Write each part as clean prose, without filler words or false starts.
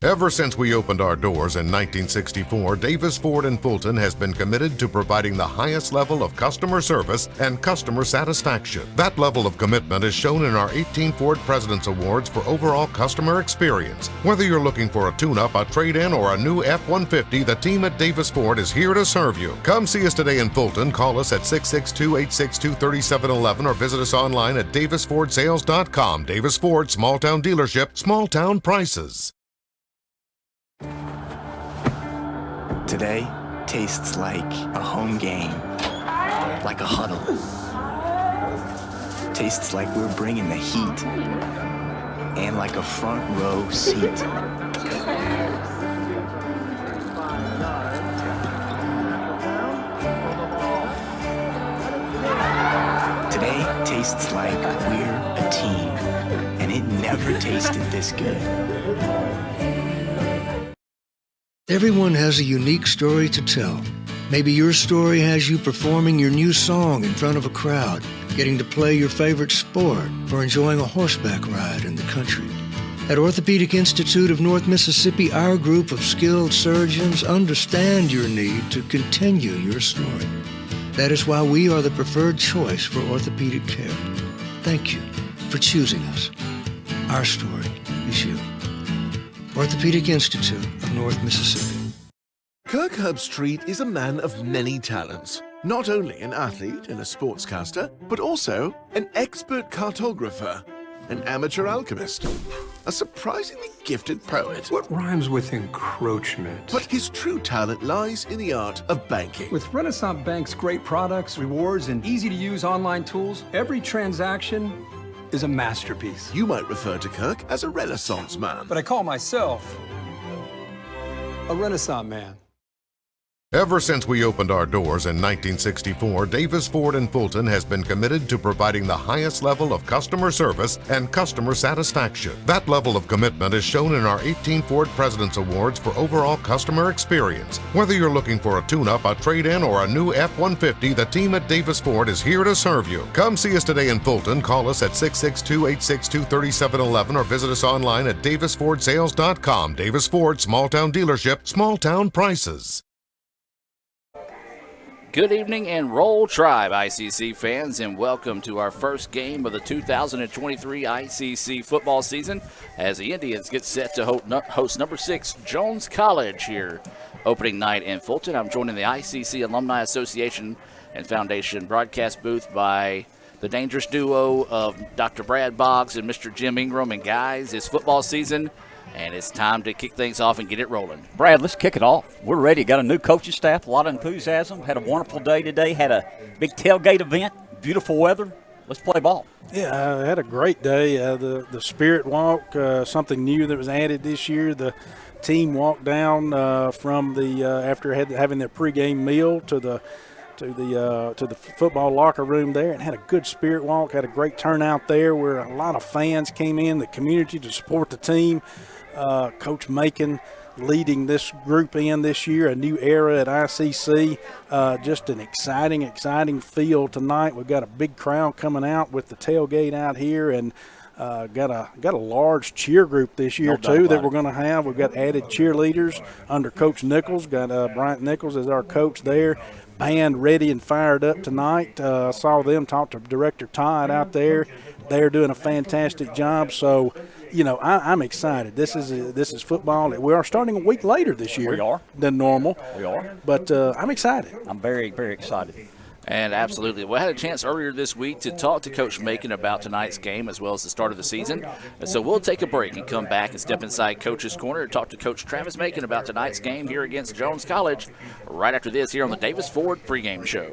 Ever since we opened our doors in 1964, Davis Ford in Fulton has been committed to providing the highest level of customer service and customer satisfaction. That level of commitment is shown in our 18 Ford President's Awards for overall customer experience. Whether you're looking for a tune-up, a trade-in, or a new F-150, the team at Davis Ford is here to serve you. Come see us today in Fulton. Call us at 662-862-3711 or visit us online at davisfordsales.com. Davis Ford, small town dealership, small town prices. Today tastes like a home game, like a huddle. Tastes like we're bringing the heat, and like a front row seat. Today tastes like we're a team, and it never tasted this good. Everyone has a unique story to tell. Maybe your story has you performing your new song in front of a crowd, getting to play your favorite sport, or enjoying a horseback ride in the country. At Orthopedic Institute of North Mississippi, our group of skilled surgeons understand your need to continue your story. That is why we are the preferred choice for orthopedic care. Thank you for choosing us. Our story is you. Orthopedic Institute of North Mississippi. Kirk Herbstreit is a man of many talents. Not only an athlete and a sportscaster, but also an expert cartographer, an amateur alchemist, a surprisingly gifted poet. What rhymes with encroachment? But his true talent lies in the art of banking. With Renaissance Bank's great products, rewards, and easy-to-use online tools, every transaction is a masterpiece. You might refer to Kirk as a Renaissance man. But I call myself a Renaissance man. Ever since we opened our doors in 1964, Davis Ford in Fulton has been committed to providing the highest level of customer service and customer satisfaction. That level of commitment is shown in our 18 Ford President's Awards for overall customer experience. Whether you're looking for a tune-up, a trade-in, or a new F-150, the team at Davis Ford is here to serve you. Come see us today in Fulton. Call us at 662-862-3711 or visit us online at davisfordsales.com. Davis Ford, small town dealership, small town prices. Good evening and Roll Tribe, ICC fans, and welcome to our first game of the 2023 ICC football season as the Indians get set to host number 6 Jones College here opening night in Fulton. I'm joined in the ICC Alumni Association and Foundation broadcast booth by the dangerous duo of Dr. Brad Boggs and Mr. Jim Ingram. And guys, it's football season, and it's time to kick things off and get it rolling. Brad, let's kick it off. We're ready. Got a new coaching staff, a lot of enthusiasm. Had a wonderful day today. Had a big tailgate event, beautiful weather. Let's play ball. Yeah, I had a great day. The Spirit Walk, something new that was added this year. The team walked down from the after having their pregame meal to the football locker room there, and had a good Spirit Walk. Had a great turnout there where a lot of fans came in, the community, to support the team. Coach Macon leading this group in this year, a new era at ICC. Just an exciting field tonight. We've got a big crowd coming out with the tailgate out here, and got a large cheer group this year too that we're going to have. We've got added cheerleaders under Coach Nichols. Got Bryant Nichols as our coach there. Band ready and fired up tonight. Saw them talk to Director Todd out there. They're doing a fantastic job. So, you know, I'm excited. This is football. We are starting a week later this year. We are. Than normal. We are. But I'm excited. I'm very, very excited. And absolutely. We had a chance earlier this week to talk to Coach Macon about tonight's game as well as the start of the season. And so we'll take a break and come back and step inside Coach's Corner and talk to Coach Travis Macon about tonight's game here against Jones College right after this here on the Davis Ford pregame show.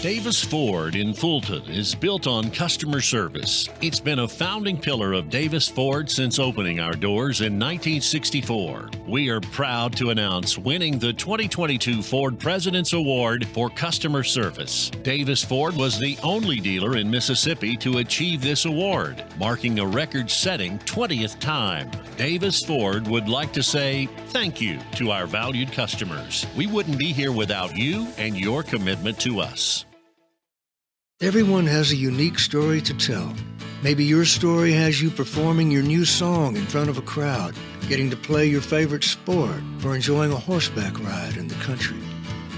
Davis Ford in Fulton is built on customer service. It's been a founding pillar of Davis Ford since opening our doors in 1964. We are proud to announce winning the 2022 Ford President's Award for Customer Service. Davis Ford was the only dealer in Mississippi to achieve this award, marking a record-setting 20th time. Davis Ford would like to say thank you to our valued customers. We wouldn't be here without you and your commitment to us. Everyone has a unique story to tell. Maybe your story has you performing your new song in front of a crowd, getting to play your favorite sport, or enjoying a horseback ride in the country.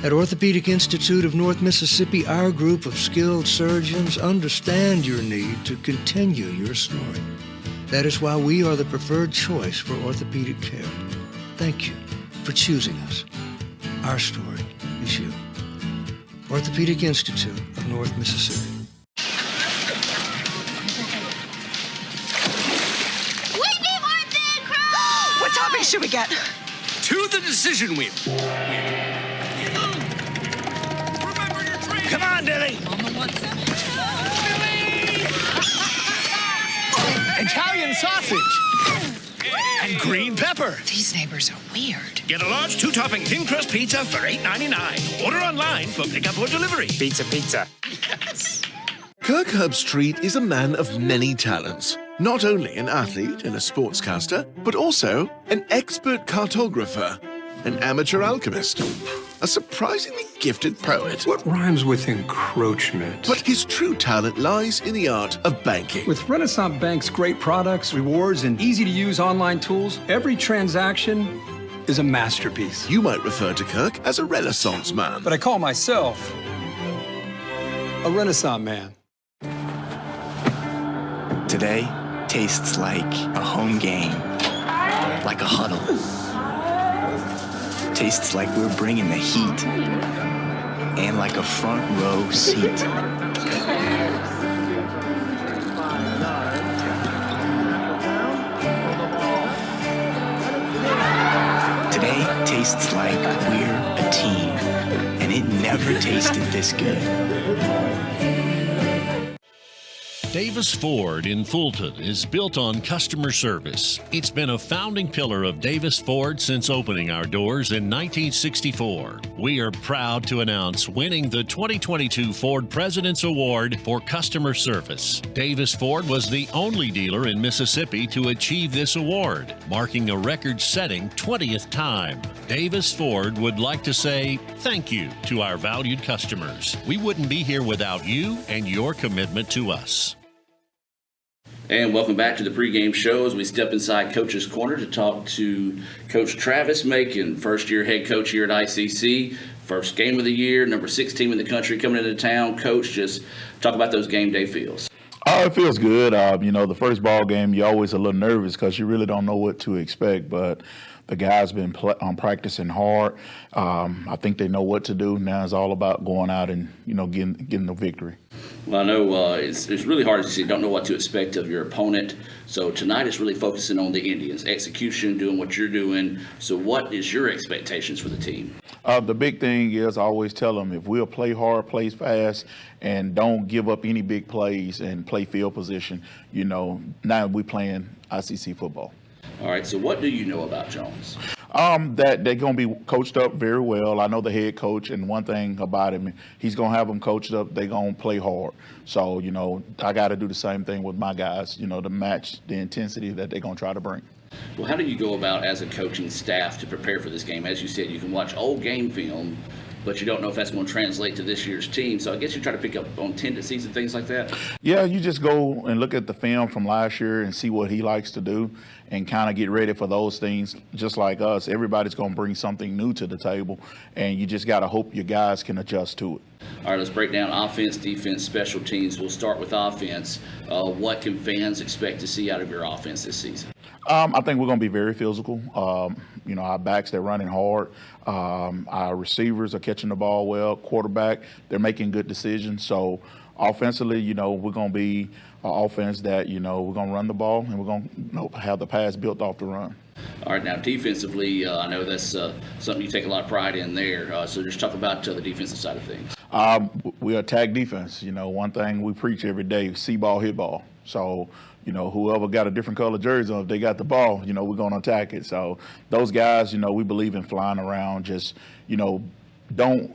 At Orthopedic Institute of North Mississippi, our group of skilled surgeons understand your need to continue your story. That is why we are the preferred choice for orthopedic care. Thank you for choosing us. Our story is you. Orthopedic Institute of North Mississippi. What topping should we get? To the decision wheel. Come on, Billy. Italian sausage. And green pepper. These neighbors are weird. Get a large two-topping thin crust pizza for $8.99. Order online for pickup or delivery. Pizza. Yes. Kirk Herbstreit is a man of many talents. Not only an athlete and a sportscaster, but also an expert cartographer, an amateur alchemist, a surprisingly gifted poet. What rhymes with encroachment? But his true talent lies in the art of banking. With Renaissance Bank's great products, rewards, and easy-to-use online tools, every transaction is a masterpiece. You might refer to Kirk as a Renaissance man. But I call myself a Renaissance man. Today tastes like a home game, like a huddle. Tastes like we're bringing the heat, and like a front row seat. Today tastes like we're a team, and it never tasted this good. Davis Ford in Fulton is built on customer service. It's been a founding pillar of Davis Ford since opening our doors in 1964. We are proud to announce winning the 2022 Ford President's Award for Customer Service. Davis Ford was the only dealer in Mississippi to achieve this award, marking a record-setting 20th time. Davis Ford would like to say thank you to our valued customers. We wouldn't be here without you and your commitment to us. And welcome back to the pregame show as we step inside Coach's Corner to talk to Coach Travis Macon, first-year head coach here at ICC. First game of the year, number 6 team in the country coming into town. Coach, just talk about those game day feels. It feels good. The first ball game, you're always a little nervous because you really don't know what to expect, but the guys been practicing hard. I think they know what to do. Now it's all about going out and, getting the victory. Well, I know it's really hard to see. Don't know what to expect of your opponent. So tonight is really focusing on the Indians, execution, doing what you're doing. So what is your expectations for the team? The big thing is I always tell them if we'll play hard, play fast, and don't give up any big plays and play field position, now we're playing ICC football. All right, so what do you know about Jones? That they're going to be coached up very well. I know the head coach, and one thing about him, he's going to have them coached up. They're going to play hard. So, I got to do the same thing with my guys, to match the intensity that they're going to try to bring. Well, how do you go about as a coaching staff to prepare for this game? As you said, you can watch old game film, but you don't know if that's going to translate to this year's team. So I guess you try to pick up on tendencies and things like that. Yeah, you just go and look at the film from last year and see what he likes to do and kind of get ready for those things. Just like us, everybody's going to bring something new to the table, and you just got to hope your guys can adjust to it. All right, let's break down offense, defense, special teams. We'll start with offense. What can fans expect to see out of your offense this season? I think we're going to be very physical. Our backs, they're running hard. Our receivers are catching the ball well. Quarterback, they're making good decisions. So offensively, we're going to be an offense that, we're going to run the ball and we're going to have the pass built off the run. All right, now defensively, I know that's something you take a lot of pride in there. So just talk about the defensive side of things. We attack defense. One thing we preach every day, see ball, hit ball. So, whoever got a different color jersey on, if they got the ball, we're going to attack it. So those guys, we believe in flying around. Just, don't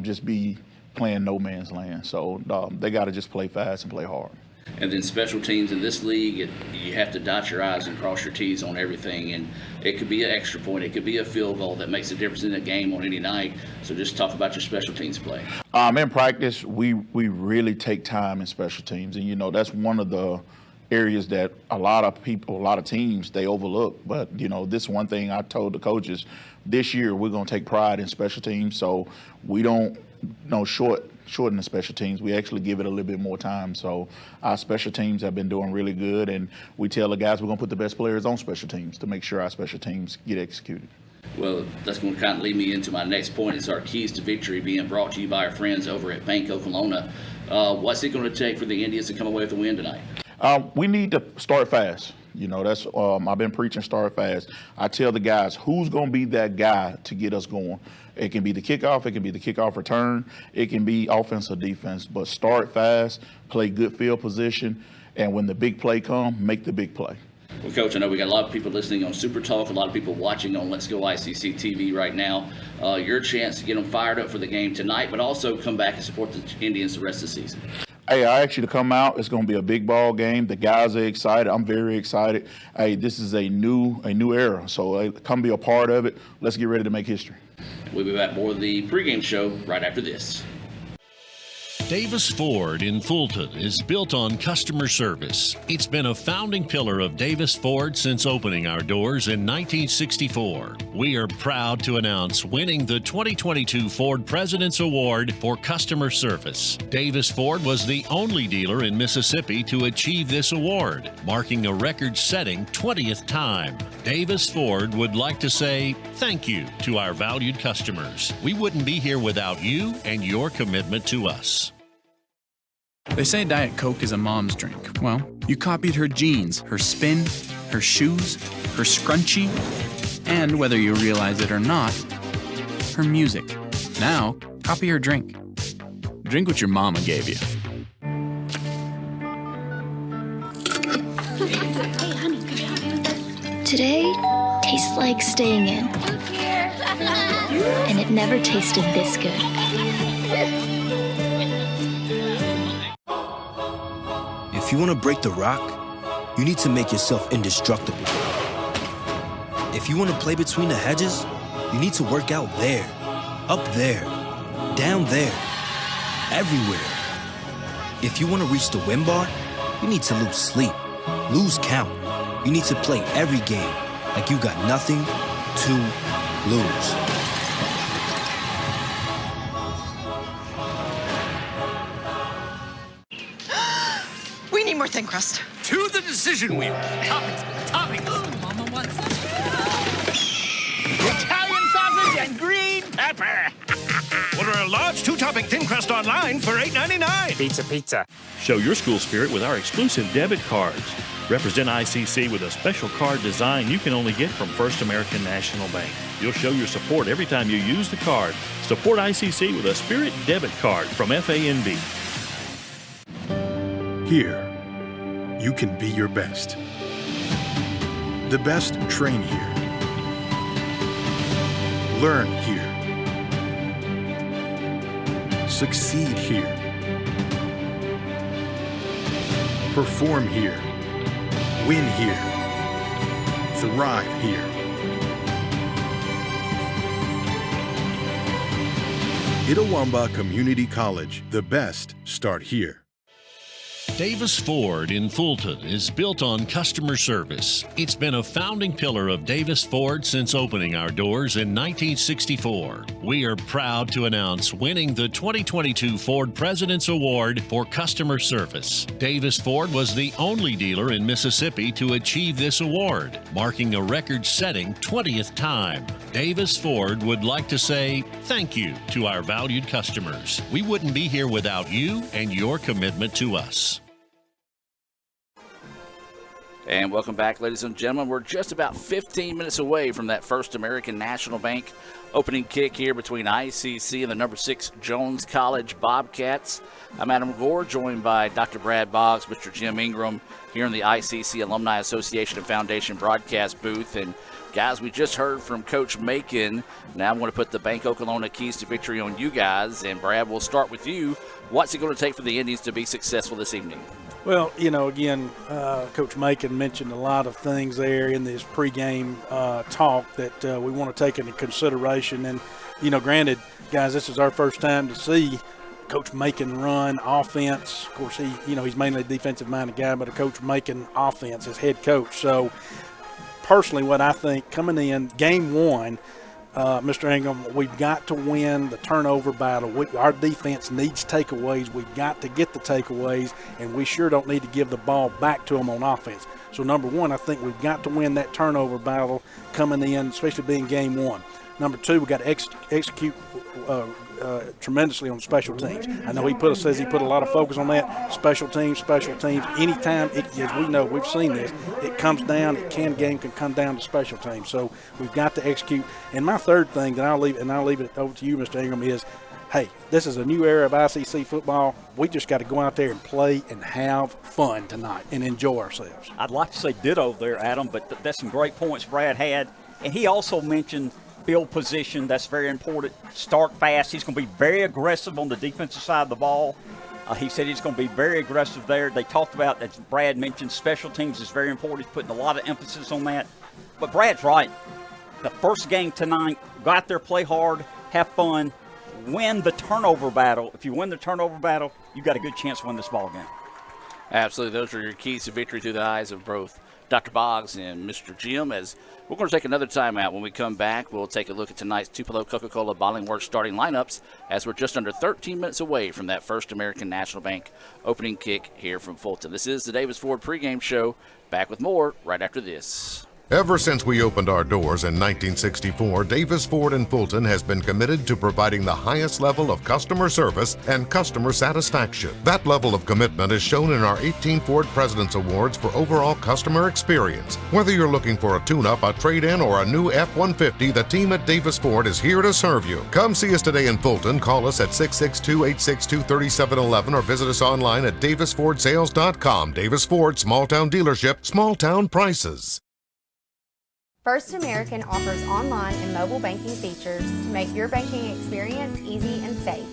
just be playing no man's land. So they got to just play fast and play hard. And then special teams in this league, you have to dot your I's and cross your T's on everything. And it could be an extra point. It could be a field goal that makes a difference in a game on any night. So just talk about your special teams play. In practice, we really take time in special teams. And, you know, that's one of the areas that a lot of teams, they overlook. But, you know, this one thing I told the coaches, this year we're going to take pride in special teams. So we don't shorten the special teams. We actually give it a little bit more time. So our special teams have been doing really good, and we tell the guys we're going to put the best players on special teams to make sure our special teams get executed. Well, that's going to kind of lead me into my next point. Is our keys to victory being brought to you by our friends over at Bank Oklahoma. What's it going to take for the Indians to come away with a win tonight? We need to start fast. You know, that's I've been preaching start fast. I tell the guys who's going to be that guy to get us going. It can be the kickoff. It can be the kickoff return. It can be offense or defense. But start fast, play good field position, and when the big play comes, make the big play. Well, Coach, I know we got a lot of people listening on Super Talk, a lot of people watching on Let's Go ICC TV right now. Your chance to get them fired up for the game tonight, but also come back and support the Indians the rest of the season. Hey, I ask you to come out. It's going to be a big ball game. The guys are excited. I'm very excited. Hey, this is a new era. So come be a part of it. Let's get ready to make history. We'll be back more of the pregame show right after this. Davis Ford in Fulton is built on customer service. It's been a founding pillar of Davis Ford since opening our doors in 1964. We are proud to announce winning the 2022 Ford President's Award for customer service. Davis Ford was the only dealer in Mississippi to achieve this award, marking a record-setting 20th time. Davis Ford would like to say thank you to our valued customers. We wouldn't be here without you and your commitment to us. They say Diet Coke is a mom's drink. Well, you copied her jeans, her spin, her shoes, her scrunchie, and whether you realize it or not, her music. Now, copy her drink. Drink what your mama gave you. Hey, honey, could you help me with this? Today tastes like staying in. And it never tasted this good. If you want to break the rock, you need to make yourself indestructible. If you want to play between the hedges, you need to work out there, up there, down there, everywhere. If you want to reach the win bar, you need to lose sleep, lose count. You need to play every game like you got nothing to lose. We need more thin crust. To the decision wheel. Toppings. Oh, Mama wants some. Italian sausage and green pepper. Order a large 2-topping thin crust online for $8.99. Pizza. Show your school spirit with our exclusive debit cards. Represent ICC with a special card design you can only get from First American National Bank. You'll show your support every time you use the card. Support ICC with a Spirit debit card from FANB. Here, you can be your best. The best train here. Learn here. Succeed here. Perform here. Win here. Thrive here. Itawamba Community College. The best start here. Davis Ford in Fulton is built on customer service. It's been a founding pillar of Davis Ford since opening our doors in 1964. We are proud to announce winning the 2022 Ford President's Award for customer service. Davis Ford was the only dealer in Mississippi to achieve this award, marking a record-setting 20th time. Davis Ford would like to say thank you to our valued customers. We wouldn't be here without you and your commitment to us. And welcome back, ladies and gentlemen. We're just about 15 minutes away from that First American National Bank opening kick here between ICC and the number 6 Jones College Bobcats. I'm Adam Gore, joined by Dr. Brad Boggs, Mr. Jim Ingram, here in the ICC Alumni Association and Foundation broadcast booth. And guys, we just heard from Coach Macon. Now I'm going to put the Bank Oklahoma keys to victory on you guys. And Brad, we'll start with you. What's it going to take for the Indians to be successful this evening? Well, again, Coach Macon mentioned a lot of things there in this pregame talk that we want to take into consideration. And, granted, guys, this is our first time to see Coach Macon run offense. Of course, he's mainly a defensive-minded guy, but a Coach Macon offense as head coach. So, personally, what I think coming in game one, Mr. Ingram, we've got to win the turnover battle. Our defense needs takeaways. We've got to get the takeaways, and we sure don't need to give the ball back to them on offense. So, number one, I think we've got to win that turnover battle coming in, especially being game one. Number two, we've got to execute tremendously on special teams. I know he says he put a lot of focus on that. Special teams. Anytime, as we know, we've seen this, game can come down to special teams. So we've got to execute. And my third thing that I'll leave it over to you, Mr. Ingram, is, hey, this is a new era of ICC football. We just got to go out there and play and have fun tonight and enjoy ourselves. I'd like to say ditto there, Adam, but that's some great points Brad had. And he also mentioned field position. That's very important. Start fast. He's going to be very aggressive on the defensive side of the ball. He said he's going to be very aggressive there. They talked about, as Brad mentioned, special teams is very important. He's putting a lot of emphasis on that. But Brad's right. The first game tonight, go out there, play hard, have fun, win the turnover battle. If you win the turnover battle, you've got a good chance to win this ball game. Absolutely. Those are your keys to victory through the eyes of both Dr. Boggs and Mr. Jim. As we're going to take another timeout. When we come back, we'll take a look at tonight's Tupelo Coca-Cola Bottling Works starting lineups, as we're just under 13 minutes away from that First American National Bank opening kick here from Fulton. This is the Davis Ford pregame show. Back with more right after this. Ever since we opened our doors in 1964, Davis Ford in Fulton has been committed to providing the highest level of customer service and customer satisfaction. That level of commitment is shown in our 18 Ford President's Awards for overall customer experience. Whether you're looking for a tune-up, a trade-in, or a new F-150, the team at Davis Ford is here to serve you. Come see us today in Fulton. Call us at 662-862-3711 or visit us online at davisfordsales.com. Davis Ford, small-town dealership, small-town prices. First American offers online and mobile banking features to make your banking experience easy and safe.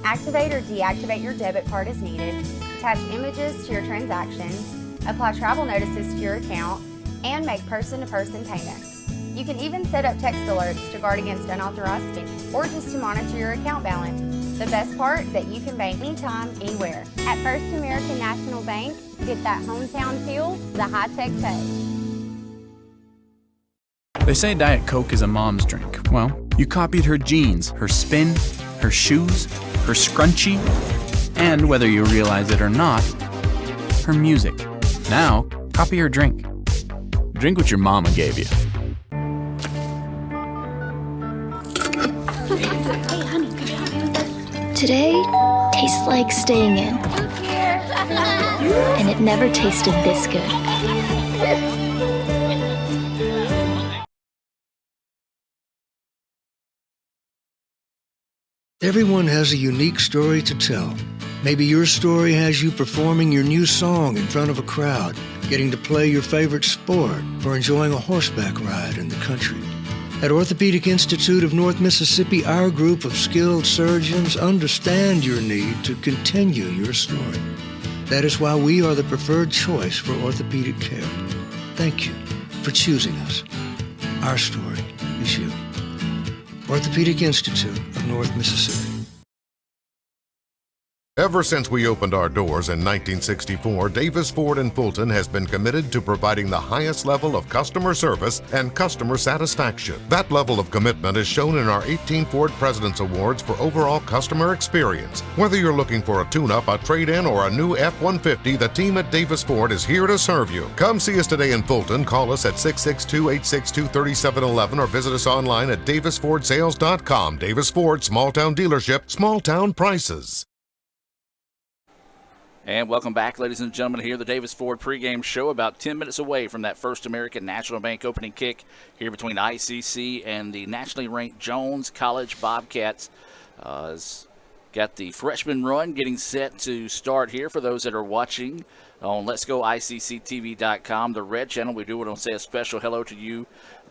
Activate or deactivate your debit card as needed, attach images to your transactions, apply travel notices to your account, and make person-to-person payments. You can even set up text alerts to guard against unauthorized spending or just to monitor your account balance. The best part is that you can bank anytime, anywhere. At First American National Bank, get that hometown feel the high-tech pay. They say Diet Coke is a mom's drink. Well, you copied her jeans, her spin, her shoes, her scrunchie, and whether you realize it or not, her music. Now, copy her drink. Drink what your mama gave you. Hey, honey, could you help me with this? Today tastes like staying in. And it never tasted this good. Everyone has a unique story to tell. Maybe your story has you performing your new song in front of a crowd, getting to play your favorite sport, or enjoying a horseback ride in the country. At Orthopedic Institute of North Mississippi, our group of skilled surgeons understand your need to continue your story. That is why we are the preferred choice for orthopedic care. Thank you for choosing us. Our story is you. Orthopedic Institute of North Mississippi. Ever since we opened our doors in 1964, Davis Ford in Fulton has been committed to providing the highest level of customer service and customer satisfaction. That level of commitment is shown in our 18 Ford President's Awards for overall customer experience. Whether you're looking for a tune-up, a trade-in, or a new F-150, the team at Davis Ford is here to serve you. Come see us today in Fulton. Call us at 662-862-3711 or visit us online at davisfordsales.com. Davis Ford, small-town dealership, small-town prices. And welcome back, ladies and gentlemen, here the Davis Ford pregame show, about 10 minutes away from that First American National Bank opening kick here between ICC and the nationally ranked Jones College Bobcats. Got the freshman run getting set to start here for those that are watching on Let's Go ICCTV.com, the Red Channel. We do want to say a special hello to you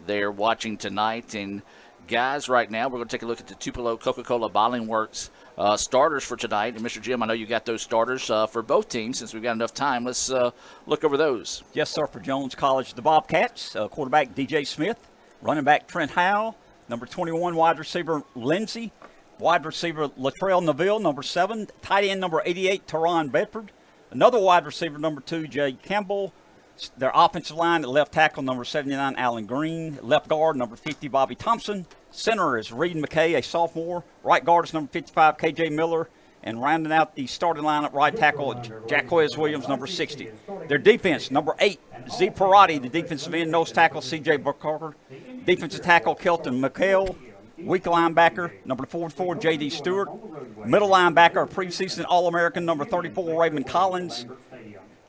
there watching tonight and guys, right now we're going to take a look at the Tupelo Coca-Cola Bottling Works starters for tonight. And Mr. Jim, I know you got those starters for both teams. Since we've got enough time, let's look over those. Yes, sir. For Jones College, the Bobcats, quarterback DJ Smith, running back Trent Howell, number 21 wide receiver Lindsey, wide receiver Latrell Neville, number 7, tight end number 88 Teron Bedford, another wide receiver number 2 Jay Campbell. Their offensive line at left tackle number 79 Alan Green, left guard number 50 Bobby Thompson, center is Reed McKay, a sophomore, right guard is number 55 KJ Miller, and rounding out the starting lineup, right tackle Jacquez Williams, number 60. Their defense, number 8 Z Parati, the defensive end, nose tackle CJ Burkhardt, defensive tackle Kelton McHale, weak linebacker number 44 J.D. Stewart, middle linebacker preseason All-American number 34 Raymond Collins,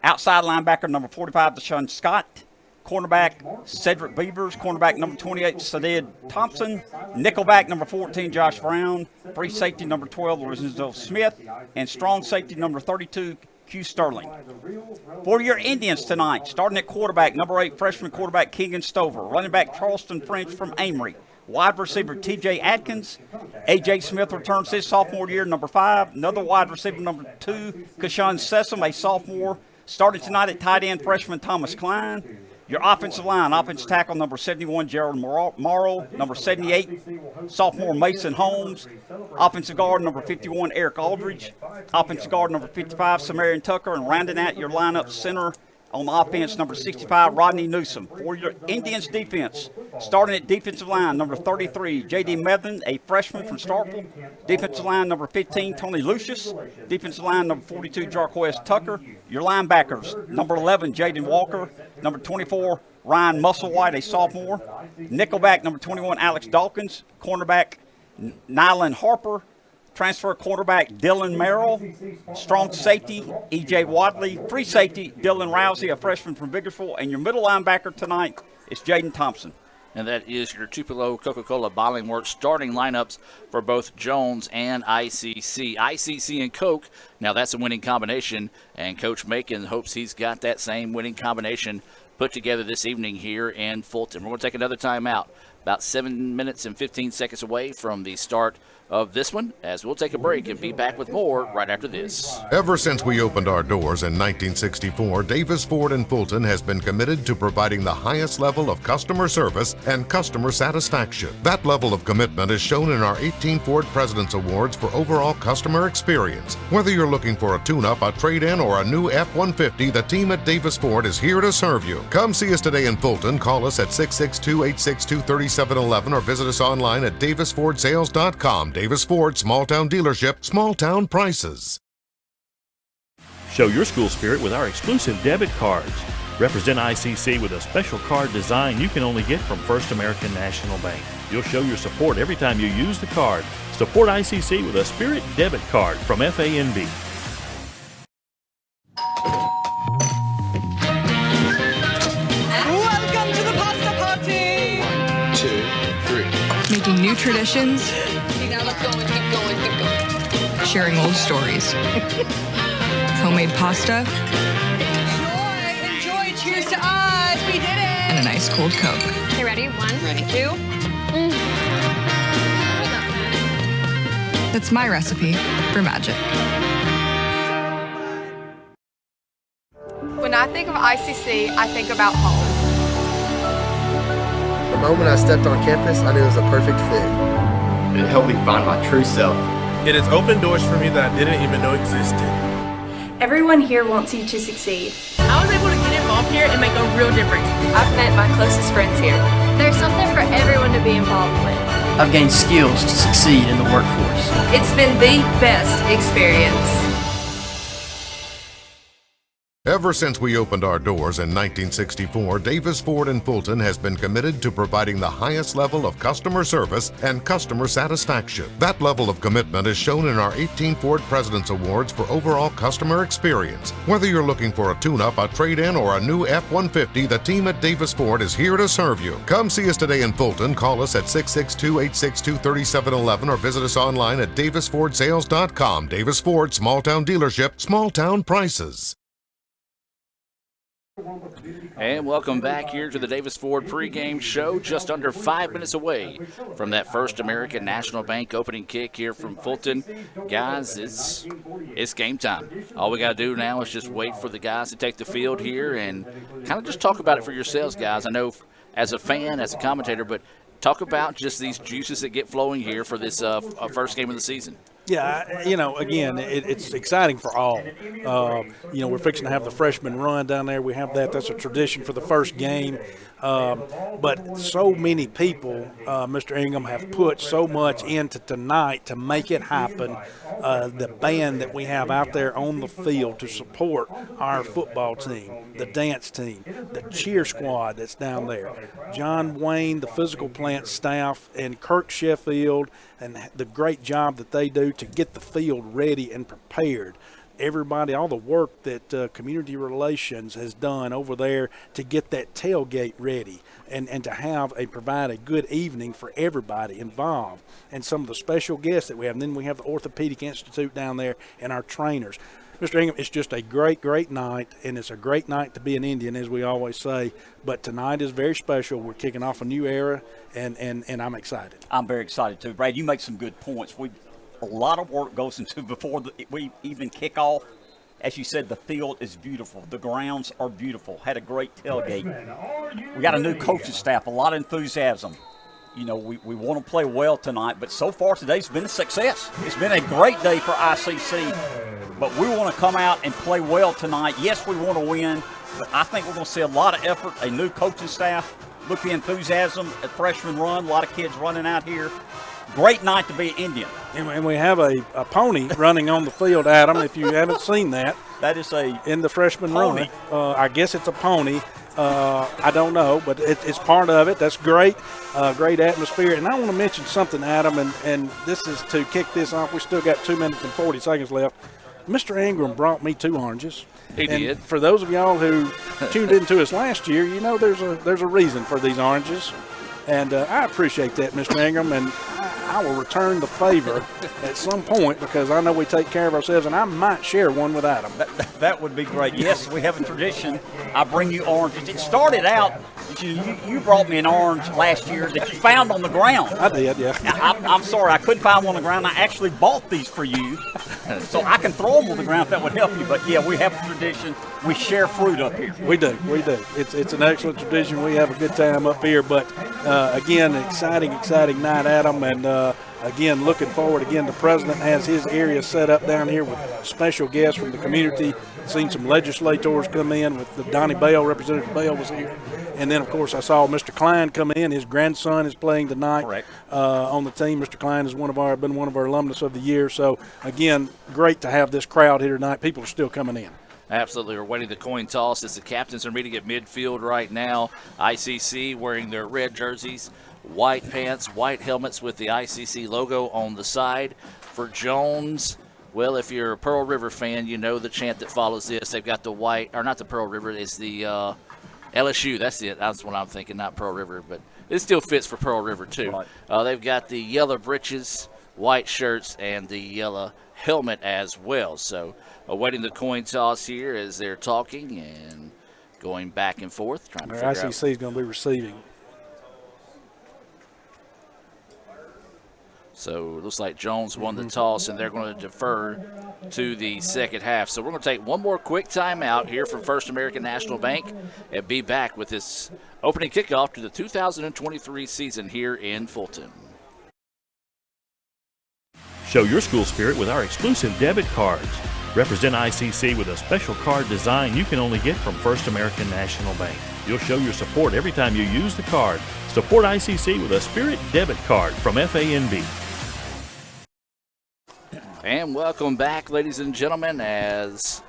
outside linebacker number 45 Deshaun Scott, cornerback Cedric Beavers, cornerback number 28 Sadid Thompson, nickelback number 14 Josh Brown, free safety number 12 Lorenzo Smith, and strong safety number 32 Q Sterling. For your Indians tonight, starting at quarterback, number 8 freshman quarterback Keegan Stover, running back Charleston French from Amory, wide receiver TJ Atkins, AJ Smith returns his sophomore year, number 5, another wide receiver number 2 Kashawn Sessom, a sophomore, starting tonight at tight end freshman Thomas Klein. Your offensive line, offensive tackle number 71 Gerald Morrow, number 78 sophomore Mason Holmes, offensive guard number 51 Eric Aldridge, offensive guard number 55 Samarian Tucker, and rounding out your lineup center on offense number 65 Rodney Newsom. For your Indians defense, starting at defensive line number 33 J.D. Medlin, a freshman from Starkville, defensive line number 15 Tony Lucius, defensive line number 42 Jarquez Tucker. Your linebackers, number 11 Jaden Walker, number 24 Ryan Musselwhite, a sophomore, nickelback number 21 Alex Dawkins, cornerback Nylan Harper, transfer quarterback Dylan Merrill, strong safety E.J. Wadley, free safety Dylan Rousey, a freshman from Biggersville, and your middle linebacker tonight is Jaden Thompson. And that is your Tupelo Coca-Cola Bottling Works starting lineups for both Jones and ICC. ICC and Coke, now that's a winning combination, and Coach Macon hopes he's got that same winning combination put together this evening here in Fulton. We're going to take another timeout, about 7 minutes and 15 seconds away from the start of this one, as we'll take a break and be back with more right after this. Ever since we opened our doors in 1964, Davis Ford in Fulton has been committed to providing the highest level of customer service and customer satisfaction. That level of commitment is shown in our 18 Ford President's Awards for overall customer experience. Whether you're looking for a tune-up, a trade-in, or a new F-150, the team at Davis Ford is here to serve you. Come see us today in Fulton. Call us at 662-862-3711 or visit us online at davisfordsales.com. Davis Ford, small-town dealership, small-town prices. Show your school spirit with our exclusive debit cards. Represent ICC with a special card design you can only get from First American National Bank. You'll show your support every time you use the card. Support ICC with a Spirit debit card from FANB. Welcome to the pasta party! 1, 2, 3. Making new traditions. Now let's go and keep going, keep going. Sharing old stories. Homemade pasta. Enjoy, cheers to us, we did it! And a nice cold Coke. Okay, ready? 1, 2. That's my recipe for magic. When I think of ICC, I think about home. The moment I stepped on campus, I knew it was a perfect fit. It helped me find my true self. It has opened doors for me that I didn't even know existed. Everyone here wants you to succeed. I was able to get involved here and make a real difference. I've met my closest friends here. There's something for everyone to be involved with. I've gained skills to succeed in the workforce. It's been the best experience. Ever since we opened our doors in 1964, Davis Ford in Fulton has been committed to providing the highest level of customer service and customer satisfaction. That level of commitment is shown in our 18 Ford President's Awards for overall customer experience. Whether you're looking for a tune-up, a trade-in, or a new F-150, the team at Davis Ford is here to serve you. Come see us today in Fulton. Call us at 662-862-3711 or visit us online at davisfordsales.com. Davis Ford, small-town dealership, small-town prices. And welcome back here to the Davis Ford pregame show, just under 5 minutes away from that First American National Bank opening kick here from Fulton. Guys, it's game time. All we got to do now is just wait for the guys to take the field here and kind of just talk about it for yourselves, guys. I know as a fan, as a commentator, but talk about just these juices that get flowing here for this first game of the season. Yeah, again, it's exciting for all. We're fixing to have the freshman run down there. We have that. That's a tradition for the first game. But so many people, Mr. Ingham, have put so much into tonight to make it happen. The band that we have out there on the field to support our football team, the dance team, the cheer squad that's down there, John Wayne, the physical plant staff, and Kirk Sheffield, and the great job that they do to get the field ready and prepared. Everybody, all the work that community relations has done over there to get that tailgate ready and to provide a good evening for everybody involved, and some of the special guests that we have. And then we have the Orthopedic Institute down there and our trainers. Mr. Ingham, it's just a great, great night, and it's a great night to be an Indian, as we always say. But tonight is very special. We're kicking off a new era, and I'm excited. I'm very excited, too. Brad, you make some good points. A lot of work goes into before we even kick off. As you said, the field is beautiful. The grounds are beautiful. Had a great tailgate. We got a new coaching staff, a lot of enthusiasm. We want to play well tonight, but so far today's been a success. It's been a great day for ICC, but we want to come out and play well tonight. Yes, we want to win, but I think we're going to see a lot of effort, a new coaching staff. Look at the enthusiasm, a freshman run, a lot of kids running out here. Great night to be an Indian. And we have a pony running on the field, Adam, if you haven't seen that. That is in the freshman pony. Run. I guess it's a pony. I don't know, but it's part of it. That's great. Great atmosphere. And I want to mention something, Adam, and this is to kick this off. We still got 2 minutes and 40 seconds left. Mr. Ingram brought me 2 oranges. He did. For those of y'all who tuned into us last year, there's a reason for these oranges. And I appreciate that, Mr. Ingram, and I will return the favor at some point because I know we take care of ourselves, and I might share one with Adam. That would be great. Yes, we have a tradition. I bring you oranges. It started out, you brought me an orange last year that you found on the ground. I did, yeah. I'm sorry, I couldn't find one on the ground. I actually bought these for you, so I can throw them on the ground if that would help you. But, yeah, we have a tradition. We share fruit up here. We do. It's an excellent tradition. We have a good time up here. But, again, exciting night, Adam. And, again, looking forward. Again, the president has his area set up down here with special guests from the community. Seen some legislators come in with Donnie Bell. Representative Bell was here. And then, of course, I saw Mr. Klein come in. His grandson is playing tonight on the team. Mr. Klein has been one of our alumnus of the year. So, again, great to have this crowd here tonight. People are still coming in. Absolutely. We're waiting the coin toss as the captains are meeting at midfield right now. ICC wearing their red jerseys, white pants, white helmets with the ICC logo on the side. For Jones, well, if you're a Pearl River fan, you know the chant that follows this. They've got the white, or not the Pearl River, it's the LSU. That's it. That's what I'm thinking, not Pearl River. But it still fits for Pearl River, too. Right. They've got the yellow breeches, white shirts, and the yellow helmet as well. So awaiting the coin toss here as they're talking and going back and forth, trying to figure out. ICC is going to be receiving. So it looks like Jones won the toss, and they're going to defer to the second half. So we're going to take one more quick timeout here from First American National Bank and be back with this opening kickoff to the 2023 season here in Fulton. Show your school spirit with our exclusive debit cards. Represent ICC with a special card design you can only get from First American National Bank. You'll show your support every time you use the card. Support ICC with a Spirit debit card from FANB. And welcome back, ladies and gentlemen, as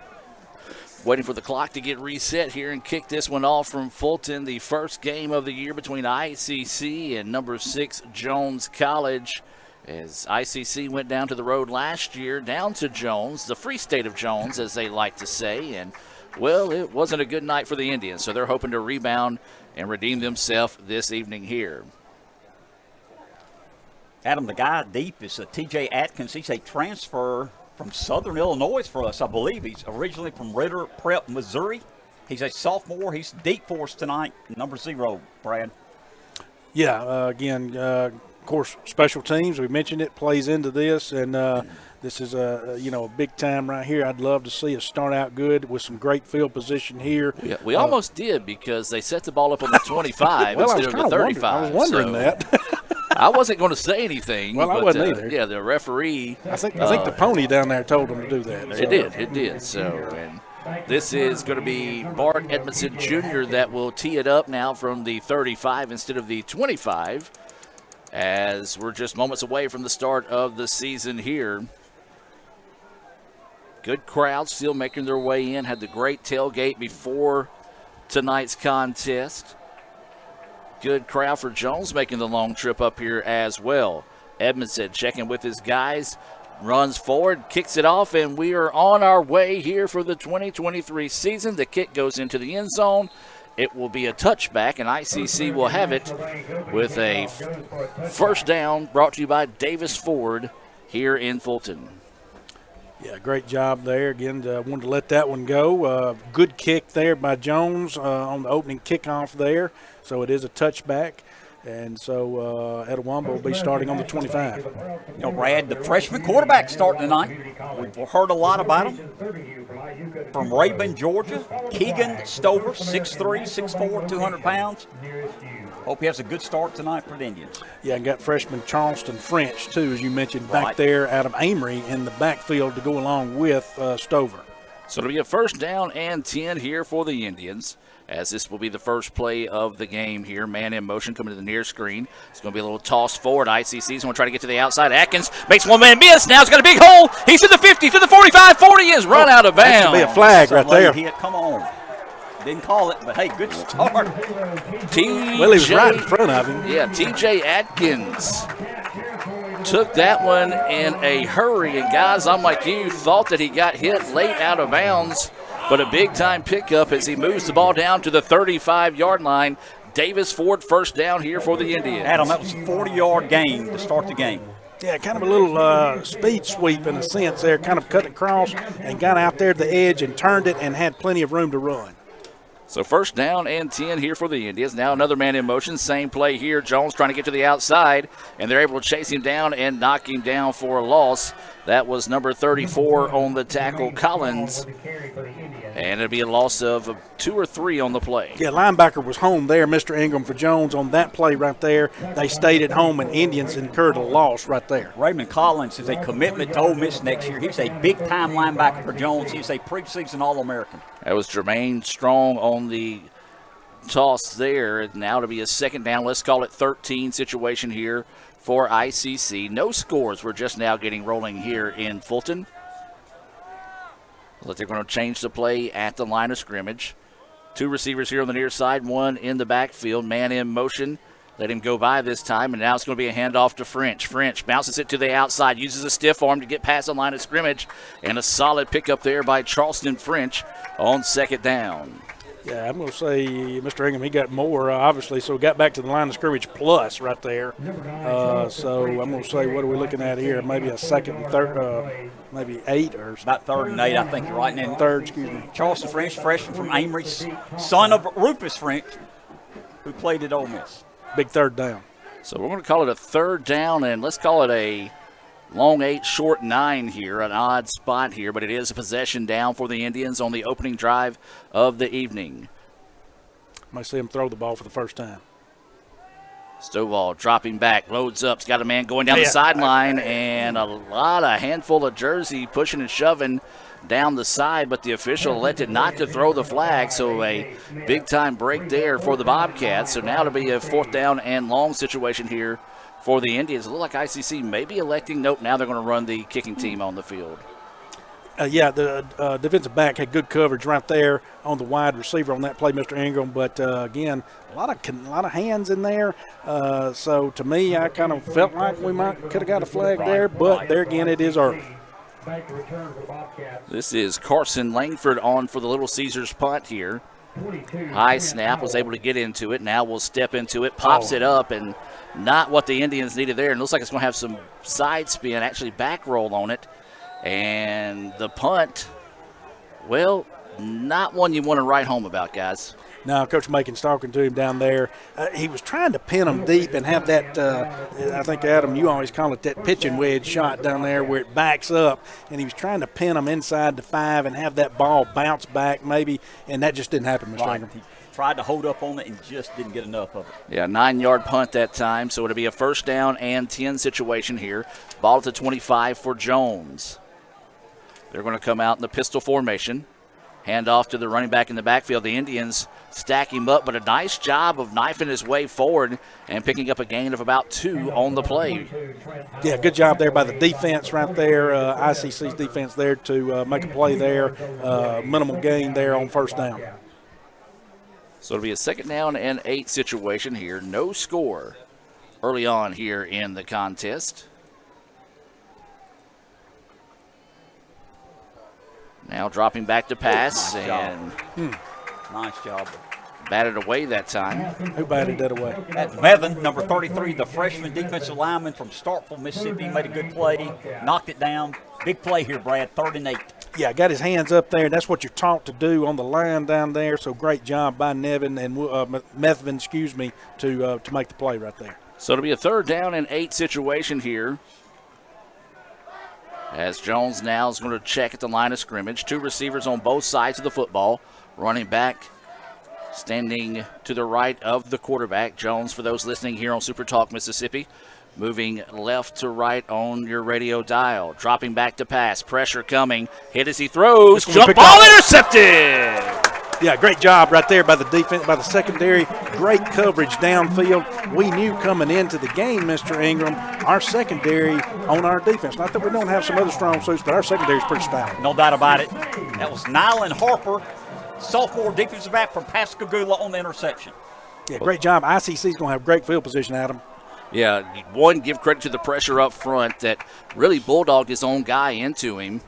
waiting for the clock to get reset here and kick this one off from Fulton, the first game of the year between ICC and number 6 Jones College. As ICC went down to the road last year, down to Jones, the free state of Jones, as they like to say. And, well, it wasn't a good night for the Indians, so they're hoping to rebound and redeem themselves this evening here. Adam, the guy deep is T.J. Atkins. He's a transfer from Southern Illinois for us, I believe. He's originally from Ritter Prep, Missouri. He's a sophomore. He's deep for us tonight, number 0, Brad. Yeah, again, of course, special teams, we mentioned it, plays into this, and this is a big time right here. I'd love to see us start out good with some great field position here. We almost did because they set the ball up on the 25 well, instead of the 35. I was wondering that. I wasn't going to say anything. Well, I wasn't either. Yeah, the referee. I think the pony down there told him to do that. So. It did. So, and this is going to be Bart Edmondson Jr. that will tee it up now from the 35 instead of the 25, as we're just moments away from the start of the season here. Good crowd still making their way in. Had the great tailgate before tonight's contest. Good crowd for Jones making the long trip up here as well. Edmondson checking with his guys. Runs forward, kicks it off, and we are on our way here for the 2023 season. The kick goes into the end zone. It will be a touchback, and ICC will have it with a first down brought to you by Davis Ford here in Fulton. Yeah, great job there. Again, wanted to let that one go. Good kick there by Jones on the opening kickoff there. So it is a touchback. And so Etowamba will be starting on the 25. You know, Brad, the freshman quarterback starting tonight. We've heard a lot about him. From Rabun, Georgia, Keegan Stover, 6'3", 6'4", 200 pounds. Hope he has a good start tonight for the Indians. Yeah, and got freshman Charleston French, too, as you mentioned, back there out of Amory in the backfield to go along with Stover. So it'll be a first down and 10 here for the Indians, as this will be the first play of the game here. Man in motion coming to the near screen. It's going to be a little toss forward. ICC's going to try to get to the outside. Atkins makes one man miss. Now he's got a big hole. He's to the 50, to the 45, 40 is run out of bounds. That should be a flag right there. Come on. Didn't call it, but hey, good start. Well, he was right in front of him. Yeah, TJ Atkins took that one in a hurry. And guys, I'm like you, thought that he got hit late out of bounds. But a big-time pickup as he moves the ball down to the 35-yard line. Davis Ford first down here for the Indians. Adam, that was a 40-yard gain to start the game. Yeah, kind of a little speed sweep in a sense there, kind of cut across and got out there at the edge and turned it and had plenty of room to run. So first down and 10 here for the Indians. Now another man in motion. Same play here. Jones trying to get to the outside, and they're able to chase him down and knock him down for a loss. That was number 34 on the tackle, Collins. And it'll be a loss of 2 or 3 on the play. Yeah, linebacker was home there, Mr. Ingram, for Jones on that play right there. They stayed at home, and Indians incurred a loss right there. Raymond Collins is a commitment to Ole Miss next year. He's a big-time linebacker for Jones. He's a preseason All-American. That was Jermaine Strong on the toss there. Now to be a second down. Let's call it 13 situation here for ICC. No scores. We're just now getting rolling here in Fulton. But they're going to change the play at the line of scrimmage. 2 receivers here on the near side, 1 in the backfield. Man in motion. Let him go by this time, and now it's going to be a handoff to French. French bounces it to the outside, uses a stiff arm to get past the line of scrimmage, and a solid pickup there by Charleston French on second down. Yeah, I'm going to say Mr. Ingham, he got more, obviously, so got back to the line of scrimmage plus right there. So I'm going to say, what are we looking at here? Maybe a second and third, maybe 8 or about 3rd and 8, I think you're right. And third, excuse me. Charleston French, freshman from Amory, son of Rufus French, who played at Ole Miss. Big 3rd down. So we're going to call it a 3rd down, and let's call it a long 8, short 9 here, an odd spot here, but it is a possession down for the Indians on the opening drive of the evening. Might see him throw the ball for the first time. Stovall dropping back, loads up, he's got a man going down the sideline, and a handful of jersey pushing and shoving down the side, but the official elected not to throw the flag, so a big-time break there for the Bobcats. So now to be a 4th down and long situation here for the Indians. It looks like ICC may be electing, nope, now they're going to run the kicking team on the field. Yeah, the defensive back had good coverage right there on the wide receiver on that play, Mr. Ingram. But, again, a lot of hands in there. So, to me, I kind of felt like we could have got a flag there. But, there again, it is early. This is Carson Langford on for the Little Caesars punt here. High snap, was able to get into it. Now we'll step into it, pops it up, and not what the Indians needed there. And looks like it's going to have some side spin, actually back roll on it. And the punt, well, not one you want to write home about, guys. Now, Coach Macon's talking to him down there. He was trying to pin him deep and have that, I think, Adam, you always call it that pitching wedge shot down there where it backs up. And he was trying to pin him inside the 5 and have that ball bounce back maybe, and that just didn't happen, Mr. Ingram. He tried to hold up on it and just didn't get enough of it. Yeah, 9-yard punt that time, so it'll be a 1st down and 10 situation here. Ball at the 25 for Jones. They're going to come out in the pistol formation. Hand off to the running back in the backfield. The Indians stack him up, but a nice job of knifing his way forward and picking up a gain of about 2 on the play. Yeah, good job there by the defense right there, ICC's defense there to make a play there. Minimal gain there on 1st down. So it'll be a 2nd down and 8 situation here. No score early on here in the contest. Now dropping back to pass, nice nice job. Batted away that time. Who batted that away? That's Mevin, number 33, the freshman defensive lineman from Starkville, Mississippi, made a good play, knocked it down. Big play here, Brad, 3rd and 8. Yeah, got his hands up there. That's what you're taught to do on the line down there. So great job by Nevin and Methvin, to make the play right there. So it'll be a 3rd down and 8 situation here. As Jones now is going to check at the line of scrimmage. 2 receivers on both sides of the football. Running back standing to the right of the quarterback. Jones, for those listening here on Super Talk Mississippi, moving left to right on your radio dial. Dropping back to pass. Pressure coming. Hit as he throws. Jump ball intercepted. Yeah, great job right there by the defense, by the secondary. Great coverage downfield. We knew coming into the game, Mr. Ingram, our secondary on our defense. Not that we don't have some other strong suits, but our secondary is pretty stout. No doubt about it. That was Nylan Harper, sophomore defensive back from Pascagoula on the interception. Yeah, great job. ICC's going to have great field position, Adam. Yeah, one, give credit to the pressure up front that really bulldogged his own guy into him.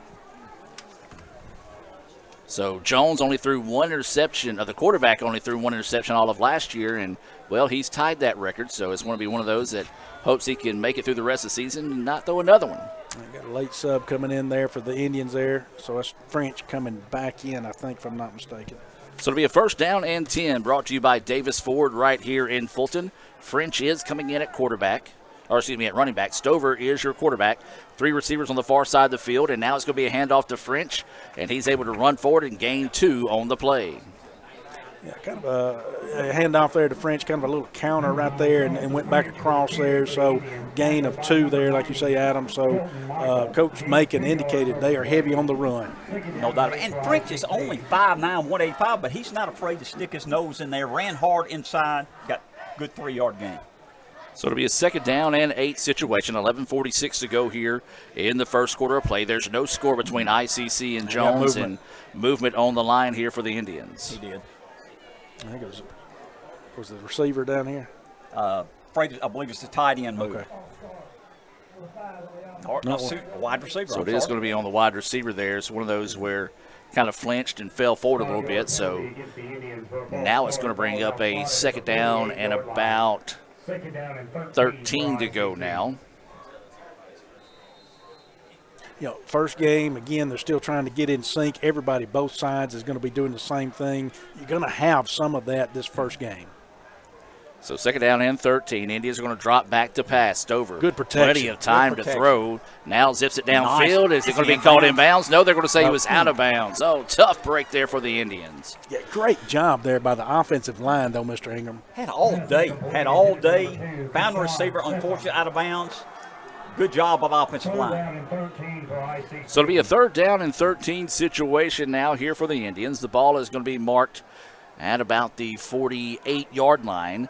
So Jones only threw 1 interception, the quarterback only threw 1 interception all of last year, and, well, he's tied that record, so it's going to be one of those that hopes he can make it through the rest of the season and not throw another one. I got a late sub coming in there for the Indians there, so that's French coming back in, I think, if I'm not mistaken. So it'll be a 1st down and 10, brought to you by Davis Ford right here in Fulton. French is coming in at quarterback. At running back. Stover is your quarterback. 3 receivers on the far side of the field, and now it's going to be a handoff to French, and he's able to run forward and gain 2 on the play. Yeah, kind of a handoff there to French, kind of a little counter right there, and went back across there. So gain of 2 there, like you say, Adam. So Coach Macon indicated they are heavy on the run. No doubt. And French is only 5'9", 185, but he's not afraid to stick his nose in there. Ran hard inside, got good 3-yard gain. So it'll be a 2nd down and 8 situation. 11:46 to go here in the first quarter of play. There's no score between ICC and Jones, and movement on the line here for the Indians. He did. I think it was the receiver down here. I believe it's the tight end move. Okay. Wide receiver. So it is going to be on the wide receiver there. It's one of those where kind of flinched and fell forward a little bit. So now it's going to bring up a 2nd down and about 13 to go now. First game, again, they're still trying to get in sync. Everybody, both sides, is going to be doing the same thing. You're going to have some of that this first game. So 2nd down and 13. Indians are going to drop back to pass. Stover. Good protection. Plenty of time to throw. Now zips it downfield. Is it going to be called in bounds? No, they're going to say he was out of bounds. Oh, tough break there for the Indians. Yeah, great job there by the offensive line, though, Mr. Ingram. Had all day. Found the receiver, unfortunately, out of bounds. Good job of the offensive line. So it'll be a 3rd down and 13 situation now here for the Indians. The ball is going to be marked at about the 48-yard line.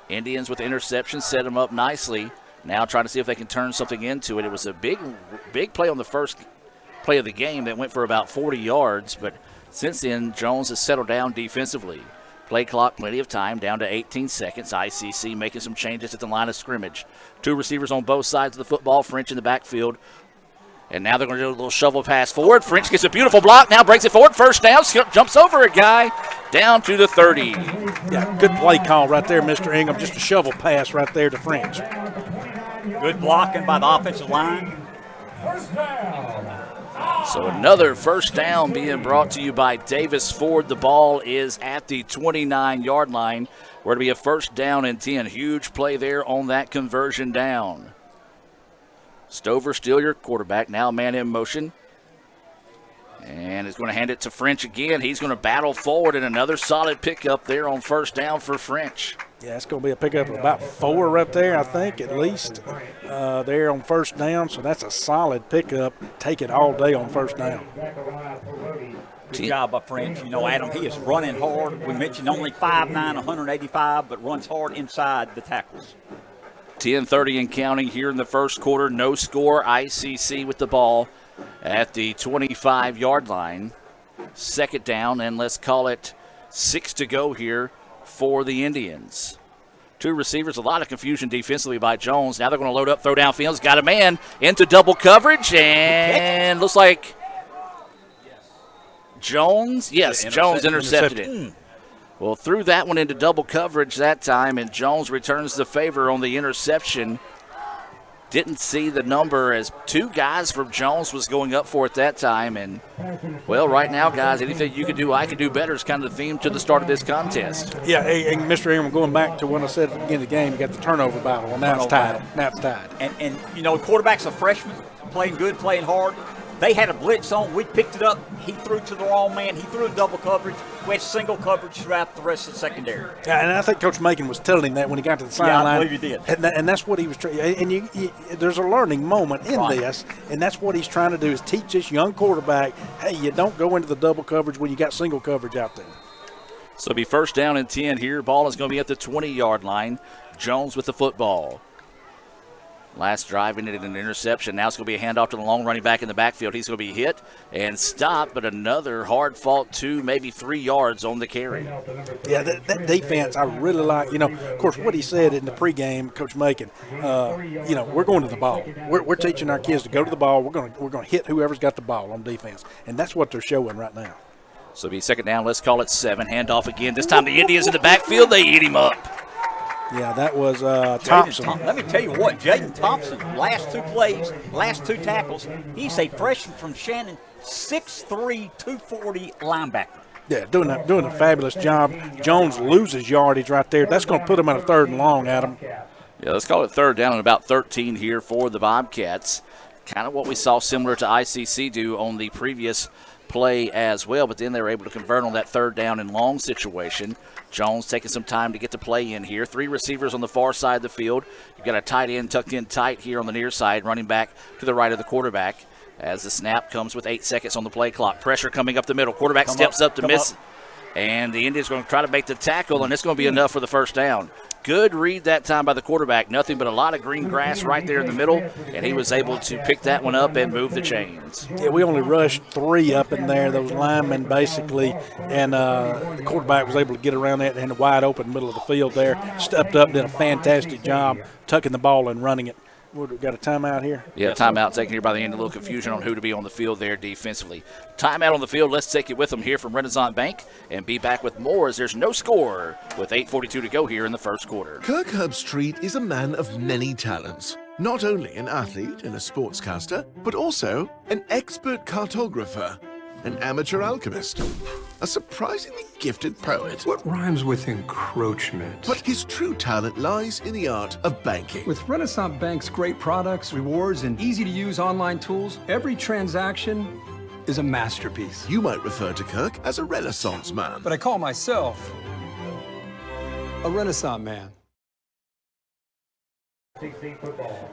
Indians with the interception set them up nicely. Now trying to see if they can turn something into it. It was a big play on the first play of the game that went for about 40 yards, but since then, Jones has settled down defensively. Play clock, plenty of time, down to 18 seconds. ICC making some changes at the line of scrimmage. 2 receivers on both sides of the football. French in the backfield. And now they're going to do a little shovel pass forward. French gets a beautiful block, now breaks it forward. 1st down, jumps over a guy down to the 30. Yeah, good play call right there, Mr. Ingram. Just a shovel pass right there to French. Good blocking by the offensive line. So another first down being brought to you by Davis Ford. The ball is at the 29-yard line. We're to be a first down and 10. Huge play there on that conversion down. Stover still your quarterback, now man in motion. And is going to hand it to French again. He's going to battle forward, and another solid pickup there on first down for French. Yeah, it's going to be a pickup of about 4 right there, I think, at least, there on first down. So that's a solid pickup. Take it all day on first down. Good job by French. You know, Adam, he is running hard. We mentioned only 5'9", 185, but runs hard inside the tackles. 10:30 and counting here in the first quarter. No score. ICC with the ball at the 25-yard line. Second down, and let's call it 6 to go here for the Indians. 2 receivers, a lot of confusion defensively by Jones. Now they're going to load up, throw downfield. He's got a man into double coverage, and looks like Jones. Yes, Jones intercepted it. Well, threw that one into double coverage that time, and Jones returns the favor on the interception. Didn't see the number as 2 guys from Jones was going up for it that time. And, well, right now, guys, anything you can do, I can do better is kind of the theme to the start of this contest. Yeah, and Mr. Ingram, going back to what I said at the beginning of the game, you got the turnover battle, and now it's tied. Now it's tied. And you know, the quarterback's a freshman, playing good, playing hard. They had a blitz on. We picked it up. He threw to the wrong man. He threw a double coverage. We had single coverage throughout the rest of the secondary. Yeah, and I think Coach Macon was telling him that when he got to the sideline. Yeah, I believe he did. And that's what he was trying. And there's a learning moment in this, and that's what he's trying to do is teach this young quarterback, hey, you don't go into the double coverage when you got single coverage out there. So it'll be first down and 10 here. Ball is going to be at the 20-yard line. Jones with the football. Last drive ended in an interception. Now it's going to be a handoff to the long running back in the backfield. He's going to be hit and stopped, but another hard-fought 2, maybe 3 yards on the carry. Yeah, that defense I really like. You know, of course, what he said in the pregame, Coach Macon, you know, we're going to the ball. We're teaching our kids to go to the ball. We're going to hit whoever's got the ball on defense, and that's what they're showing right now. So it'll be second down. Let's call it 7. Handoff again. This time the Indians in the backfield. They eat him up. Yeah, that was Thompson. Let me tell you what, Jaden Thompson, last 2 plays, last 2 tackles, he's a freshman from Shannon, 6'3", 240 linebacker. Yeah, doing a fabulous job. Jones loses yardage right there. That's going to put him on a 3rd and long, Adam. Yeah, let's call it 3rd down and about 13 here for the Bobcats. Kind of what we saw similar to ICC do on the previous play as well, but then they were able to convert on that 3rd down and long situation. Jones taking some time to get the play in here. 3 receivers on the far side of the field. You've got a tight end tucked in tight here on the near side, running back to the right of the quarterback as the snap comes with 8 seconds on the play clock. Pressure coming up the middle. Quarterback steps up to miss. And the Indians going to try to make the tackle, and it's going to be enough for the first down. Good read that time by the quarterback. Nothing but a lot of green grass right there in the middle, and he was able to pick that one up and move the chains. Yeah, we only rushed 3 up in there, those linemen basically, and the quarterback was able to get around that in the wide open middle of the field there. Stepped up, did a fantastic job tucking the ball and running it. We've got a timeout here? Yeah, timeout taken here by the end. A little confusion on who to be on the field there defensively. Timeout on the field. Let's take it with them here from Renaissance Bank and be back with more as there's no score with 8:42 to go here in the first quarter. Kirk Herbstreit is a man of many talents. Not only an athlete and a sportscaster, but also an expert cartographer, an amateur alchemist, a surprisingly gifted poet. What rhymes with encroachment? But his true talent lies in the art of banking. With Renaissance Bank's great products, rewards, and easy-to-use online tools, every transaction is a masterpiece. You might refer to Kirk as a Renaissance man. But I call myself a Renaissance man.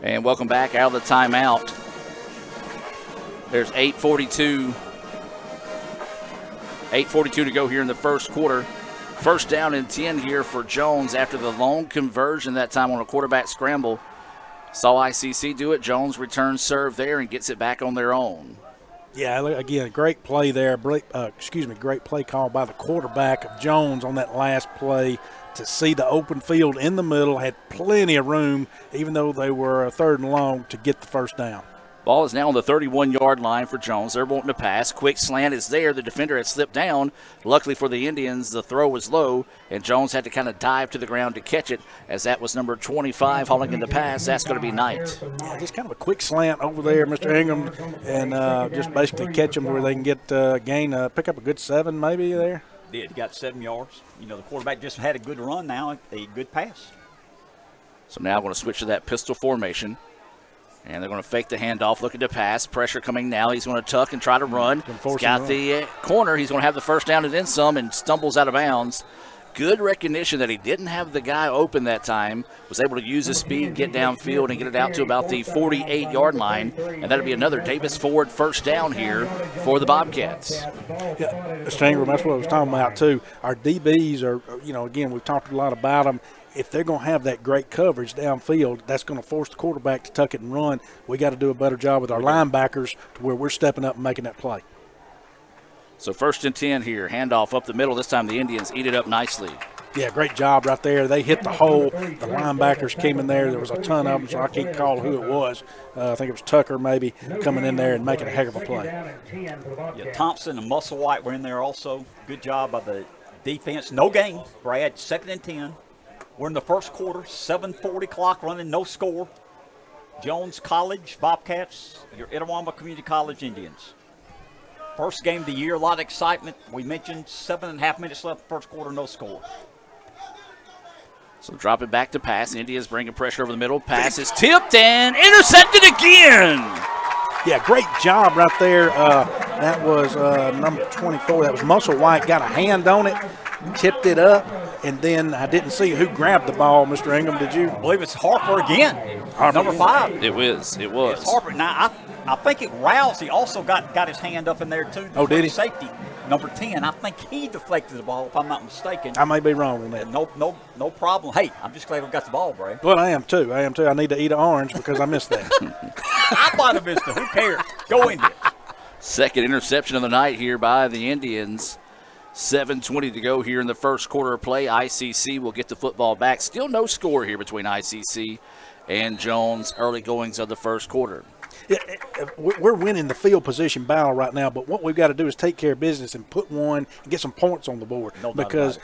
And welcome back out of the timeout. There's 8:42 to go here in the first quarter. First down and 10 here for Jones after the long conversion that time on a quarterback scramble. Saw ICC do it. Jones returns serve there and gets it back on their own. Yeah, again, great play there. Great play call by the quarterback of Jones on that last play to see the open field in the middle. Had plenty of room, even though they were 3rd and long, to get the first down. Ball is now on the 31-yard line for Jones. They're wanting to pass. Quick slant is there. The defender had slipped down. Luckily for the Indians, the throw was low, and Jones had to kind of dive to the ground to catch it, as that was number 25 hauling in the pass. That's going to be Knight. Yeah, just kind of a quick slant over there, Mr. Ingram, and just basically catch them where they can get pick up a good 7 maybe there. Did. Got 7 yards. You know, the quarterback just had a good run now, a good pass. So now I'm going to switch to that pistol formation. And they're going to fake the handoff, looking to pass. Pressure coming now. He's going to tuck and try to run. He's got the corner. He's going to have the first down and then some, and stumbles out of bounds. Good recognition that he didn't have the guy open that time. Was able to use his speed, get downfield, and get it out to about the 48-yard line. And that'll be another Davis Ford first down here for the Bobcats. Yeah, Mr. Ingram, that's what I was talking about, too. Our DBs are, again, we've talked a lot about them. If they're going to have that great coverage downfield, that's going to force the quarterback to tuck it and run. We got to do a better job with our linebackers to where we're stepping up and making that play. So 1st and 10 here. Handoff up the middle. This time the Indians eat it up nicely. Yeah, great job right there. They hit the hole. The linebackers came in there. There was a ton of them, so I can't call who it was. I think it was Tucker maybe coming in there and making a heck of a play. Yeah, Thompson and Musselwhite were in there also. Good job by the defense. No gain, Brad. 2nd and 10. We're in the first quarter, 7:40 clock running, no score. Jones College, Bobcats, your Itawamba Community College Indians. First game of the year, a lot of excitement. We mentioned 7.5 minutes left, first quarter, no score. So drop it back to pass. Indians bringing pressure over the middle. Pass is tipped and intercepted again. Yeah, great job right there. That was number 24. That was Musselwhite. Got a hand on it, tipped it up. And then I didn't see who grabbed the ball, Mr. Ingram. Did you? I believe it's Harper again. Number 5. It was. It's Harper. Now, I think it Rouse. He also got his hand up in there, too. Oh, did he? Safety, number 10. I think he deflected the ball, if I'm not mistaken. I may be wrong on that. No problem. Hey, I'm just glad we got the ball, Brad. Well, I am, too. I need to eat an orange because I missed that. I might have missed it. Who cares? Go Indians. Second interception of the night here by the Indians. 7:20 to go here in the first quarter of play. ICC will get the football back. Still no score here between ICC and Jones. Early goings of the first quarter. Yeah, we're winning the field position battle right now, but what we've got to do is take care of business and put one and get some points on the board. Because,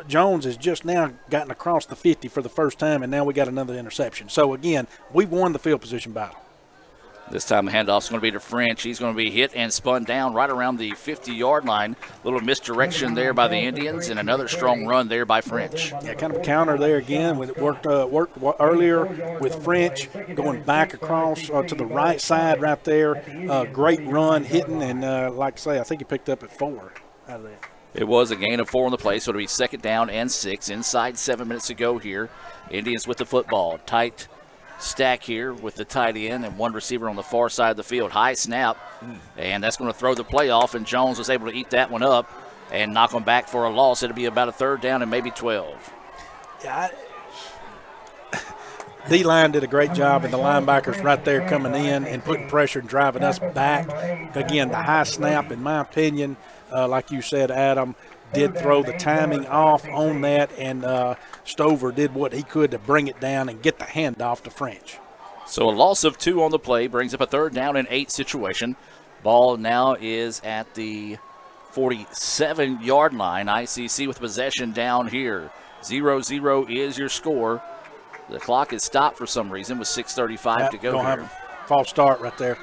Jones has just now gotten across the 50 for the first time, and now we got another interception. So, again, we've won the field position battle. This time the handoff's going to be to French. He's going to be hit and spun down right around the 50-yard line. Little misdirection there by the Indians, and another strong run there by French. Yeah, kind of a counter there again. When it worked earlier with French, going back across to the right side right there. Great run, hitting, and like I say, I think he picked up at 4 out of that. It was a gain of 4 on the play, so it'll be 2nd down and 6. Inside 7 minutes to go here. Indians with the football. Tight stack here with the tight end and one receiver on the far side of the field. High snap, and that's going to throw the play off, and Jones was able to eat that one up and knock them back for a loss. It'll be about a 3rd down and maybe 12. Yeah, D-line did a great job, and the linebackers right there coming in and putting pressure and driving us back. Again, the high snap, in my opinion, like you said, Adam, did throw the timing off on that, and Stover did what he could to bring it down and get the handoff to French. So a loss of 2 on the play brings up a 3rd down and 8 situation. Ball now is at the 47-yard line. ICC with possession down here. 0-0 is your score. The clock is stopped for some reason with 6:35 to go here. Have a false start right there.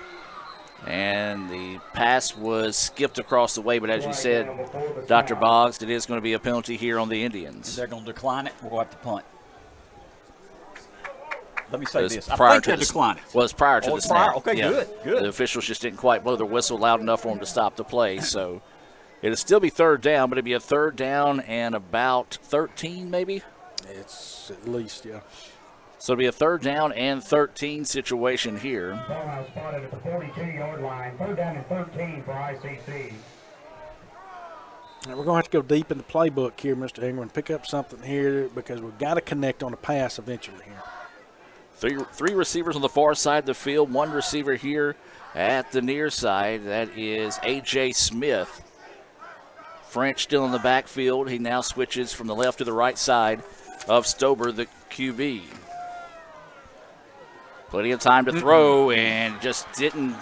And the pass was skipped across the way, but as you said, Dr. Boggs, it is going to be a penalty here on the Indians. They're going to decline it. We'll have to punt. Let me say this. I think they'll decline it. Well, it's prior to the snap. Okay, yeah. Good. The officials just didn't quite blow their whistle loud enough for them to stop the play. So it'll still be 3rd down, but it'll be a 3rd down and about 13 maybe? It's at least, yeah. So it'll be a 3rd down and 13 situation here. Ball now spotted at the 42-yard line. 3rd down and 13 for ICC. Now we're going to have to go deep in the playbook here, Mr. Ingram, and pick up something here because we've got to connect on a pass eventually here. Three receivers on the far side of the field, 1 receiver here at the near side. That is A.J. Smith. French still in the backfield. He now switches from the left to the right side of Stober, the QB. Plenty of time to throw and just didn't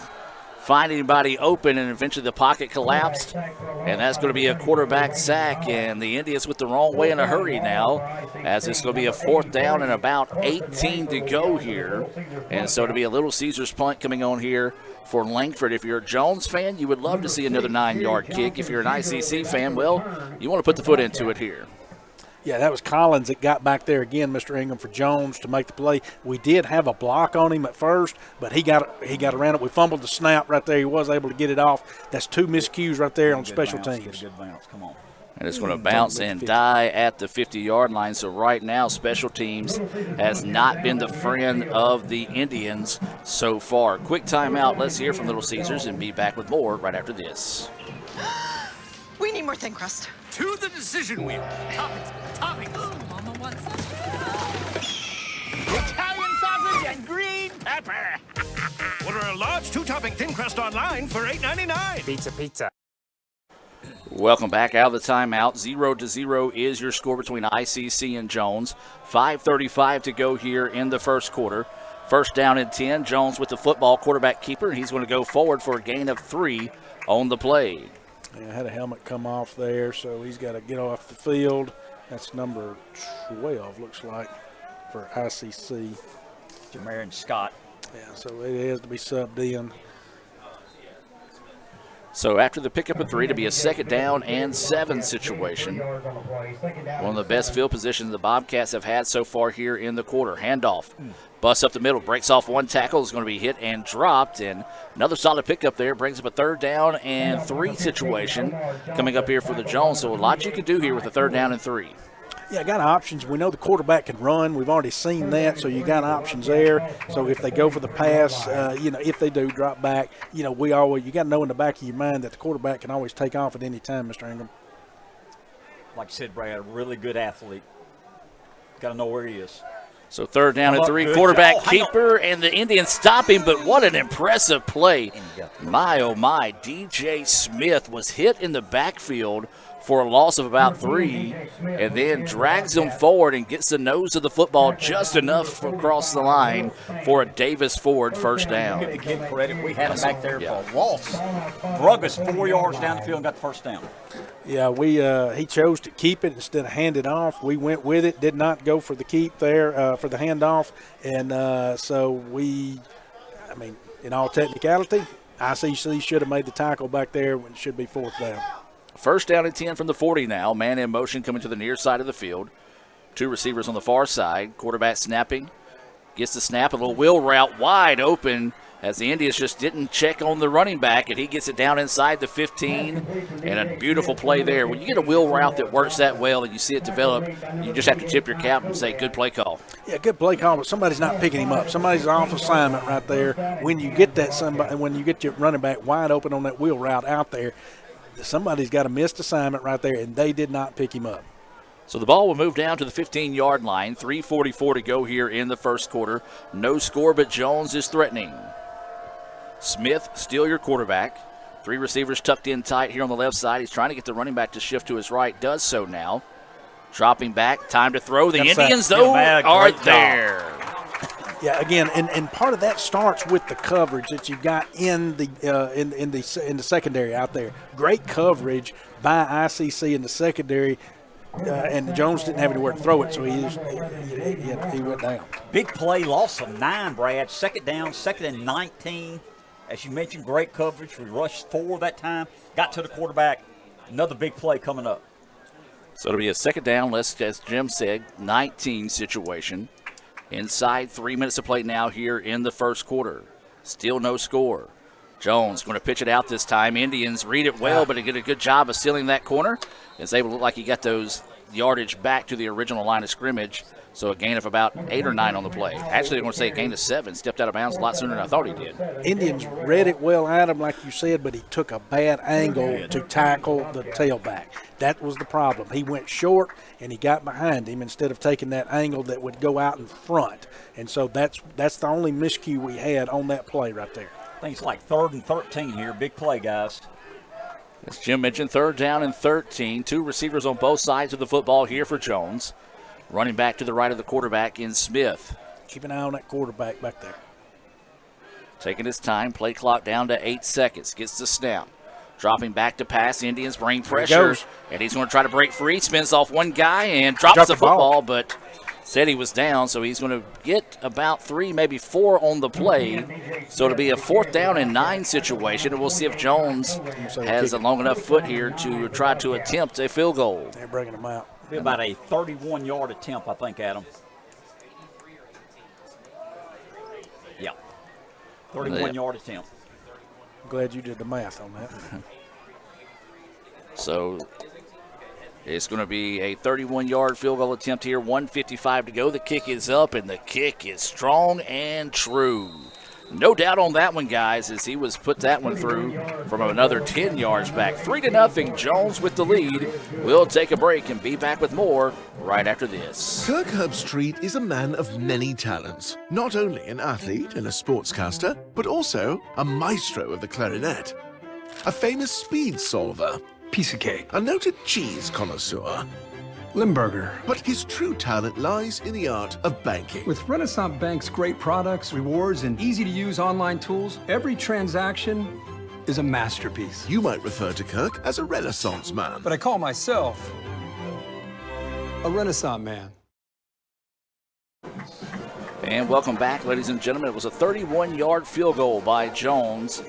find anybody open, and eventually the pocket collapsed, and that's going to be a quarterback sack, and the Indians with the wrong way in a hurry now, as it's going to be a 4th down and about 18 to go here, and so to be a Little Caesars punt coming on here for Langford. If you're a Jones fan, you would love to see another 9-yard kick. If you're an ICC fan, well, you want to put the foot into it here. Yeah, that was Collins that got back there again, Mr. Ingram, for Jones to make the play. We did have a block on him at first, but he got around it. We fumbled the snap right there. He was able to get it off. That's 2 miscues right there on special teams. Get a good bounce. Come on. And it's going to bounce and die at the 50-yard line. So right now, special teams has not been the friend of the Indians so far. Quick timeout. Let's hear from Little Caesars and be back with more right after this. We need more thin crust. To the decision wheel. Toppings. Ooh, Mama wants some. Italian sausage and green pepper. Order a large 2-topping thin crust online for $8.99. Pizza. Welcome back out of the timeout. 0-0 is your score between ICC and Jones. 5:35 to go here in the first quarter. 1st down and 10. Jones with the football, quarterback keeper. He's going to go forward for a gain of 3 on the play. Yeah, had a helmet come off there, so he's got to get off the field. That's number 12, looks like, for ICC. Jamarian Scott. Yeah, so it has to be subbed in. So after the pickup of 3 to be a 2nd down and 7 situation. One of the best field positions the Bobcats have had so far here in the quarter. Handoff. Busts up the middle, breaks off one tackle, is going to be hit and dropped, and another solid pickup there, brings up a 3rd down and 3 situation coming up here for the Jones. So a lot you can do here with a 3rd down and 3. Yeah, got options. We know the quarterback can run. We've already seen that, so you got options there. So if they go for the pass, if they do drop back, you got to know in the back of your mind that the quarterback can always take off at any time, Mr. Ingram. Like you said, Brad, a really good athlete. Got to know where he is. So 3rd down and 3, quarterback keeper, and the Indians stop him, but what an impressive play. My, oh my, DJ Smith was hit in the backfield for a loss of about 3, and then drags him forward and gets the nose of the football just enough across the line for a Davis Ford 1st down. Give the kid credit. We had him back there for a loss. Drug us 4 yards down the field and got the 1st down. Yeah, he chose to keep it instead of hand it off. We went with it, did not go for the keep there for the handoff, and in all technicality, ICC should have made the tackle back there when it should be 4th down. 1st down and 10 from the 40 now. Man in motion coming to the near side of the field. 2 receivers on the far side. Quarterback snapping. Gets the snap. A little wheel route wide open as the Indians just didn't check on the running back, and he gets it down inside the 15. And a beautiful play there. When you get a wheel route that works that well and you see it develop, you just have to tip your cap and say, good play call. Yeah, good play call, but somebody's not picking him up. Somebody's off assignment right there. When you get your running back wide open on that wheel route out there, somebody's got a missed assignment right there, and they did not pick him up. So the ball will move down to the 15-yard line. 3:44 to go here in the first quarter. No score, but Jones is threatening. Smith, still your quarterback. 3 receivers tucked in tight here on the left side. He's trying to get the running back to shift to his right. Does so now. Dropping back. Time to throw. The Indians, though, are there. Yeah, again, and part of that starts with the coverage that you've got in the secondary out there. Great coverage by ICC in the secondary, and Jones didn't have anywhere to throw it, so he went down. Big play, loss of 9, Brad. 2nd down, 2nd and 19. As you mentioned, great coverage. We rushed 4 that time, got to the quarterback. Another big play coming up. So it'll be a 2nd down, as Jim said, 19 situation. Inside 3 minutes to play now here in the first quarter. Still no score. Jones going to pitch it out this time. Indians read it well, but he did a good job of sealing that corner. It's able to look like he got those yardage back to the original line of scrimmage. So a gain of about 8 or 9 on the play. Actually, I'm going to say a gain of 7. Stepped out of bounds a lot sooner than I thought he did. Indians read it well at him, like you said, but he took a bad angle to tackle the tailback. That was the problem. He went short, and he got behind him instead of taking that angle that would go out in front. And so that's the only miscue we had on that play right there. I think it's like 3rd and 13 here. Big play, guys. As Jim mentioned, 3rd down and 13. 2 receivers on both sides of the football here for Jones. Running back to the right of the quarterback in Smith. Keep an eye on that quarterback back there. Taking his time, play clock down to 8 seconds. Gets the snap. Dropping back to pass. Indians bring pressure. And he's going to try to break free. Spins off one guy and drops the football, but said he was down, so he's going to get about 3, maybe 4 on the play. So it'll be a 4th down and 9 situation, and we'll see if Jones has a long enough foot here to try to attempt a field goal. They're bringing him out. Be about a 31-yard attempt, I think, Adam. Yeah, 31-yard attempt. I'm glad you did the math on that. So it's going to be a 31-yard field goal attempt here. 1:55 to go. The kick is up, and the kick is strong and true. No doubt on that one, guys, as he was put that one through from another 10 yards back. 3-0, Jones with the lead. We'll take a break and be back with more right after this. Kirk Herbstreit is a man of many talents. Not only an athlete and a sportscaster, but also a maestro of the clarinet. A famous speed solver. Piece of cake. A noted cheese connoisseur. Limburger. But his true talent lies in the art of banking. With Renaissance Bank's great products, rewards, and easy-to-use online tools, every transaction is a masterpiece. You might refer to Kirk as a Renaissance man. But I call myself a Renaissance man. And welcome back, ladies and gentlemen. It was a 31-yard field goal by Jones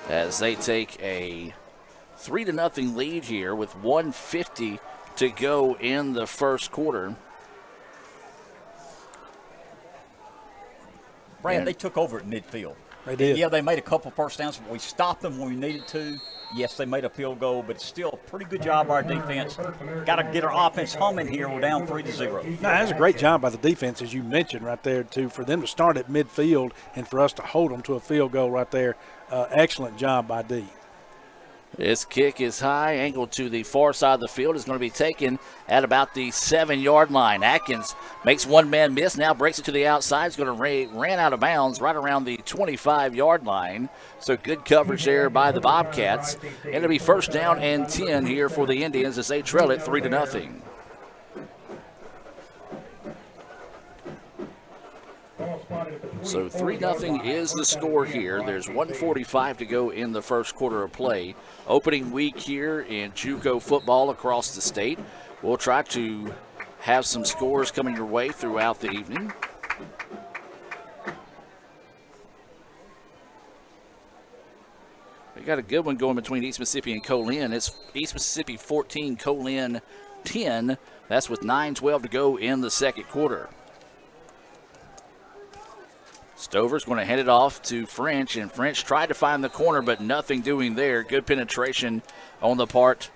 as they take a 3-0 lead here with 1:50 to go in the first quarter. Brad, they took over at midfield. They did. Yeah, they made a couple first downs, but we stopped them when we needed to. Yes, they made a field goal, but it's still a pretty good job by our defense. Got to get our offense humming here. We're down 3-0. No, that's a great job by the defense, as you mentioned right there, too, for them to start at midfield and for us to hold them to a field goal right there. Excellent job by D. This kick is high, angled to the far side of the field. Is going to be taken at about the 7-yard line. Atkins makes one man miss, now breaks it to the outside. He's going to ran out of bounds right around the 25-yard line. So good coverage there by the Bobcats. And it'll be first down and 10 here for the Indians as they trail it 3-0. So 3-0 is the score here. There's 1:45 to go in the first quarter of play. Opening week here in JUCO football across the state. We'll try to have some scores coming your way throughout the evening. We got a good one going between East Mississippi and Colin. It's East Mississippi 14, Colin 10. That's with 9:12 to go in the second quarter. Stover's going to hand it off to French, and French tried to find the corner, but nothing doing there. Good penetration on the part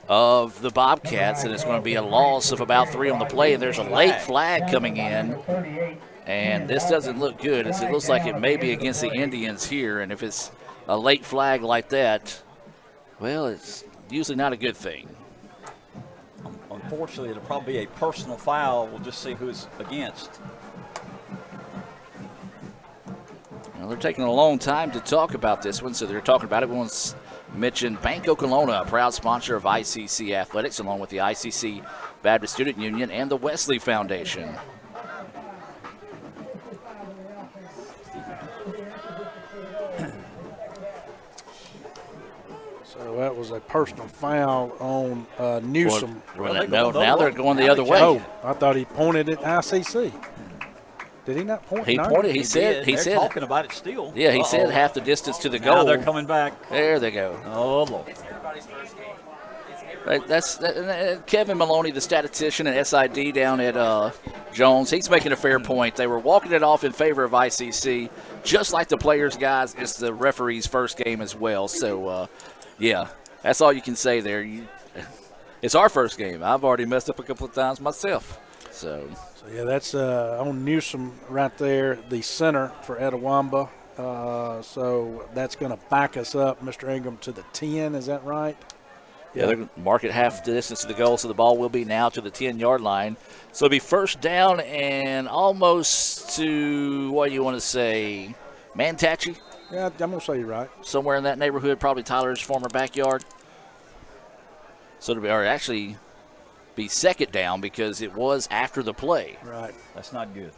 of the Bobcats, and it's going to be a loss of about 3 on the play, and there's a late flag coming in, and this doesn't look good. It looks like it may be against the Indians here, and if it's a late flag like that, well, it's usually not a good thing. Unfortunately, it'll probably be a personal foul. We'll just see who it's against. Well, they're taking a long time to talk about this one, so they're talking about it. Everyone's mentioned Bank Okolona, a proud sponsor of ICC Athletics, along with the ICC Baptist Student Union and the Wesley Foundation. So that was a personal foul on Newsom. No, now they're going the other way. Oh, I thought he pointed at ICC. Did he not point? He pointed. He said. They're talking about it still. Yeah, he said half the distance to the goal. Now they're coming back. There they go. Oh, Lord. That's Kevin Maloney, the statistician at SID down at Jones. He's making a fair point. They were walking it off in favor of ICC, just like the players, guys. It's the referee's first game as well. So, yeah, that's all you can say there. It's our first game. I've already messed up a couple of times myself. So yeah, that's on Newsom right there, the center for Etowamba. So that's going to back us up, Mr. Ingram, to the 10. Is that right? Yeah, they're going to mark it half the distance to the goal, so the ball will be now to the 10-yard line. So it'll be first down and almost to, what do you want to say, Mantachi? Yeah, I'm going to say you're right. Somewhere in that neighborhood, probably Tyler's former backyard. So it'll be, or actually be second down because it was after the play. Right. That's not good.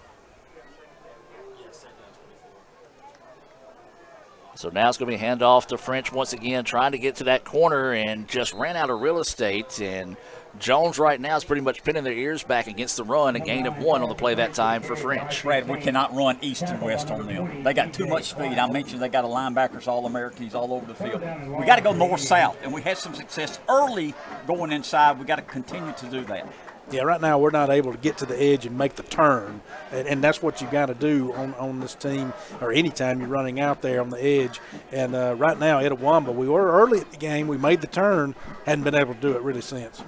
So now it's going to be handoff to French once again, trying to get to that corner and just ran out of real estate. And Jones right now is pretty much pinning their ears back against the run, a gain of 1 on the play that time for French. Brad, we cannot run east and west on them. They got too much speed. I mentioned they got a linebackers, All-Americans all over the field. We got to go north-south, and we had some success early going inside. We got to continue to do that. Yeah, right now we're not able to get to the edge and make the turn, and that's what you got to do on this team or anytime you're running out there on the edge. And right now, Etowamba, we were early at the game. We made the turn, hadn't been able to do it really since.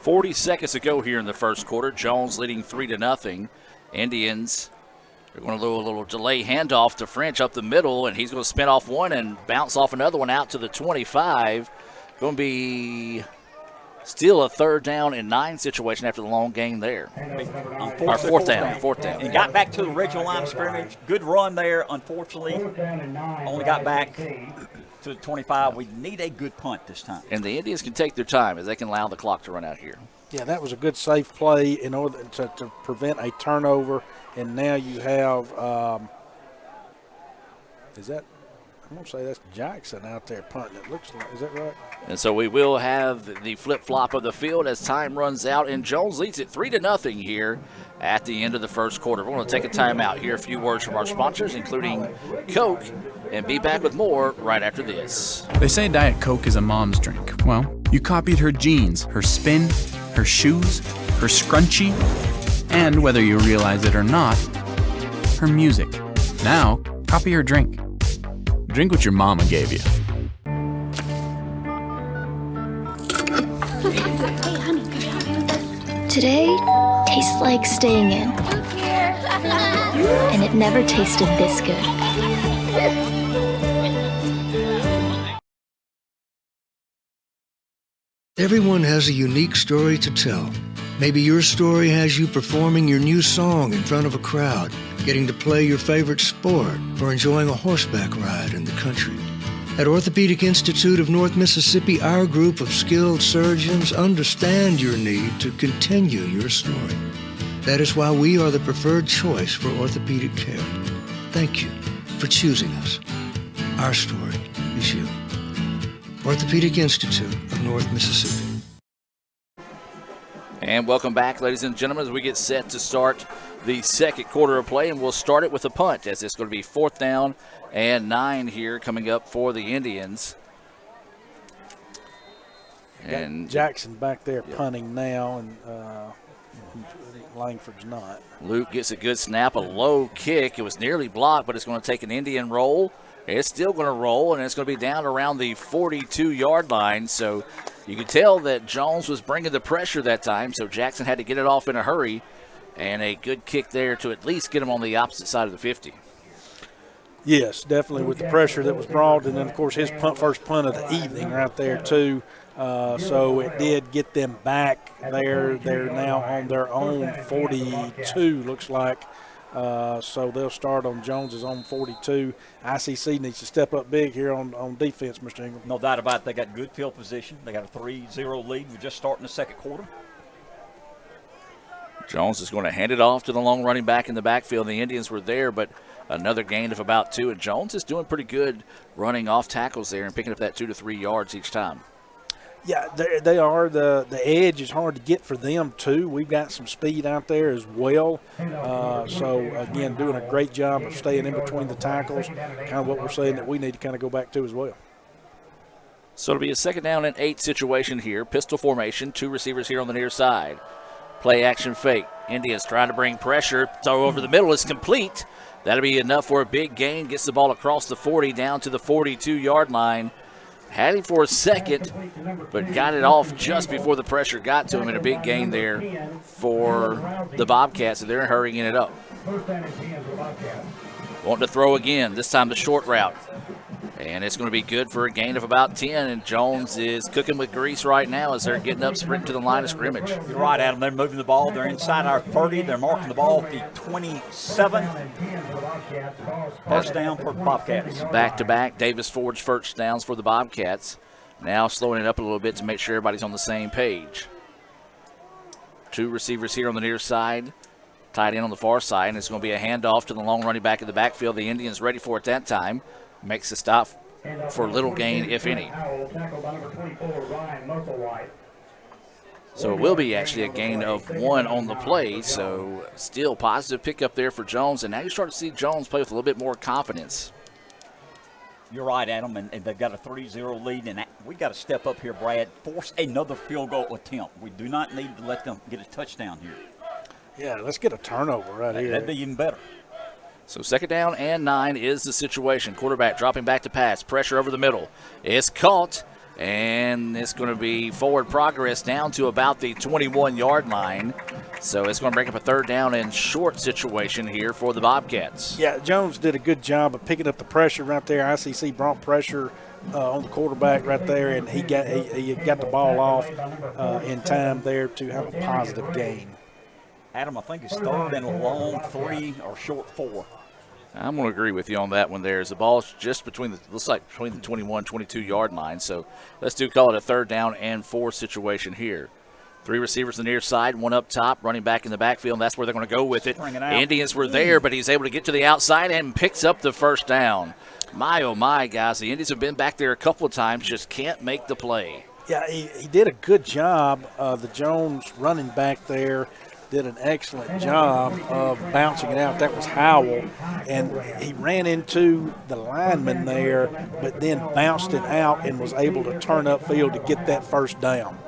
40 seconds to go here in the first quarter. Jones leading 3-0. Indians are going to do a little delay handoff to French up the middle, and he's going to spin off one and bounce off another one out to the 25. Going to be still a 3rd down and 9 situation after the long gain there. Or fourth down. And got back to the original line of scrimmage. Good run there. Unfortunately, only got back to the 25. We need a good punt this time. And the Indians can take their time as they can allow the clock to run out here. Yeah, that was a good safe play in order to prevent a turnover. And now you have, I'm going to say that's Jackson out there punting, it looks like. Is that right? And so we will have the flip-flop of the field as time runs out, and Jones leads it 3-0 here at the end of the first quarter. We're going to take a timeout, hear a few words from our sponsors, including Coke, and be back with more right after this. They say Diet Coke is a mom's drink. Well, you copied her jeans, her spin, her shoes, her scrunchie, and whether you realize it or not, her music. Now, copy her drink. Drink what your mama gave you. Hey, honey, could you help me with this? Today tastes like staying in. And it never tasted this good. Everyone has a unique story to tell. Maybe your story has you performing your new song in front of a crowd, getting to play your favorite sport, or enjoying a horseback ride in the country. At Orthopedic Institute of North Mississippi, our group of skilled surgeons understand your need to continue your story. That is why we are the preferred choice for orthopedic care. Thank you for choosing us. Our story is you. Orthopedic Institute of North Mississippi. And welcome back, ladies and gentlemen, as we get set to start the second quarter of play, and we'll start it with a punt, as it's going to be 4th down and 9 here coming up for the Indians. And Jackson back there punting now, and Langford's not. Luke gets a good snap, a low kick. It was nearly blocked, but it's going to take an Indian roll. It's still going to roll, and it's going to be down around the 42-yard line. So you could tell that Jones was bringing the pressure that time, so Jackson had to get it off in a hurry. And a good kick there to at least get him on the opposite side of the 50. Yes, definitely with the pressure that was brought, and then, of course, his first punt of the evening right there, too. So it did get them back there. They're now on their own 42, looks like. So they'll start on Jones's own 42. ICC needs to step up big here on defense, Mr. Ingram. No doubt about it. They got good field position. They got a 3-0 lead. We're just starting the second quarter. Jones is going to hand it off to the long running back in the backfield. The Indians were there, but another gain of about 2. And Jones is doing pretty good running off tackles there and picking up that 2 to 3 yards each time. Yeah, they are. The edge is hard to get for them, too. We've got some speed out there as well. So, again, doing a great job of staying in between the tackles, kind of what we're saying that we need to kind of go back to as well. So it'll be a 2nd down and 8 situation here. Pistol formation, 2 receivers here on the near side. Play action fake. Indians trying to bring pressure. Throw over the middle is complete. That'll be enough for a big gain. Gets the ball across the 40 down to the 42-yard line. Had him for a second, but got it off just before the pressure got to him, and a big gain there for the Bobcats, and they're hurrying it up. Want to throw again, this time the short route. And it's going to be good for a gain of about 10, and Jones is cooking with grease right now as they're getting up, sprinting to the line of scrimmage. You're right, Adam. They're moving the ball. They're inside our 30. They're marking the ball at the 27. First down for the Bobcats. Back-to-back Davis Ford's first downs for the Bobcats. Now slowing it up a little bit to make sure everybody's on the same page. 2 receivers here on the near side. Tight end on the far side, and it's going to be a handoff to the long running back in the backfield. The Indians ready for it that time. makes the stop for little gain, if any. So it will be actually a gain of 1 on the play, so still positive pickup there for Jones, and now you start to see Jones play with a little bit more confidence. You're right, Adam, and they've got a 3-0 lead, and we got to step up here, Brad, force another field goal attempt. We do not need to let them get a touchdown here. Yeah, let's get a turnover right here. That'd be even better. So 2nd down and 9 is the situation. Quarterback dropping back to pass. Pressure over the middle. It's caught, and it's going to be forward progress down to about the 21-yard line. So it's going to break up a 3rd down and short situation here for the Bobcats. Yeah, Jones did a good job of picking up the pressure right there. ICC brought pressure on the quarterback right there, and he got the ball off in time there to have a positive gain. Adam, I think it's 3rd and a long 3 or short 4. I'm going to agree with you on that one there. As the ball's just between the 21, 22-yard line. So let's call it a 3rd down and 4 situation here. 3 receivers on the near side, 1 up top, running back in the backfield, and that's where they're going to go with it. Indians were there, but he's able to get to the outside and picks up the 1st down. My, oh my, guys, the Indians have been back there a couple of times, just can't make the play. Yeah, he did a good job. The Jones running back there did an excellent job of bouncing it out. That was Howell, and he ran into the lineman there, but then bounced it out and was able to turn upfield to get that 1st down.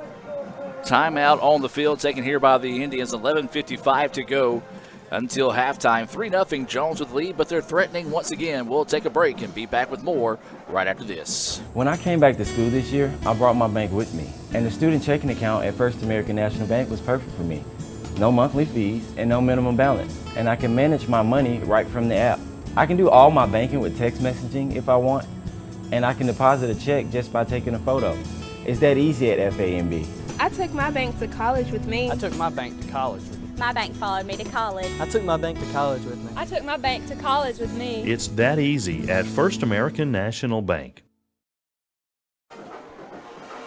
Timeout on the field taken here by the Indians. 11:55 to go until halftime. 3-0 Jones with the lead, but they're threatening once again. We'll take a break and be back with more right after this. When I came back to school this year, I brought my bank with me, and the student checking account at First American National Bank was perfect for me. No monthly fees and no minimum balance, and I can manage my money right from the app. I can do all my banking with text messaging if I want, and I can deposit a check just by taking a photo. It's that easy at FAMB. I took my bank to college with me. I took my bank to college with me. My bank followed me to college. I took my bank to college with me. I took my bank to college with me. It's that easy at First American National Bank.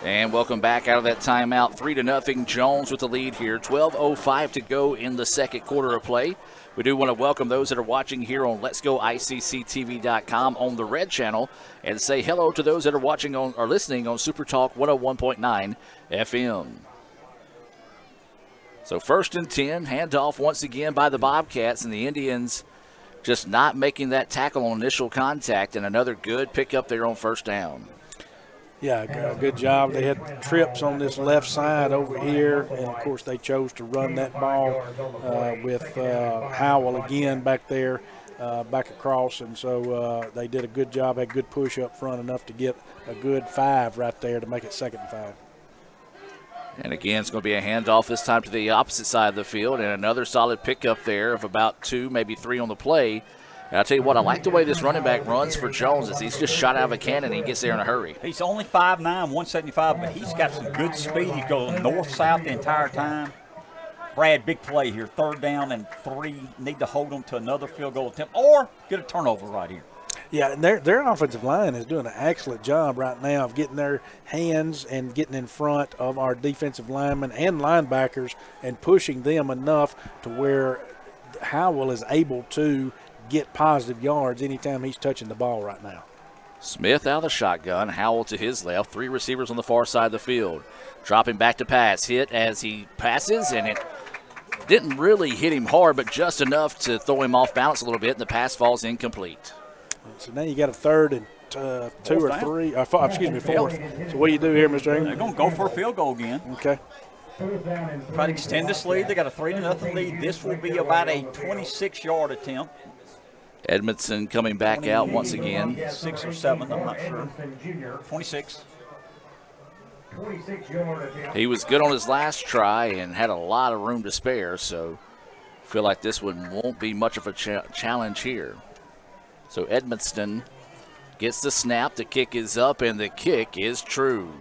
And welcome back out of that timeout. 3-0 Jones with the lead here. 12:05 to go in the 2nd quarter of play. We do want to welcome those that are watching here on Let'sGoICCTV.com on the Red Channel, and say hello to those that are watching on or listening on Super Talk 101.9 FM. So 1st and 10, handoff once again by the Bobcats, and the Indians just not making that tackle on initial contact, and another good pickup there on 1st down. Yeah, good job. They had trips on this left side over here, and, of course, they chose to run that ball with Howell again back there, back across, and so they did a good job, had good push up front enough to get a good 5 right there to make it 2nd and 5. And again, it's going to be a handoff this time to the opposite side of the field, and another solid pickup there of about 2, maybe 3 on the play. And I'll tell you what, I like the way this running back runs for Jones. As he's just shot out of a cannon and he gets there in a hurry. He's only 5'9", 175, but he's got some good speed. He goes north-south the entire time. Brad, big play here. 3rd down and 3. Need to hold them to another field goal attempt or get a turnover right here. Yeah, and their offensive line is doing an excellent job right now of getting their hands and getting in front of our defensive linemen and linebackers and pushing them enough to where Howell is able to get positive yards anytime he's touching the ball right now. Smith out of the shotgun, Howell to his left, 3 receivers on the far side of the field. Dropping back to pass, hit as he passes, and it didn't really hit him hard, but just enough to throw him off balance a little bit, and the pass falls incomplete. So now you got a 3rd and 2 or 3, 4th. So what do you do here, Mr. Ingram? They're going to go for a field goal again. Okay. Try to extend this lead. They got a 3-0 lead. This will be about a 26-yard attempt. Edmondson coming back out once again. 6 or 7, I'm not sure. 26. He was good on his last try and had a lot of room to spare, so feel like this one won't be much of a challenge here. So Edmondson gets the snap, the kick is up, and the kick is true.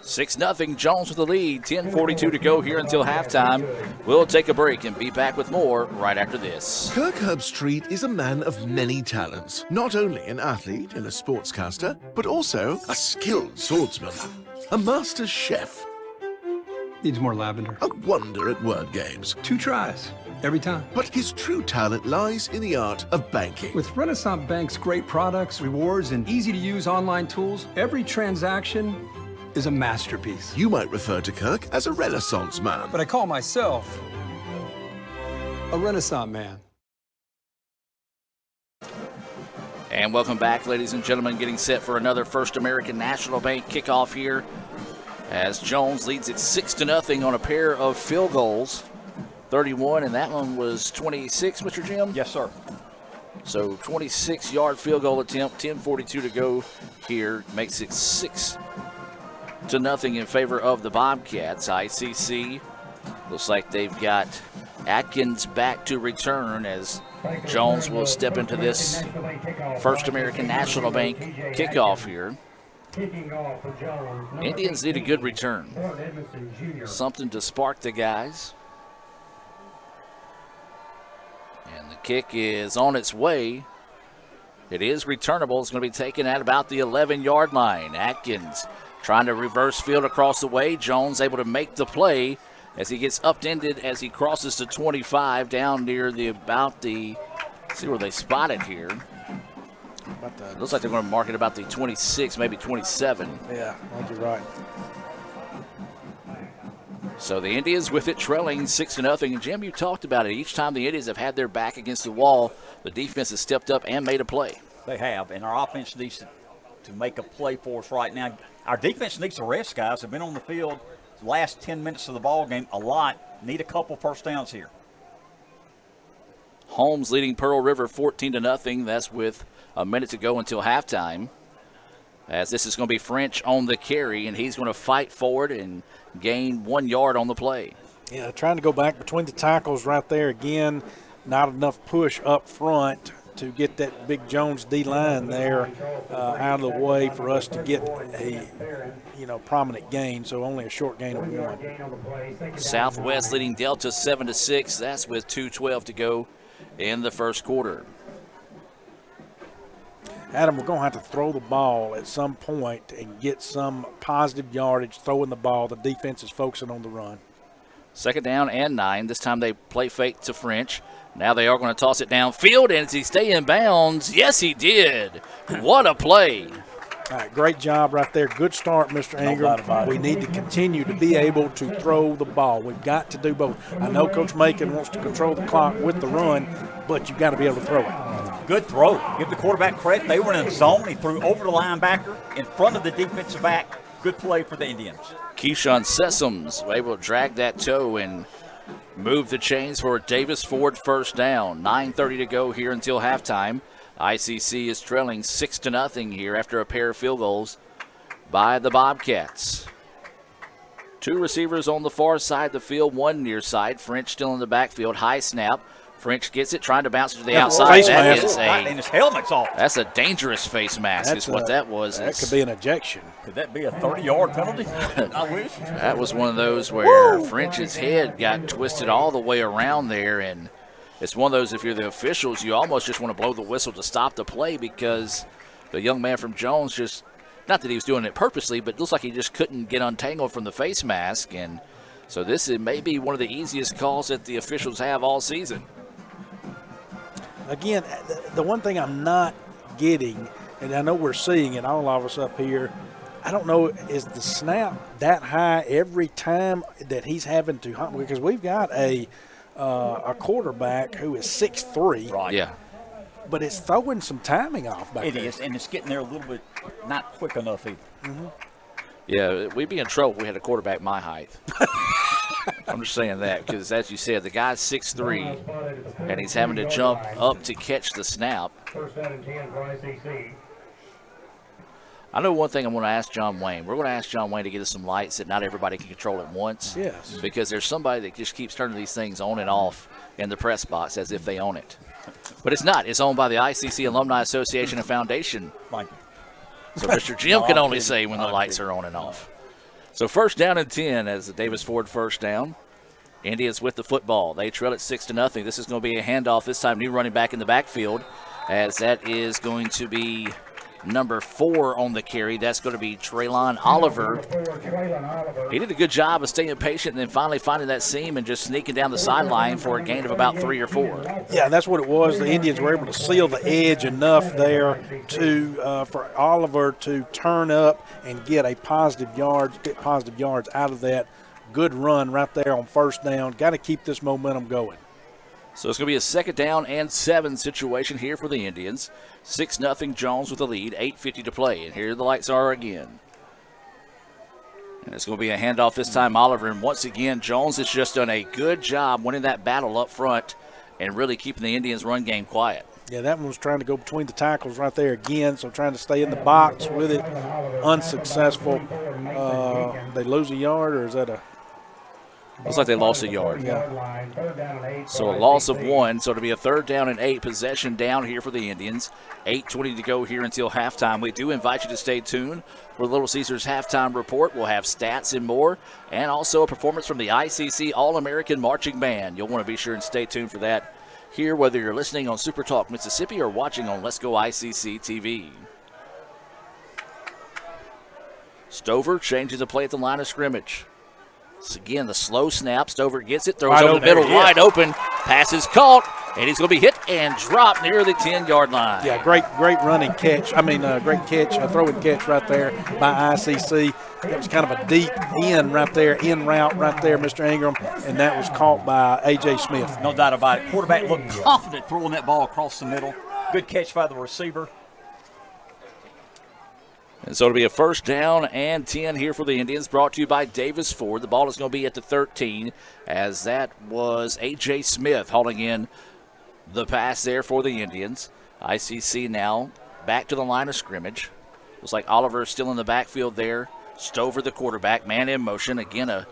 6-0 Jones with the lead, 10:42 to go here until halftime. We'll take a break and be back with more right after this. Kirk Herbstreit is a man of many talents, not only an athlete and a sportscaster, but also a skilled swordsman, a master chef. Needs more lavender. A wonder at word games. 2 tries. every time. But his true talent lies in the art of banking. With Renaissance Bank's great products, rewards, and easy-to-use online tools, every transaction is a masterpiece. You might refer to Kirk as a Renaissance man. But I call myself a Renaissance man. And welcome back, ladies and gentlemen, getting set for another First American National Bank kickoff here as Jones leads it 6-0 on a pair of field goals. 31, and that one was 26, Mr. Jim? Yes, sir. So 26-yard field goal attempt, 10:42 to go here, makes it 6-0 in favor of the Bobcats. ICC looks like they've got Atkins back to return as Jones will step into this First American National Bank kickoff here. Indians need a good return. Something to spark the guys. And the kick is on its way. It is returnable. It's going to be taken at about the 11-yard line. Atkins trying to reverse field across the way. Jones able to make the play as he gets upended as he crosses to 25 down near see where they spot it here. Looks like they're going to mark it about the 26, maybe 27. Yeah, I think you're right. So the Indians with it trailing 6-0. And Jim, you talked about it. Each time the Indians have had their back against the wall, the defense has stepped up and made a play. They have, and our offense needs to make a play for us right now. Our defense needs to rest, guys. They've been on the field the last 10 minutes of the ball game a lot. Need a couple first downs here. Holmes leading Pearl River 14-0. That's with a minute to go until halftime. As this is going to be French on the carry, and he's going to fight forward and gain 1 yard on the play. Yeah, trying to go back between the tackles right there again. Not enough push up front to get that big Jones D-line there out of the way for us to get a prominent gain. So only a short gain of 1. Southwest leading Delta 7-6. That's with 2:12 to go in the first quarter. Adam, we're going to have to throw the ball at some point and get some positive yardage throwing the ball. The defense is focusing on the run. 2nd down and 9. This time they play fake to French. Now they are going to toss it downfield, and does he stay in bounds? Yes, he did. What a play. All right, great job right there. Good start, Mr. Ingram. We need to continue to be able to throw the ball. We've got to do both. I know Coach Macon wants to control the clock with the run, but you've got to be able to throw it. Good throw. Give the quarterback credit. They were in a zone. He threw over the linebacker in front of the defensive back. Good play for the Indians. Keyshawn Sessoms able to drag that toe and move the chains for a Davis Ford first down. 9:30 to go here until halftime. ICC is trailing 6-0 here after a pair of field goals by the Bobcats. 2 receivers on the far side of the field, 1 near side. French still in the backfield. High snap. French gets it, trying to bounce it to the outside. And his helmet's off. That's a dangerous face mask is what that was. That could be an ejection. Could that be a 30-yard penalty? I wish. That was one of those where French's head got twisted all the way around there, and it's one of those, if you're the officials, you almost just want to blow the whistle to stop the play because the young man from Jones just, not that he was doing it purposely, but it looks like he just couldn't get untangled from the face mask. And so this is maybe one of the easiest calls that the officials have all season. Again, the one thing I'm not getting, and I know we're seeing it, all of us up here, I don't know, is the snap that high every time that he's having to hunt? Because we've got a quarterback who is 6'3". Right. Yeah. But it's throwing some timing off back there. It is, and it's getting there a little bit not quick enough either. Mm-hmm. Yeah, we'd be in trouble if we had a quarterback my height. I'm just saying that because, as you said, the guy's 6'3", and he's having to jump up to catch the snap. First down and 10 for ICC. I know one thing I'm going to ask John Wayne. We're going to ask John Wayne to get us some lights that not everybody can control at once. Yes. Because there's somebody that just keeps turning these things on and off in the press box as if they own it. But it's not. It's owned by the ICC Alumni Association and Foundation. So Mr. Jim can only say when the lights are on and off. So first down and 10 as the Davis Ford first down. Indians with the football. They trail it 6-0. This is going to be a handoff this time. New running back in the backfield as that is going to be number 4 on the carry. That's going to be Traylon Oliver. He did a good job of staying patient and then finally finding that seam and just sneaking down the sideline for a gain of about 3 or 4. Yeah, that's what it was. The Indians were able to seal the edge enough there to for Oliver to turn up and get positive yards out of that. Good run right there on first down. Got to keep this momentum going. So it's going to be a 2nd down and 7 situation here for the Indians. 6-0 Jones with the lead, 8:50 to play. And here the lights are again. And it's going to be a handoff this time, Oliver. And once again, Jones has just done a good job winning that battle up front and really keeping the Indians' run game quiet. Yeah, that one was trying to go between the tackles right there again, so trying to stay in the box with it. Unsuccessful. They lose a yard, or is that a... Looks like they lost a yard. Yeah. So a loss of 1. So it'll be a 3rd down and 8 possession down here for the Indians. 8:20 to go here until halftime. We do invite you to stay tuned for Little Caesars halftime report. We'll have stats and more, and also a performance from the ICC All-American Marching Band. You'll want to be sure and stay tuned for that here, whether you're listening on Super Talk Mississippi or watching on Let's Go ICC TV. Stover changes the play at the line of scrimmage. So again, the slow snap. Stover gets it, throws over the middle, wide open. Pass is caught, and he's going to be hit and dropped near the 10-yard line. Yeah, great running catch. Great catch, a throwing catch right there by ICC. That was kind of a deep in right there, in route right there, Mr. Ingram, and that was caught by A.J. Smith. No doubt about it. Quarterback looked confident throwing that ball across the middle. Good catch by the receiver. And so it'll be a 1st down and 10 here for the Indians, brought to you by Davis Ford. The ball is going to be at the 13, as that was A.J. Smith hauling in the pass there for the Indians. ICC now back to the line of scrimmage. Looks like Oliver is still in the backfield there. Stover, the quarterback, man in motion. Again, a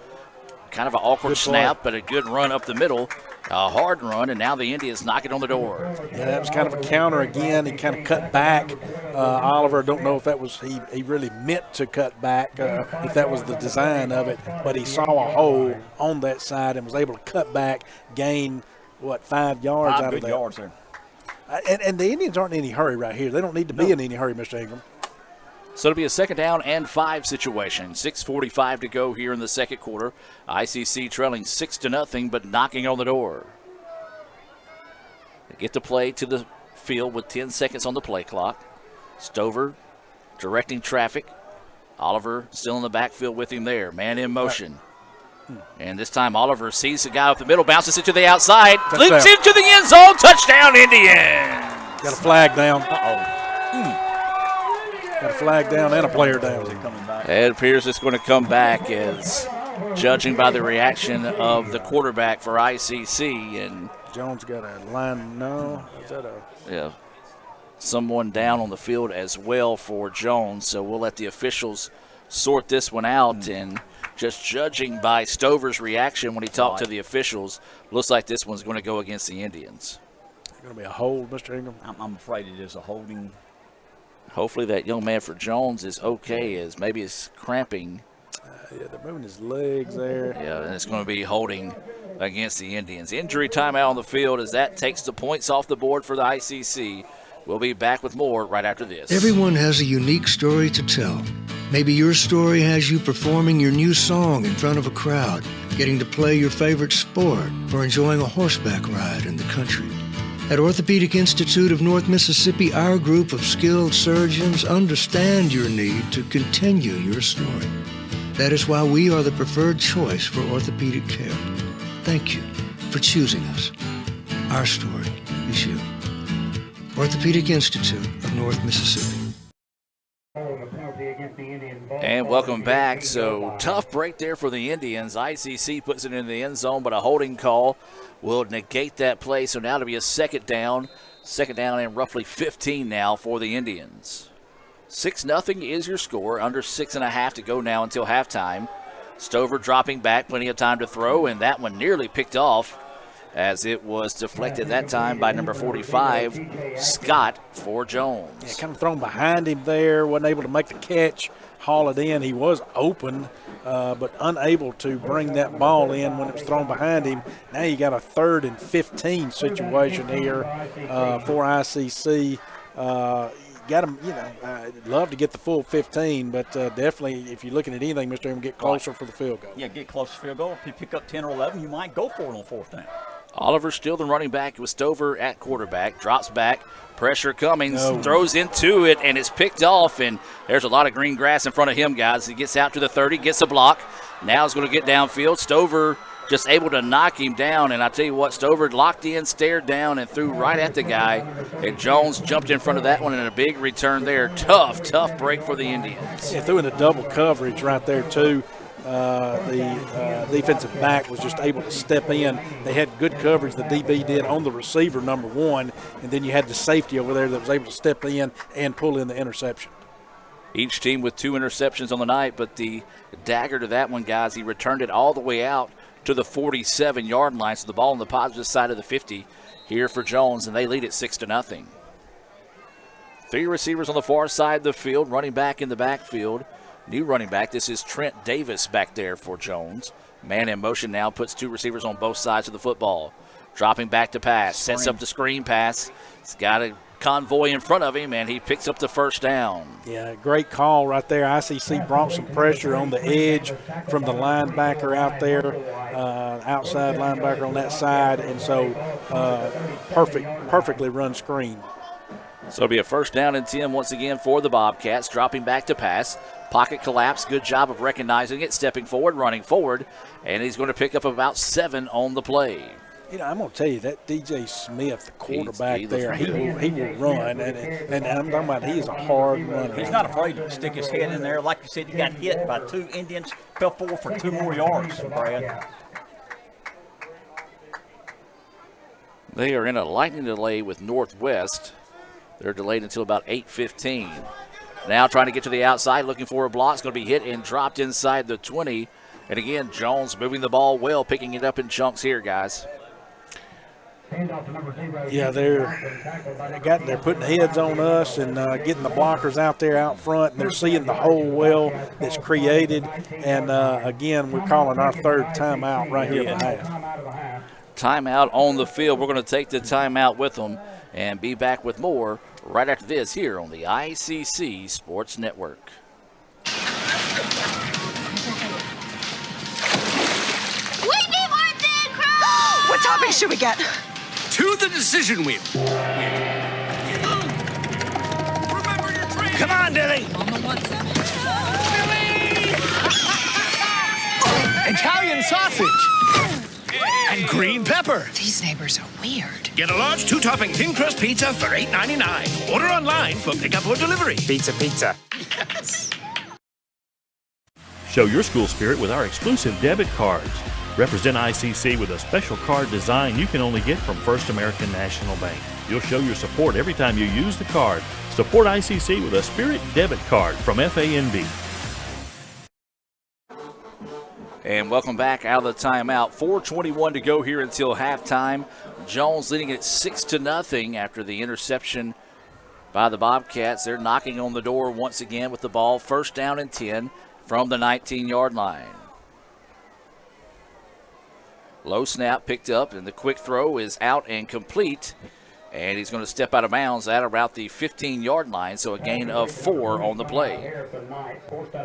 kind of an awkward snap, but a good run up the middle. A hard run, and now the Indians knock it on the door. Yeah, that was kind of a counter again. He kind of cut back. Oliver, don't know if that was he really meant to cut back, if that was the design of it, but he saw a hole on that side and was able to cut back, gain, 5 yards out of that. 5 good yards there. And the Indians aren't in any hurry right here. They don't need to be in any hurry, Mr. Ingram. So it'll be a 2nd down and 5 situation. 6:45 to go here in the 2nd quarter. ICC trailing 6-0, but knocking on the door. They get the play to the field with 10 seconds on the play clock. Stover directing traffic. Oliver still in the backfield with him there. Man in motion. And this time Oliver sees the guy up the middle, bounces it to the outside, leaps into the end zone. Touchdown, Indians. Got a flag down. Got a flag down and a player down. It appears it's going to come back, as judging by the reaction of the quarterback for ICC. And Jones got a line. No, is that a? Yeah, someone down on the field as well for Jones. So we'll let the officials sort this one out. And just judging by Stover's reaction when he talked to the officials, looks like this one's going to go against the Indians. It's going to be a hold, Mr. Ingram. I'm afraid it is a holding. Hopefully that young man for Jones is okay, as maybe it's cramping. Yeah, they're moving his legs there. Yeah, and it's going to be holding against the Indians. Injury timeout on the field as that takes the points off the board for the ICC. We'll be back with more right after this. Everyone has a unique story to tell. Maybe your story has you performing your new song in front of a crowd, getting to play your favorite sport, or enjoying a horseback ride in the country. At Orthopedic Institute of North Mississippi, our group of skilled surgeons understand your need to continue your story. That is why we are the preferred choice for orthopedic care. Thank you for choosing us. Our story is you. Orthopedic Institute of North Mississippi. And welcome back. So tough break there for the Indians. ICC puts it in the end zone, but a holding call will negate that play. So now it'll be a 2nd down. 2nd down and roughly 15 now for the Indians. 6-0 is your score. Under 6.5 to go now until halftime. Stover dropping back, plenty of time to throw, and that one nearly picked off as it was deflected that time by number 45, Scott, for Jones. Yeah, kind of thrown behind him there, wasn't able to make the catch, haul it in. He was open, but unable to bring that ball in when it was thrown behind him. Now you got a 3rd and 15 situation here for ICC. got them, I'd love to get the full 15, but definitely if you're looking at anything, Mr. Ingram, get closer for the field goal. Yeah, get closer field goal. If you pick up 10 or 11, you might go for it on fourth down. Oliver still the running back with Stover at quarterback. Drops back. Pressure coming. Throws into it, and it's picked off. And there's a lot of green grass in front of him, guys. He gets out to the 30, gets a block. Now he's going to get downfield. Stover just able to knock him down. And I tell you what, Stover locked in, stared down, and threw right at the guy. And Jones jumped in front of that one, and a big return there. Tough break for the Indians. Yeah, threw in a double coverage right there, too. The defensive back was just able to step in. They had good coverage, the DB did, on the receiver, number one, and then you had the safety over there that was able to step in and pull in the interception. Each team with 2 interceptions on the night, but the dagger to that one, guys, he returned it all the way out to the 47-yard line, so the ball on the positive side of the 50 here for Jones, and they lead it 6-0. 3 receivers on the far side of the field, running back in the backfield. New running back, this is Trent Davis back there for Jones. Man in motion now, puts 2 receivers on both sides of the football. Dropping back to pass, sets up the screen pass. He's got a convoy in front of him, and he picks up the first down. Yeah, great call right there. ICC brought some pressure on the edge from the linebacker out there, outside linebacker on that side, and so perfectly run screen. So it'll be a first down and 10 once again for the Bobcats. Dropping back to pass. Pocket collapse. Good job of recognizing it. Stepping forward, running forward. And he's going to pick up about 7 on the play. I'm going to tell you, that DJ Smith, the quarterback there, he will run. And I'm talking about he is a hard runner. He's not afraid to stick his head in there. Like you said, he got hit by 2 Indians, fell forward for 2 more yards, Brad. They are in a lightning delay with Northwest. They're delayed until about 8:15. Now trying to get to the outside, looking for a block. It's going to be hit and dropped inside the 20. And again, Jones moving the ball well, picking it up in chunks here, guys. Yeah, they're putting heads on us and getting the blockers out there out front, and they're seeing the hole well that's created. And again, we're calling our 3rd timeout right here in the half. Timeout on the field. We're going to take the timeout with them and be back with more right after this here on the ICC Sports Network. We need more thin crust! What topping should we get? To the decision wheel. Remember your dream. Come on, Dilly. On the 1-7. Italian sausage. And green pepper. These neighbors are weird. Get a large 2-topping thin crust pizza for $8.99. Order online for pickup or delivery. Pizza. Yes. Show your school spirit with our exclusive debit cards. Represent ICC with a special card design you can only get from First American National Bank. You'll show your support every time you use the card. Support ICC with a Spirit debit card from FANB. And welcome back out of the timeout. 4:21 to go here until halftime. Jones leading it 6-0 after the interception by the Bobcats. They're knocking on the door once again with the ball. First down and 10 from the 19-yard line. Low snap picked up, and the quick throw is out and complete. And he's going to step out of bounds at about the 15-yard line, so a gain of 4 on the play.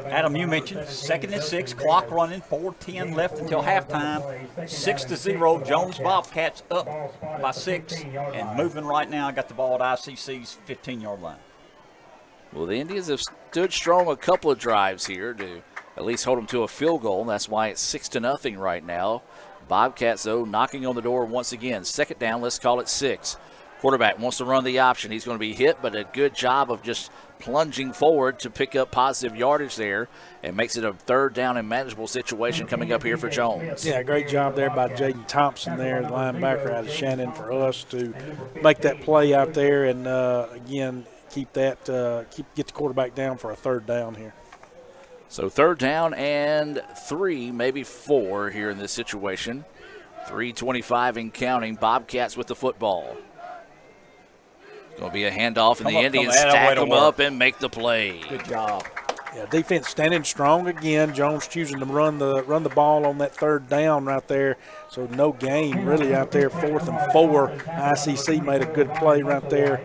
Adam, you mentioned 2nd and 6, clock running, 4:10 left until halftime. 6-0, Jones Bobcats up by 6, and moving right now. Got the ball at ICC's 15-yard line. Well, the Indians have stood strong a couple of drives here to at least hold them to a field goal. That's why it's 6-0 right now. Bobcats, though, knocking on the door once again. 2nd down, let's call it 6. Quarterback wants to run the option. He's going to be hit, but a good job of just plunging forward to pick up positive yardage there and makes it a 3rd down and manageable situation coming up here for Jones. Yeah, great job there by Jaden Thompson there, the linebacker out of Shannon, for us to make that play out there and, again, get the quarterback down for a 3rd down here. So 3rd down and 3, maybe 4 here in this situation. 3:25 and counting. Bobcats with the football. Going to be a handoff, and the Indians stack them up and make the play. Good job. Yeah, defense standing strong again. Jones choosing to run the ball on that 3rd down right there. So no gain really out there. 4th and 4. ICC made a good play right there.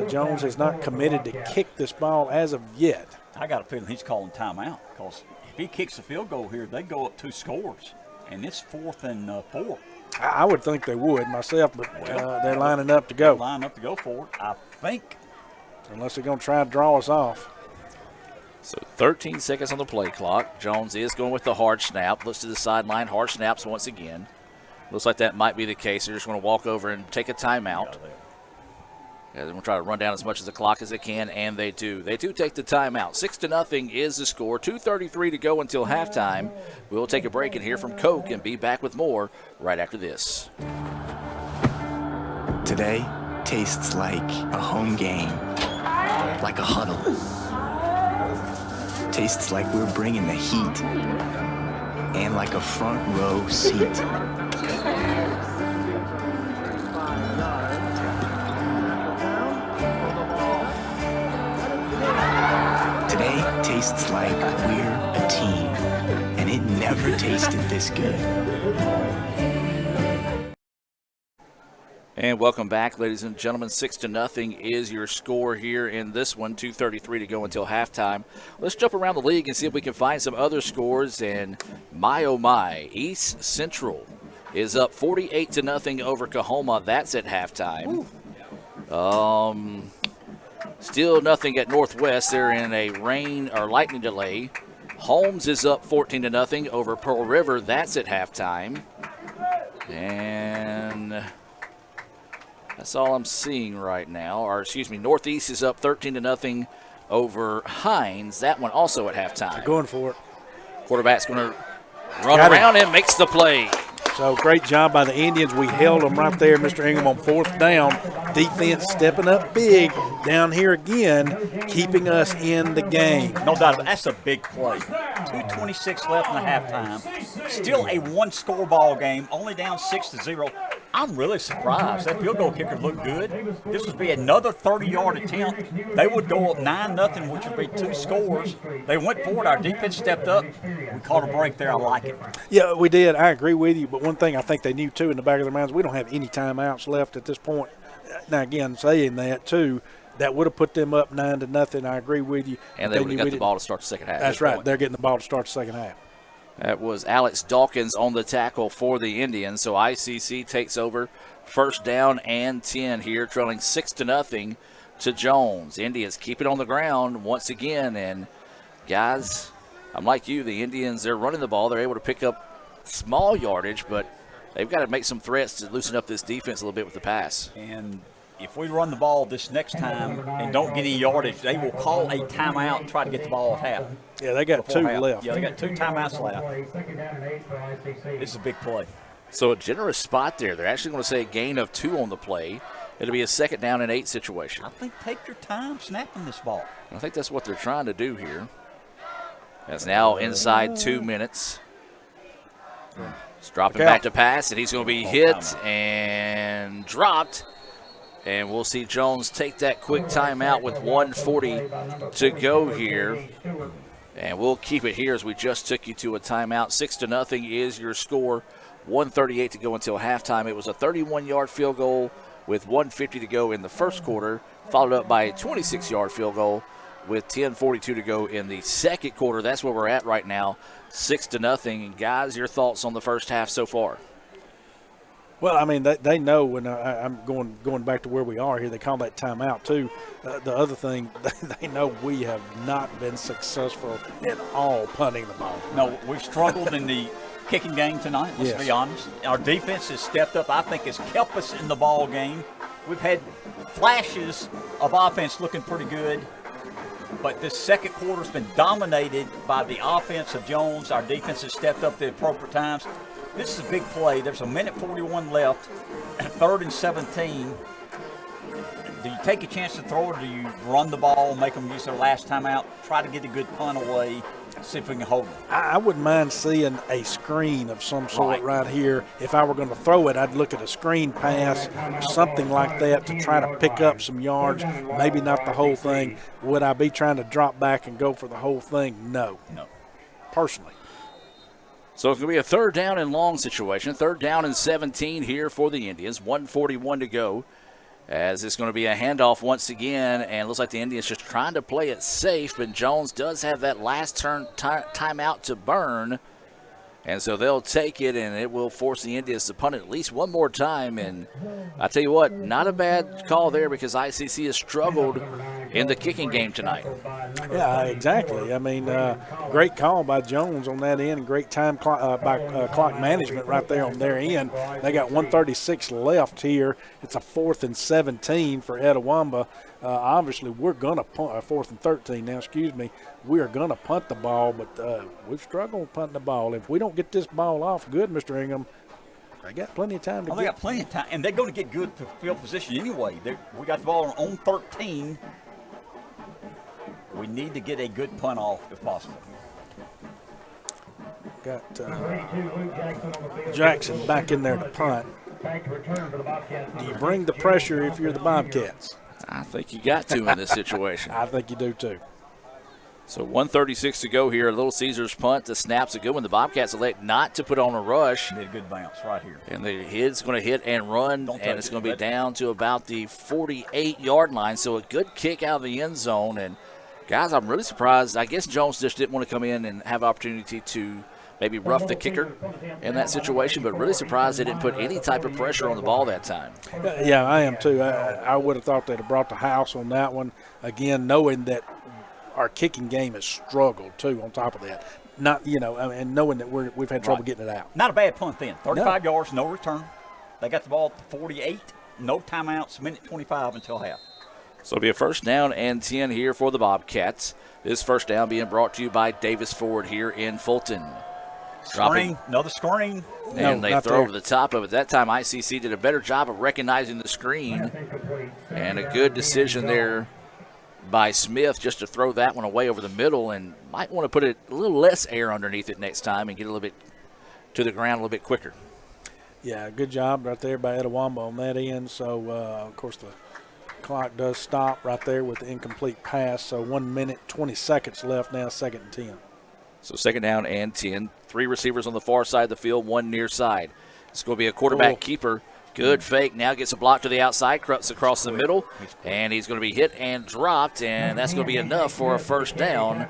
Jones has not committed to kick this ball as of yet. I got a feeling he's calling timeout because if he kicks a field goal here, they go up 2 scores, and it's 4th and 4. I would think they would myself, but they're lining up to go. They're lining up to go for it, I think. Unless they're going to try to draw us off. So 13 seconds on the play clock. Jones is going with the hard snap. Looks to the sideline. Hard snaps once again. Looks like that might be the case. They're just going to walk over and take a timeout. They're going to try to run down as much of the clock as they can, and they do. They do take the timeout. 6-0 is the score. 2:33 to go until halftime. We'll take a break and hear from Coke and be back with more right after this. Today tastes like a home game, like a huddle. Tastes like we're bringing the heat, and like a front row seat. Today tastes like we're a team, and it never tasted this good. And welcome back, ladies and gentlemen. 6-0 is your score here in this one. 2:33 to go until halftime. Let's jump around the league and see if we can find some other scores. And my, oh my, East Central is up 48-0 over Coahoma. That's at halftime. Still nothing at Northwest. They're in a rain or lightning delay. Holmes is up 14-0 over Pearl River. That's at halftime. And that's all I'm seeing right now. Or excuse me, Northeast is up 13-0 over Hines. That one also at halftime. They're going for it. Quarterback's going to run around and makes the play. So great job by the Indians. We held them right there, Mr. Ingram, on 4th down. Defense stepping up big down here again, keeping us in the game. No doubt. That's a big play. 2:26 left in the halftime. Still a 1-score ball game, only down 6-0. I'm really surprised. That field goal kicker looked good. This would be another 30-yard attempt. They would go up 9-0, which would be 2 scores. They went for it. Our defense stepped up. We caught a break there. I like it. Yeah, we did. I agree with you. But one thing I think they knew, too, in the back of their minds, we don't have any timeouts left at this point. Now, again, saying that, too, that would have put them up 9-0. I agree with you. And they would have got the ball to start the second half. That's right. They're getting the ball to start the second half. That was Alex Dawkins on the tackle for the Indians. So ICC takes over 1st down and 10 here, trailing 6-0 to Jones. Indians keep it on the ground once again. And, guys, I'm like you. The Indians, they're running the ball. They're able to pick up small yardage, but they've got to make some threats to loosen up this defense a little bit with the pass. And if we run the ball this next time and don't get any yardage, they will call a timeout and try to get the ball at half. Yeah, they got 2 left. Yeah, they got 2 timeouts left. This is a big play. So a generous spot there. They're actually going to say a gain of 2 on the play. It'll be a 2nd down and 8 situation. I think take your time snapping this ball. I think that's what they're trying to do here. That's now inside 2 minutes. He's dropping back to pass, and he's going to be hit and dropped. And we'll see Jones take that quick timeout with 1:40 to go here. And we'll keep it here as we just took you to a timeout. 6-0 is your score. 1:38 to go until halftime. It was a 31-yard field goal with 1:50 to go in the first quarter, followed up by a 26-yard field goal with 10:42 to go in the second quarter. That's where we're at right now, 6-0. And guys, your thoughts on the first half so far? Well, I mean, they know when I'm going back to where we are here. They call that timeout too. The other thing, they know we have not been successful at all punting the ball. No, we've struggled in the kicking game tonight. Let's be honest. Our defense has stepped up. I think has kept us in the ball game. We've had flashes of offense looking pretty good, but this second quarter's been dominated by the offense of Jones. Our defense has stepped up at the appropriate times. This is a big play. There's a minute 41 left, 3rd and 17. Do you take a chance to throw it, or do you run the ball, make them use their last time out, try to get a good punt away, see if we can hold it? I wouldn't mind seeing a screen of some sort right here. If I were going to throw it, I'd look at a screen pass, something like that, to try to pick up some yards, maybe not the whole thing. Would I be trying to drop back and go for the whole thing? No. Personally. So it's going to be a 3rd down and long situation. 3rd down and 17 here for the Indians. 1:41 to go as it's going to be a handoff once again, and it looks like the Indians just trying to play it safe, but Jones does have that last timeout to burn, and so they'll take it, and it will force the Indians to punt it at least one more time. And I tell you what, not a bad call there, because ICC has struggled in the kicking game tonight. Yeah, exactly. I mean, great call by Jones on that end, and great time clock management right there on their end. They got 1:36 left here. It's a 4th and 17 for Etowamba. Obviously, we're going to punt, 4th and 13 now, excuse me. We are going to punt the ball, but we've struggled with punting the ball. If we don't get this ball off good, Mr. Ingham, they got plenty of time to They got plenty of time, and they're going to get good field position anyway. We got the ball on 13. We need to get a good punt off if possible. Got Jackson back in there to punt. Do you bring the pressure if you're the Bobcats? I think you got to in this situation. I think you do too. So 1:36 to go here. Little Caesars punt. The snap's a good one. The Bobcats elect not to put on a rush. Did a good bounce right here. And the hit's going to hit and run, and it's going to be down to about the 48-yard line. So a good kick out of the end zone. And, guys, I'm really surprised. I guess Jones just didn't want to come in and have opportunity to maybe rough the kicker in that situation, but really surprised they didn't put any type of pressure on the ball that time. Yeah, I am too. I would have thought they'd have brought the house on that one. Again, knowing that our kicking game has struggled too on top of that. Not, and knowing that we've had trouble getting it out. Not a bad punt then. 35 yards, no return. They got the ball at 48, no timeouts, minute 25 until half. So it'll be a 1st down and 10 here for the Bobcats. This 1st down being brought to you by Davis Ford here in Fulton. Screen, another screen. And they throw over the top of it. That time ICC did a better job of recognizing the screen. And a good decision there by Smith just to throw that one away over the middle, and might want to put a little less air underneath it next time and get a little bit to the ground a little bit quicker. Yeah, good job right there by Etowamba on that end. So, of course, the clock does stop right there with the incomplete pass. So 1 minute, 20 seconds left now, 2nd and 10. So 2nd down and 10. 3 receivers on the far side of the field, 1 near side. It's going to be a quarterback keeper. Good fake. Now gets a block to the outside, cuts across the middle, and he's going to be hit and dropped, and that's going to be enough for a 1st down.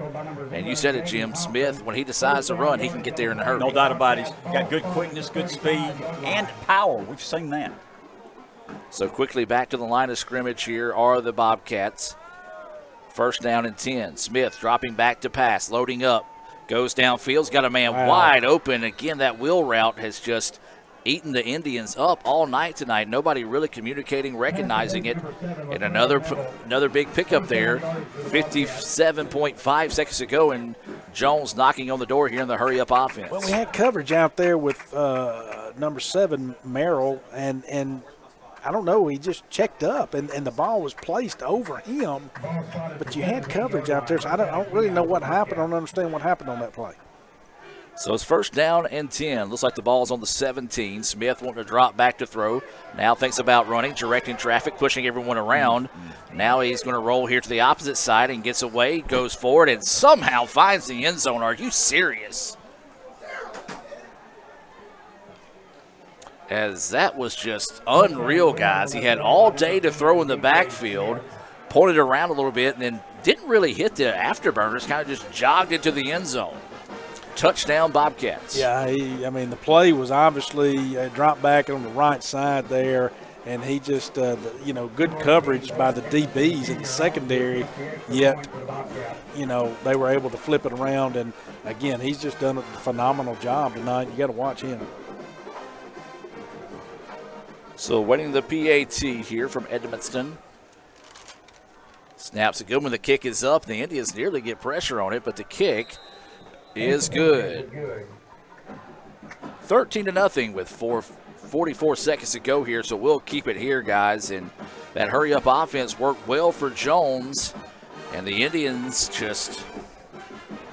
And you said it, Jim. Smith, when he decides to run, he can get there in a hurry. No doubt about it. He's got good quickness, good speed, and power. We've seen that. So quickly back to the line of scrimmage here are the Bobcats. 1st down and 10. Smith dropping back to pass, loading up. Goes downfield, got a man wide open. Again, that wheel route has just eaten the Indians up all night tonight. Nobody really communicating, recognizing it. And another big pickup there. 57.5 seconds to go, and Jones knocking on the door here in the hurry-up offense. Well, we had coverage out there with number 7, Merrill, and I don't know, he just checked up, and the ball was placed over him, but you had coverage out there, so I don't really know what happened. I don't understand what happened on that play. So it's 1st down and 10. Looks like the ball's on the 17. Smith wanting to drop back to throw. Now thinks about running, directing traffic, pushing everyone around. Now he's going to roll here to the opposite side and gets away, goes forward, and somehow finds the end zone. Are you serious? As that was just unreal, guys. He had all day to throw in the backfield, pulled it around a little bit, and then didn't really hit the afterburners, kind of just jogged into the end zone. Touchdown, Bobcats. Yeah, the play was obviously a drop back on the right side there, and he just, good coverage by the DBs in the secondary, yet, they were able to flip it around, and, again, he's just done a phenomenal job tonight. You got to watch him. So winning the PAT here from Edmundston. Snaps a good one. The kick is up. The Indians nearly get pressure on it, but the kick is good. 13-0 with 44 seconds to go here, so we'll keep it here, guys. And that hurry-up offense worked well for Jones, and the Indians just,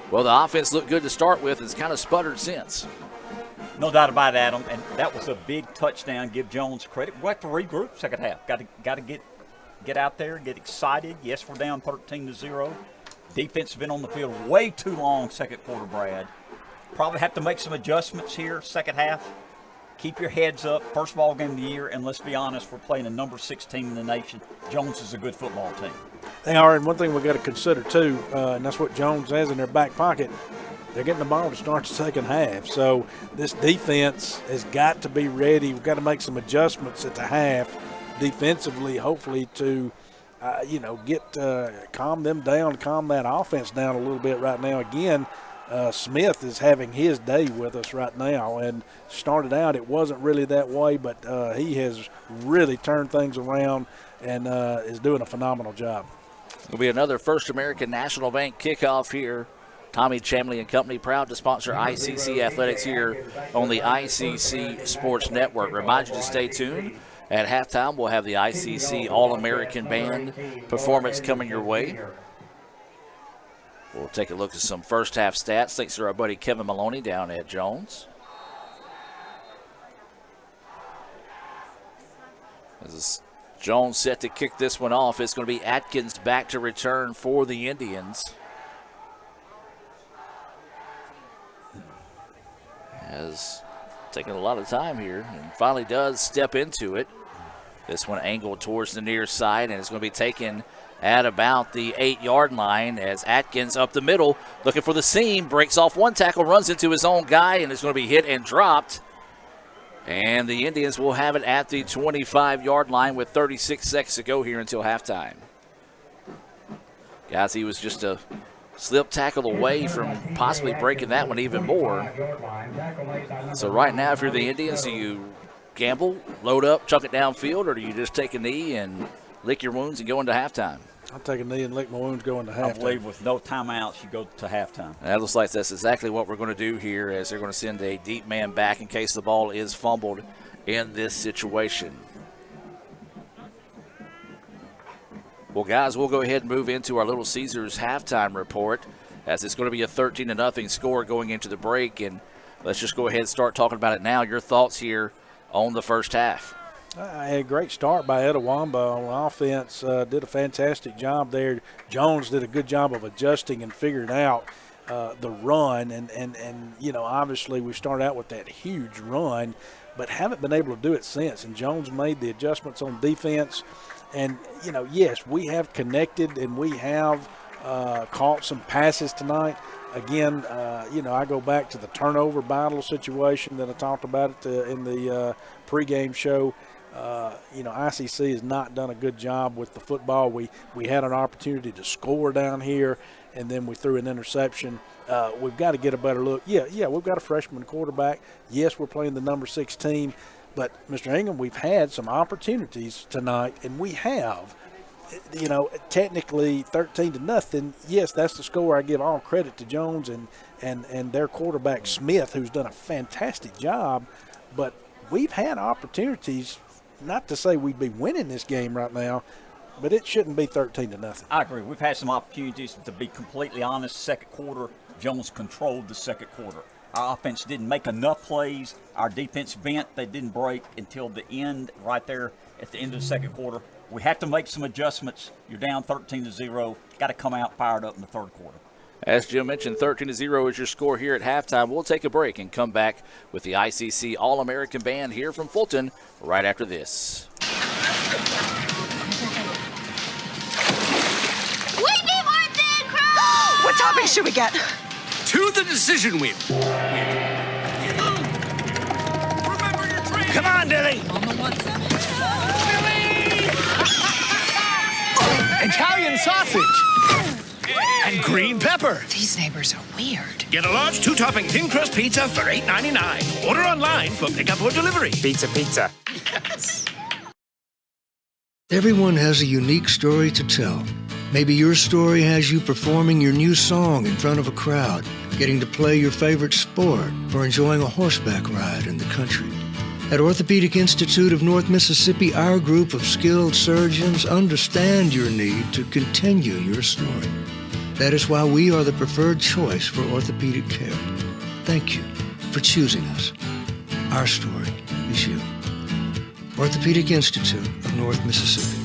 well, the offense looked good to start with. It's kind of sputtered since. No doubt about it, Adam, and that was a big touchdown. Give Jones credit. We'll have to regroup second half. Got to get out there, get excited. Yes, we're down 13-0. Defense has been on the field way too long second quarter, Brad. Probably have to make some adjustments here second half. Keep your heads up. First ball game of the year, and let's be honest, we're playing the number 6 team in the nation. Jones is a good football team. They are, and one thing we got to consider too, and that's what Jones has in their back pocket. They're getting the ball to start the second half. So this defense has got to be ready. We've got to make some adjustments at the half defensively, hopefully to, calm them down, calm that offense down a little bit right now. Again, Smith is having his day with us right now, and started out it wasn't really that way, but he has really turned things around and is doing a phenomenal job. It'll be another First American National Bank kickoff here. Tommy Chamley and Company proud to sponsor ICC Athletics here on the ICC Sports Network. Remind you to stay tuned. At halftime, we'll have the ICC All-American Band performance coming your way. We'll take a look at some first half stats thanks to our buddy Kevin Maloney down at Jones. This is Jones set to kick this one off. It's going to be Atkins back to return for the Indians. Has taken a lot of time here and finally does step into it. This one angled towards the near side, and it's going to be taken at about the 8-yard line as Atkins up the middle looking for the seam, breaks off one tackle, runs into his own guy, and is going to be hit and dropped. And the Indians will have it at the 25-yard line with 36 seconds to go here until halftime. Guys, he was just a slip tackle away from possibly breaking that one even more. So right now, if you're the Indians, do you gamble, load up, chuck it downfield, or do you just take a knee and lick your wounds and go into halftime? I'll take a knee and lick my wounds going to halftime. I believe with no timeouts, you go to halftime. That looks like that's exactly what we're going to do here, as they're going to send a deep man back in case the ball is fumbled in this situation. Well, guys, we'll go ahead and move into our Little Caesars halftime report, as it's going to be a 13-0 score going into the break. And let's just go ahead and start talking about it now. Your thoughts here on the first half? I had a great start by Etowamba on offense. Did a fantastic job there. Jones did a good job of adjusting and figuring out the run. And obviously we started out with that huge run, but haven't been able to do it since. And Jones made the adjustments on defense. And, yes, we have connected and we have caught some passes tonight. Again, I go back to the turnover battle situation that I talked about in the pregame show. ICC has not done a good job with the football. We had an opportunity to score down here, and then we threw an interception. We've got to get a better look. Yeah, we've got a freshman quarterback. Yes, we're playing the number 6 team. But, Mr. Ingham, we've had some opportunities tonight, and we have, technically 13-0. Yes, that's the score. I give all credit to Jones and their quarterback Smith, who's done a fantastic job. But we've had opportunities, not to say we'd be winning this game right now, but it shouldn't be 13-0. I agree. We've had some opportunities. To be completely honest, second quarter, Jones controlled the second quarter. Our offense didn't make enough plays. Our defense bent. They didn't break until the end, right there at the end of the second quarter. We have to make some adjustments. You're down 13-0. Got to come out fired up in the third quarter. As Jim mentioned, 13-0 is your score here at halftime. We'll take a break and come back with the ICC All-American Band here from Fulton right after this. We need more thin crust! What topping should we get? To the decision wheel. Come on, Dilly. On the one side. Italian sausage. And green pepper. These neighbors are weird. Get a large 2-topping thin crust pizza for $8.99. Order online for pickup or delivery. Pizza. Yes. Everyone has a unique story to tell. Maybe your story has you performing your new song in front of a crowd, getting to play your favorite sport, or enjoying a horseback ride in the country. At Orthopedic Institute of North Mississippi, our group of skilled surgeons understand your need to continue your story. That is why we are the preferred choice for orthopedic care. Thank you for choosing us. Our story is you. Orthopedic Institute of North Mississippi.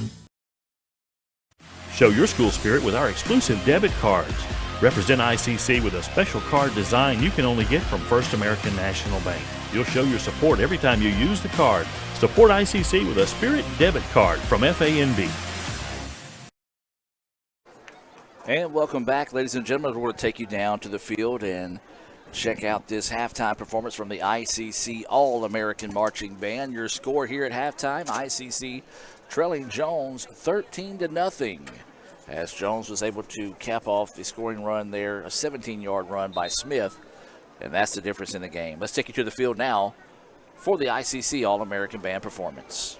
Show your school spirit with our exclusive debit cards. Represent ICC with a special card design you can only get from First American National Bank. You'll show your support every time you use the card. Support ICC with a Spirit debit card from FANB. And welcome back, ladies and gentlemen. We're going to take you down to the field and check out this halftime performance from the ICC All-American Marching Band. Your score here at halftime, ICC trailing Jones 13-0. As Jones was able to cap off the scoring run there, a 17-yard run by Smith, and that's the difference in the game. Let's take you to the field now for the ICC All-American Band performance.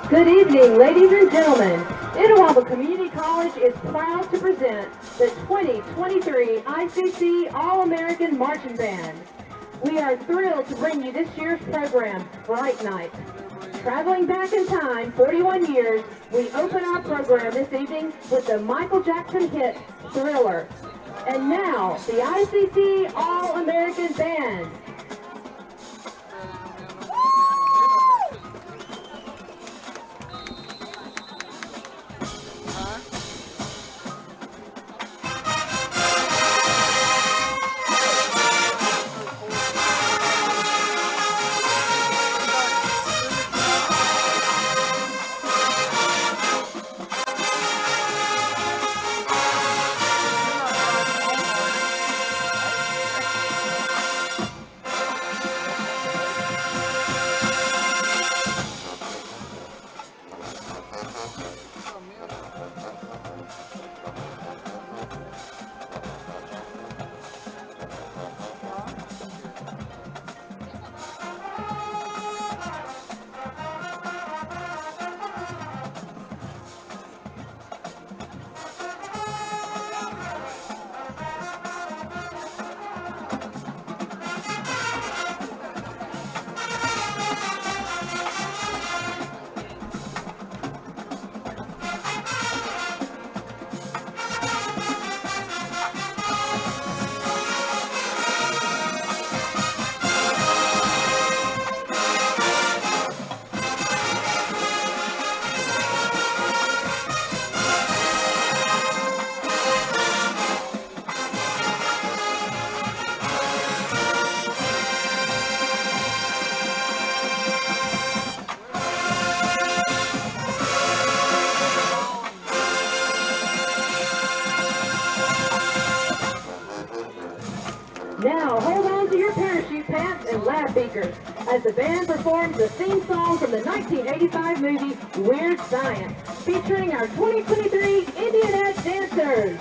Good evening, ladies and gentlemen. Itawamba Community College is proud to present the 2023 ICC All-American Marching Band. We are thrilled to bring you this year's program, Bright Night. Traveling back in time 41 years, we open our program this evening with the Michael Jackson hit, Thriller. And now, the ICC All-American Band. Now, hold on to your parachute pants and lab beakers as the band performs the theme song from the 1985 movie Weird Science, featuring our 2023 Indianette dancers.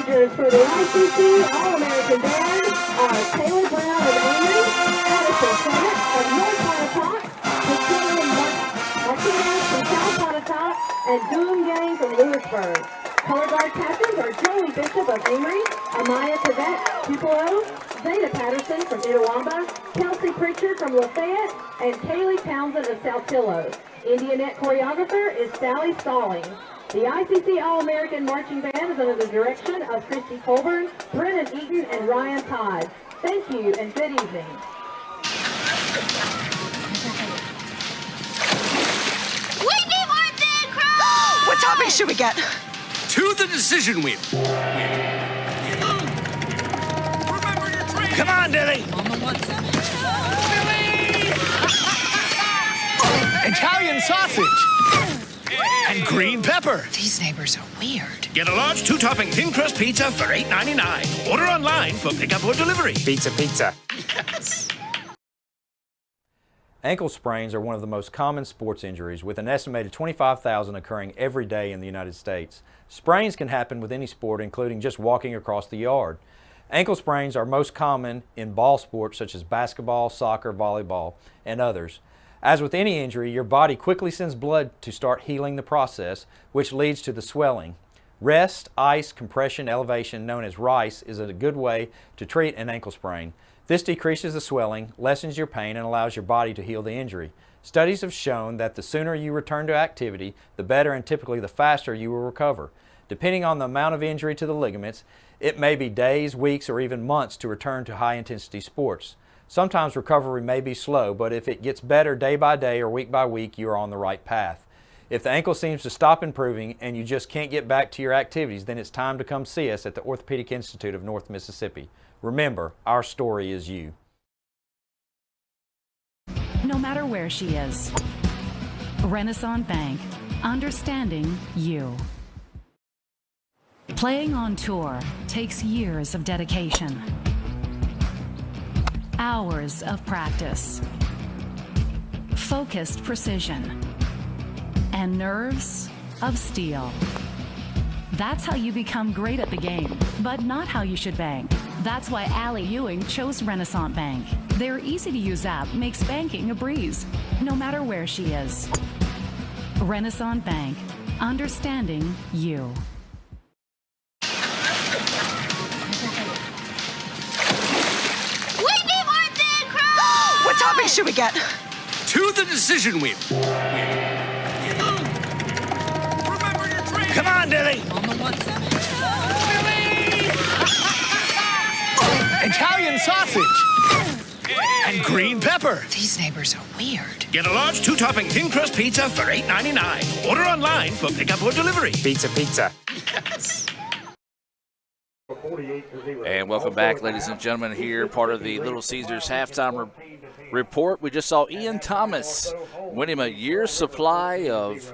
Majors for the ICC All-American Band are Taylor Brown of Amory, Addison Summit of North Pontotoc, Priscilla Martinez from South Pontotoc, and Boom Yang from Lewisburg. Color guard captains are Joey Bishop of Amory, Amaya Tevet, Tupelo, Zeta Patterson from Itawamba, Kelsey Pritchard from Lafayette, and Kaylee Townsend of South Pillow. Indianette choreographer is Sally Stalling. The ICC All-American Marching Band is under the direction of Christy Colburn, Brennan Eaton, and Ryan Todd. Thank you and good evening. We need more thin crust! What topping should we get? To the decision wheel. Come on, Dilly. Italian sausage. And green pepper. These neighbors are weird. Get a large 2-topping thin crust pizza for $8.99. Order online for pickup or delivery. Pizza. Yes. Ankle sprains are one of the most common sports injuries, with an estimated 25,000 occurring every day in the United States. Sprains can happen with any sport, including just walking across the yard. Ankle sprains are most common in ball sports such as basketball, soccer, volleyball, and others. As with any injury, your body quickly sends blood to start healing the process, which leads to the swelling. Rest, ice, compression, elevation, known as RICE, is a good way to treat an ankle sprain. This decreases the swelling, lessens your pain, and allows your body to heal the injury. Studies have shown that the sooner you return to activity, the better and typically the faster you will recover. Depending on the amount of injury to the ligaments, it may be days, weeks, or even months to return to high-intensity sports. Sometimes recovery may be slow, but if it gets better day by day or week by week, you are on the right path. If the ankle seems to stop improving and you just can't get back to your activities, then it's time to come see us at the Orthopedic Institute of North Mississippi. Remember, our story is you. No matter where she is, Renaissance Bank, understanding you. Playing on tour takes years of dedication, hours of practice, focused precision, and nerves of steel. That's how you become great at the game, but not how you should bank. That's why Allie Ewing chose Renaissance Bank. Their easy-to-use app makes banking a breeze, no matter where she is. Renaissance Bank, understanding you. We need more thin crust! What topping should we get? To the decision wheel. Come on, Dilly. Italian sausage. And green pepper. These neighbors are weird. Get a large 2-topping thin crust pizza for $8.99. Order online for pickup or delivery. Pizza. Yes. And welcome back, ladies and gentlemen, here, part of the Little Caesars halftime report. We just saw Ian Thomas win him a year's supply of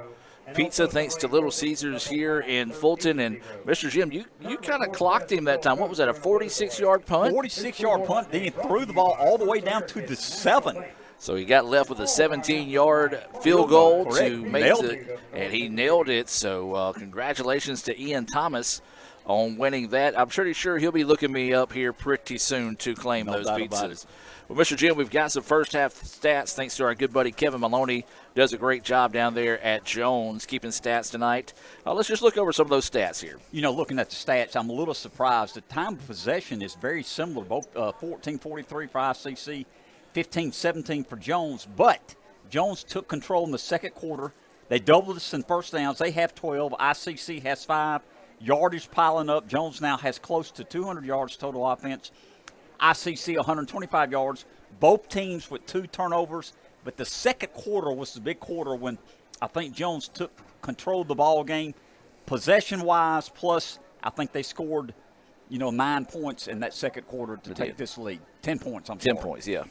pizza thanks to Little Caesars here in Fulton. And Mr. Jim, you kind of clocked him that time. What was that, a 46-yard punt? 46-yard punt, then he threw the ball all the way down to the 7. So he got left with a 17-yard field goal to make it. And he nailed it. So congratulations to Ian Thomas on winning that. I'm pretty sure he'll be looking me up here pretty soon to claim those pizzas. Well, Mr. Jim, we've got some first-half stats thanks to our good buddy Kevin Maloney. Does a great job down there at Jones keeping stats tonight. Let's just look over some of those stats here. You know, looking at the stats, I'm a little surprised. The time of possession is very similar, both 14-43 for ICC, 15-17 for Jones. But Jones took control in the second quarter. They doubled us in first downs. They have 12. ICC has 5. Yardage piling up. Jones now has close to 200 yards total offense. ICC 125 yards. Both teams with 2 turnovers. But the second quarter was the big quarter when I think Jones took control of the ball game, possession-wise. Plus, I think they scored, 9 points in that second quarter to take this lead. 10 points. 10 points, yeah.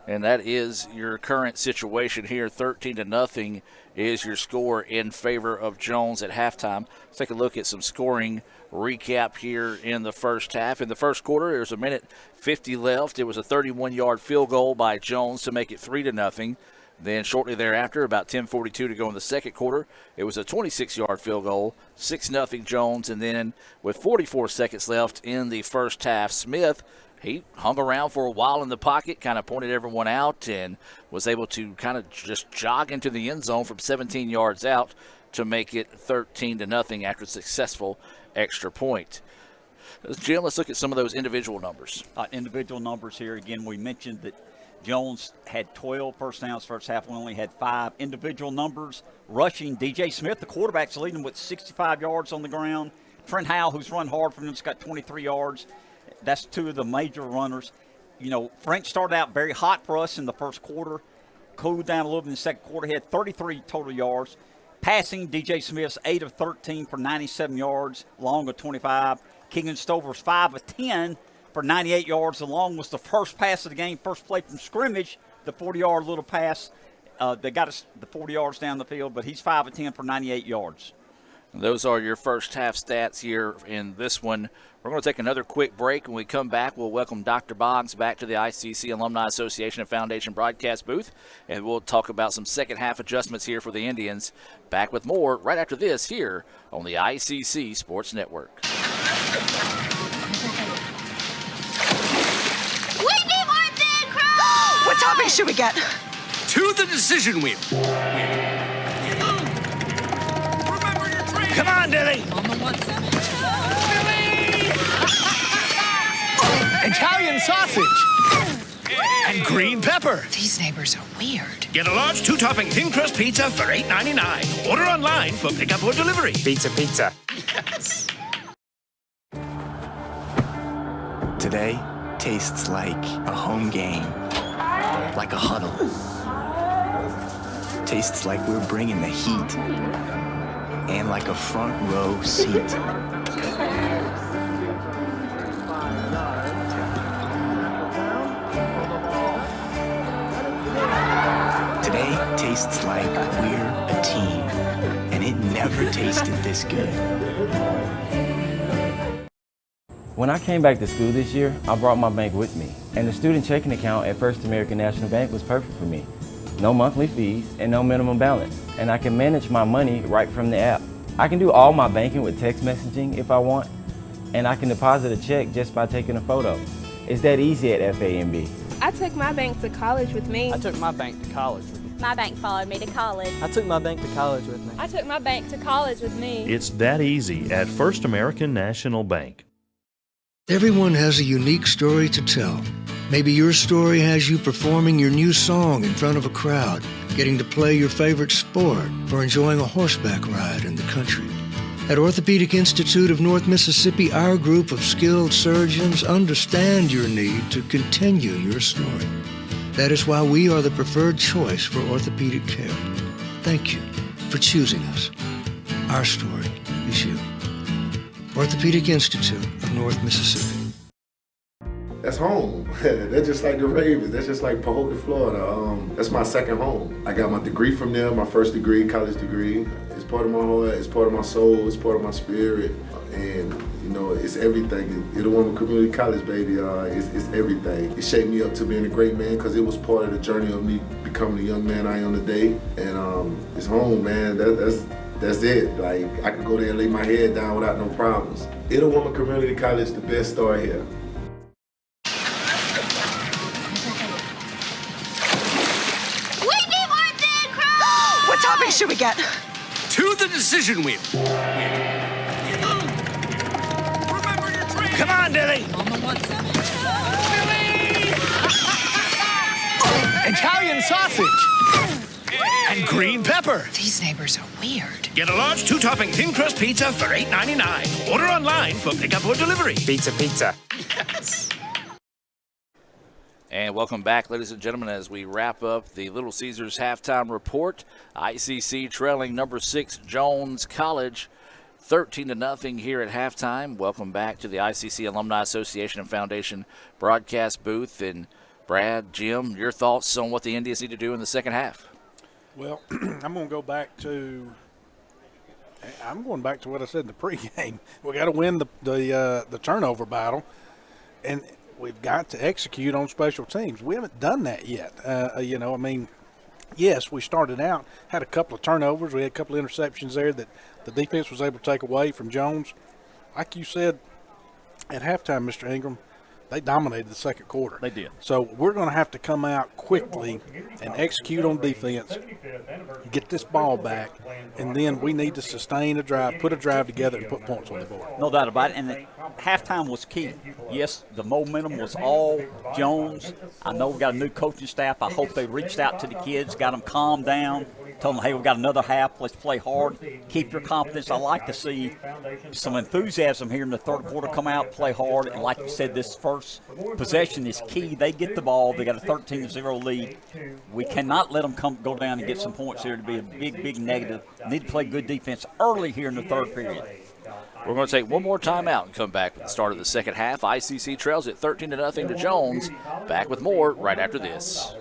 And that is your current situation here. 13-0 is your score in favor of Jones at halftime. Let's take a look at some scoring recap here in the first half. In the first quarter, there was 1:50 left. It was a 31-yard field goal by Jones to make it 3-0. Then shortly thereafter, about 10:42 to go in the second quarter, it was a 26-yard field goal, 6-0 Jones. And then with 44 seconds left in the first half, Smith, he hung around for a while in the pocket, kind of pointed everyone out, and was able to kind of just jog into the end zone from 17 yards out to make it 13-0 after a successful extra point. Jim, let's look at some of those individual numbers. Individual numbers here. Again, we mentioned that Jones had 12 first downs first half. We only had 5. Individual numbers, rushing, DJ Smith, the quarterback's leading with 65 yards on the ground. Trent Howell, who's run hard for them, has got 23 yards. That's 2 of the major runners. You know, French started out very hot for us in the first quarter, cooled down a little bit in the second quarter. He had 33 total yards. Passing, DJ Smith's 8 of 13 for 97 yards, Long of 25. Keegan Stover's 5 of 10 for 98 yards. The Long was the first pass of the game, first play from scrimmage, the 40-yard little pass. They got us the 40 yards down the field, but he's 5 of 10 for 98 yards. Those are your first half stats here in this one. We're going to take another quick break. When we come back, we'll welcome Dr. Boggs back to the ICC Alumni Association and Foundation broadcast booth, and we'll talk about some second half adjustments here for the Indians. Back with more right after this here on the ICC Sports Network. We need more thin crust! What topping should we get? To the decision wheel. Come on, Dilly. Italian sausage. And green pepper. These neighbors are weird. Get a large 2-topping thin crust pizza for $8.99. Order online for pickup or delivery. Pizza. Yes. Today tastes like a home game, like a huddle. Tastes like we're bringing the heat, and like a front row seat. Today tastes like we're a team, and it never tasted this good. When I came back to school this year, I brought my bank with me, and the student checking account at First American National Bank was perfect for me. No monthly fees and no minimum balance, and I can manage my money right from the app. I can do all my banking with text messaging if I want, and I can deposit a check just by taking a photo. It's that easy at FAMB. I took my bank to college with me. I took my bank to college with me. My bank followed me to college. I took my bank to college with me. I took my bank to college with me. It's that easy at First American National Bank. Everyone has a unique story to tell. Maybe your story has you performing your new song in front of a crowd, getting to play your favorite sport, or enjoying a horseback ride in the country. At Orthopedic Institute of North Mississippi, our group of skilled surgeons understand your need to continue your story. That is why we are the preferred choice for orthopedic care. Thank you for choosing us. Our story is you. Orthopedic Institute of North Mississippi. That's home. That's just like the Ravens. That's just like Pahokee, Florida. That's my second home. I got my degree from there, my first degree, college degree. It's part of my heart, it's part of my soul, it's part of my spirit. And, you know, it's everything. Itawamba Community College, baby, it's everything. It shaped me up to being a great man because it was part of the journey of me becoming the young man I am today. And it's home, man. That's it. Like, I could go there and lay my head down without no problems. Itawamba Community College, the best story here. We need more thin crust! What topping should we get? To the decision wheel. Come on, Dilly. Italian sausage. And green pepper. These neighbors are weird. Get a large 2-topping thin crust pizza for $8.99. Order online for pickup or delivery. Pizza. Yes. And welcome back, ladies and gentlemen, as we wrap up the Little Caesars halftime report. ICC trailing number 6 Jones College 13-0 here at halftime. Welcome back to the ICC Alumni Association and Foundation broadcast booth. And Brad, Jim, your thoughts on what the Indians need to do in the second half? Well, I'm going to go back to what I said in the pregame. We got to win the turnover battle, and we've got to execute on special teams. We haven't done that yet. yes, we started out, had a couple of turnovers. We had a couple of interceptions there that the defense was able to take away from Jones. Like you said at halftime, Mr. Ingram, they dominated the second quarter. They did. So we're going to have to come out quickly and execute on defense, get this ball back, and then we need to sustain a drive, put a drive together, and put points on the board. No doubt about it. And the halftime was key. Yes, the momentum was all Jones. I know we got a new coaching staff. I hope they reached out to the kids, got them calmed down, told them, hey, we got another half. Let's play hard. Keep your confidence. I like to see some enthusiasm here in the third quarter. Come out, play hard. And like you said, this first possession is key. They get the ball. They got a 13-0 lead. We cannot let them go down and get some points here to be a big, big negative. Need to play good defense early here in the third period. We're going to take one more timeout and come back with the start of the second half. ICC trails at 13-0 to Jones. Back with more right after this.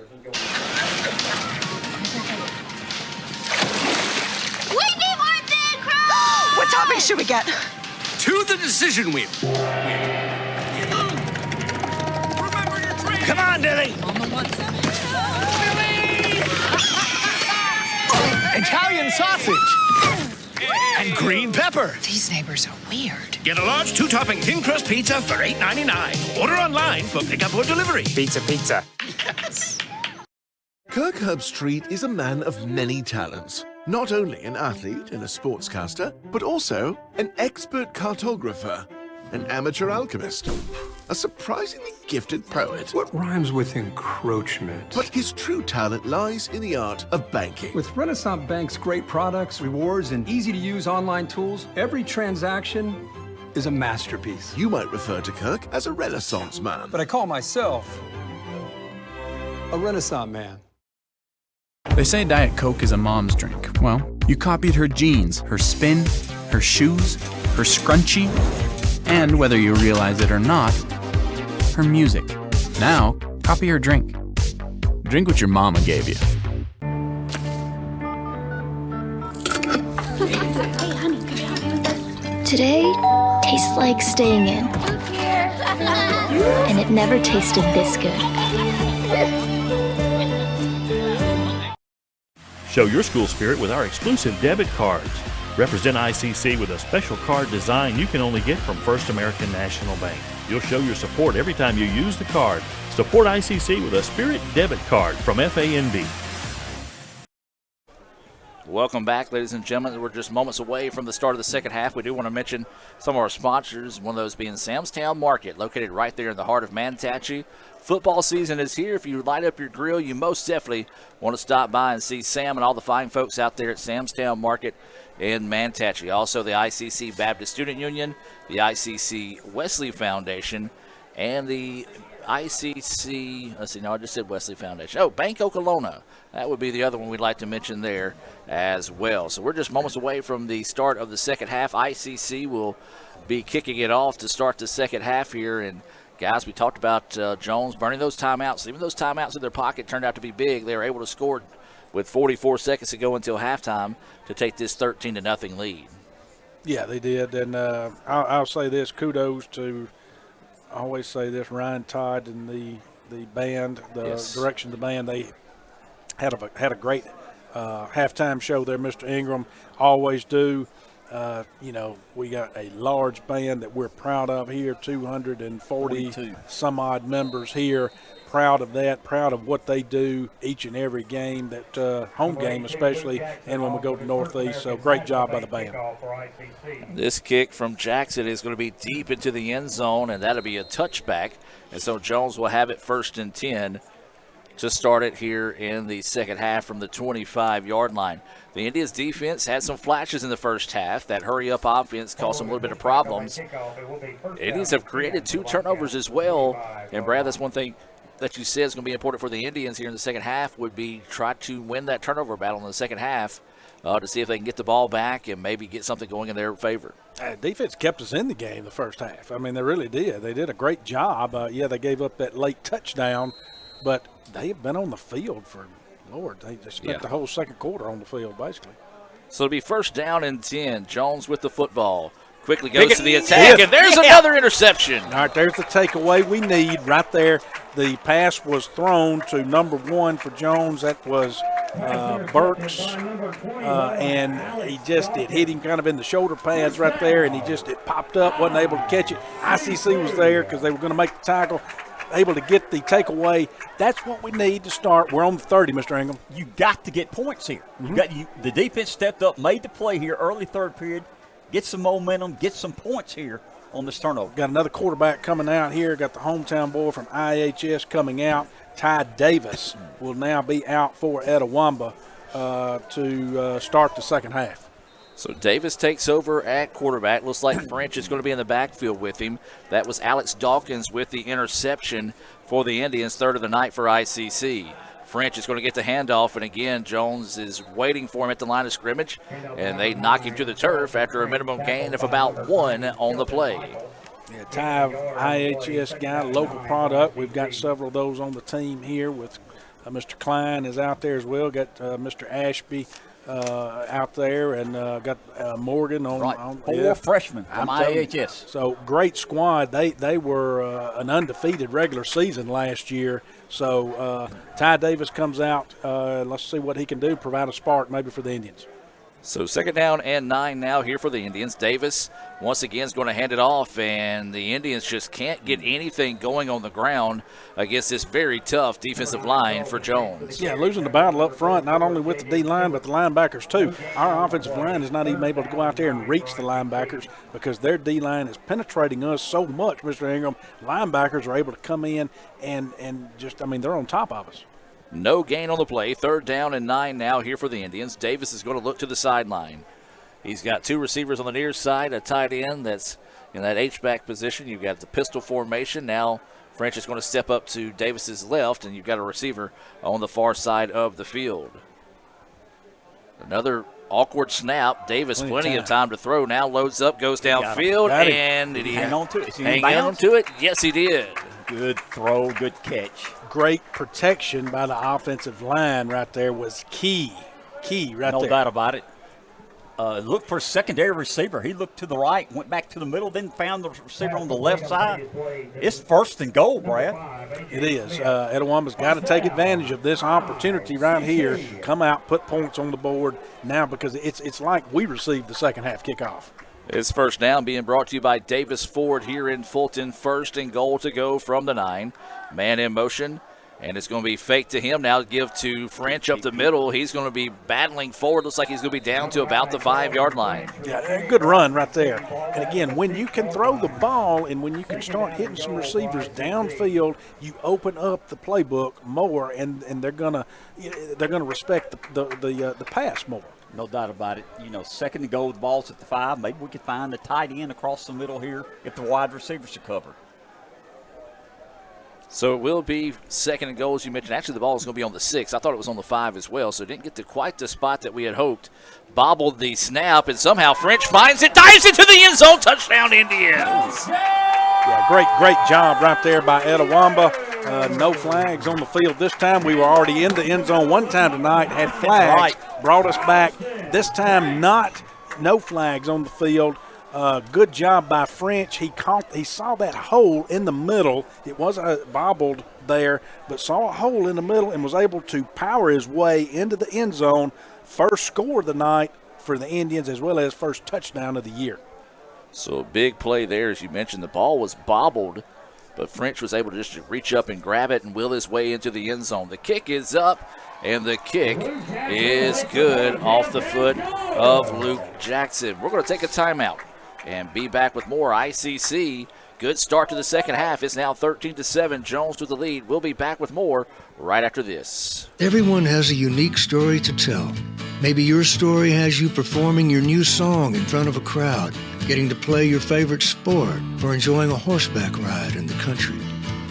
We need more thin crust! What topping should we get? To the decision wheel. Come on, Dilly. Italian sausage. And green pepper. These neighbors are weird. Get a large 2-topping thin crust pizza for $8.99. Order online for pickup or delivery. Pizza. Yes. Kirk Herbstreit is a man of many talents. Not only an athlete and a sportscaster, but also an expert cartographer, an amateur alchemist, a surprisingly gifted poet. What rhymes with encroachment? But his true talent lies in the art of banking. With Renaissance Bank's great products, rewards, and easy-to-use online tools, every transaction is a masterpiece. You might refer to Kirk as a Renaissance man. But I call myself a Renaissance man. They say Diet Coke is a mom's drink. Well, you copied her jeans, her spin, her shoes, her scrunchie, and whether you realize it or not, her music. Now, copy her drink. Drink what your mama gave you. Hey, honey, can you help me with this? Today tastes like staying in. And it never tasted this good. Show your school spirit with our exclusive debit cards. Represent ICC with a special card design you can only get from First American National Bank. You'll show your support every time you use the card. Support ICC with a Spirit debit card from FANB. Welcome back, ladies and gentlemen. We're just moments away from the start of the second half. We do want to mention some of our sponsors, one of those being Samstown Market, located right there in the heart of Manatachee. Football season is here. If you light up your grill, you most definitely want to stop by and see Sam and all the fine folks out there at Samstown Market in Manatachee. Also, the ICC Baptist Student Union, the ICC Wesley Foundation, and the ICC, let's see, no, I just said Wesley Foundation. Oh, Bank Okolona. That would be the other one we'd like to mention there as well. So we're just moments away from the start of the second half. ICC will be kicking it off to start the second half here. And, guys, we talked about Jones burning those timeouts. Even those timeouts in their pocket turned out to be big. They were able to score with 44 seconds to go until halftime to take this 13-0 lead. Yeah, they did. And I'll say this, kudos to, I always say this, Ryan Todd and the band, the direction of the band. They had a great halftime show there, Mr. Ingram. Always do. We got a large band that we're proud of here, 240 some odd members here. Proud of that, proud of what they do each and every game, that home game especially, and when we go to Northeast. So great job by the band. This kick from Jackson is going to be deep into the end zone, and that'll be a touchback. And so Jones will have it 1st and 10 to start it here in the second half from the 25-yard line. The Indians defense had some flashes in the first half. That hurry-up offense caused them a little bit of problems. The Indians have created 2 turnovers as well. And, Brad, that's one thing that you said is going to be important for the Indians here in the second half would be try to win that turnover battle in the second half to see if they can get the ball back and maybe get something going in their favor. Defense kept us in the game the first half. I mean, they really did. They did a great job. They gave up that late touchdown, but they have been on the field for, Lord, they spent the whole second quarter on the field basically. So it'll be 1st down and 10. Jones with the football. Quickly goes to the attack, and there's another interception. All right, there's the takeaway we need right there. The pass was thrown to number 1 for Jones. That was Burks, and it hit him kind of in the shoulder pads right there, and it popped up, wasn't able to catch it. ICC was there because they were going to make the tackle, able to get the takeaway. That's what we need to start. We're on the 30, Mr. Ingram. You got to get points here. The defense stepped up, made the play here early third period, get some momentum, get some points here on this turnover. Got another quarterback coming out here. Got the hometown boy from IHS coming out. Ty Davis will now be out for Etowamba to start the second half. So Davis takes over at quarterback. Looks like French is going to be in the backfield with him. That was Alex Dawkins with the interception for the Indians, third of the night for ICC. French is going to get the handoff, and again, Jones is waiting for him at the line of scrimmage, and they knock him to the turf after a minimum gain of about 1 on the play. Yeah, Ty, IHS guy, local product. We've got several of those on the team here with Mr. Klein is out there as well. Got Mr. Ashby out there, and got Morgan on four freshmen from IHS. So great squad. They were an undefeated regular season last year. So Ty Davis comes out. Let's see what he can do, provide a spark maybe for the Indians. So 2nd down and 9 now here for the Indians. Davis once again is going to hand it off, and the Indians just can't get anything going on the ground against this very tough defensive line for Jones. Yeah, losing the battle up front, not only with the D-line but the linebackers too. Our offensive line is not even able to go out there and reach the linebackers because their D-line is penetrating us so much, Mr. Ingram. Linebackers are able to come in and just, they're on top of us. No gain on the play. 3rd down and 9 now here for the Indians. Davis is going to look to the sideline. He's got 2 receivers on the near side, a tight end that's in that H-back position. You've got the pistol formation. Now French is going to step up to Davis's left, and you've got a receiver on the far side of the field. Another awkward snap. Davis plenty of time to throw. Now loads up, goes downfield, and did he hang on to it? Hang on to it? Yes, he did. Good throw, good catch. Great protection by the offensive line right there was key right there. No doubt about it. Looked for a secondary receiver. He looked to the right, went back to the middle, then found the receiver on the left side. It's 1st and goal, Brad. It is. Etowamba's got to take advantage of this opportunity right here. Come out, put points on the board now because it's like we received the second half kickoff. It's 1st down being brought to you by Davis Ford here in Fulton. 1st and goal to go from the 9. Man in motion, and it's going to be fake to him. Now give to French up the middle. He's going to be battling forward. Looks like he's going to be down to about the 5-yard line. Yeah, good run right there. And again, when you can throw the ball and when you can start hitting some receivers downfield, you open up the playbook more, and they're going to respect the pass more. No doubt about it. 2nd and goal, the ball's at the 5. Maybe we could find a tight end across the middle here if the wide receivers are covered. So it will be 2nd and goal, as you mentioned. Actually, the ball is going to be on the 6. I thought it was on the 5 as well, so it didn't get to quite the spot that we had hoped. Bobbled the snap, and somehow French finds it, dives into the end zone. Touchdown, Indians. Yeah, great job right there by Etowamba. No flags on the field this time. We were already in the end zone one time tonight, had flags, brought us back. This time no flags on the field. Good job by French. He saw that hole in the middle. It was bobbled there, but saw a hole in the middle and was able to power his way into the end zone. First score of the night for the Indians, as well as first touchdown of the year. So a big play there, as you mentioned. The ball was bobbled, but French was able to just reach up and grab it and will his way into the end zone. The kick is up, and the kick is good off the foot of Luke Jackson. We're going to take a timeout and be back with more ICC. Good start to the second half. It's now 13-7. Jones with the lead. We'll be back with more right after this. Everyone has a unique story to tell. Maybe your story has you performing your new song in front of a crowd, getting to play your favorite sport, or enjoying a horseback ride in the country.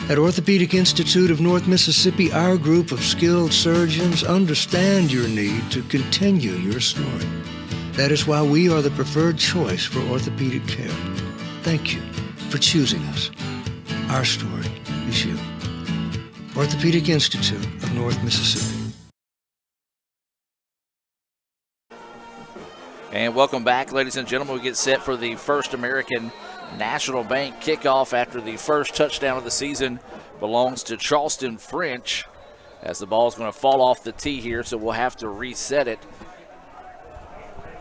At Orthopedic Institute of North Mississippi, our group of skilled surgeons understand your need to continue your story. That is why we are the preferred choice for orthopedic care. Thank you for choosing us. Our story is you. Orthopedic Institute of North Mississippi. And welcome back, ladies and gentlemen. We get set for the First American National Bank kickoff after the first touchdown of the season belongs to Charleston French. as the ball's going to fall off the tee here, so we'll have to reset it.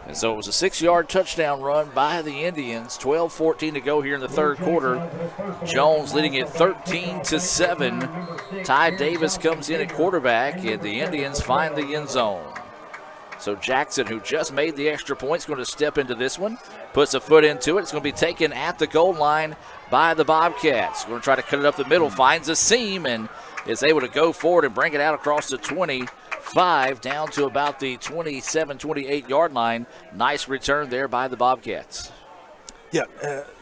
And so it was a 6-yard touchdown run by the Indians. 12-14 to go here in the third quarter. Jones leading it 13-7. Ty Davis comes in at quarterback, and the Indians find the end zone. So Jackson, who just made the extra point, is going to step into this one, puts a foot into it. It's going to be taken at the goal line by the Bobcats. Going to try to cut it up the middle, finds a seam, and is able to go forward and bring it out across the 25 down to about the 27, 28-yard line. Nice return there by the Bobcats. Yeah,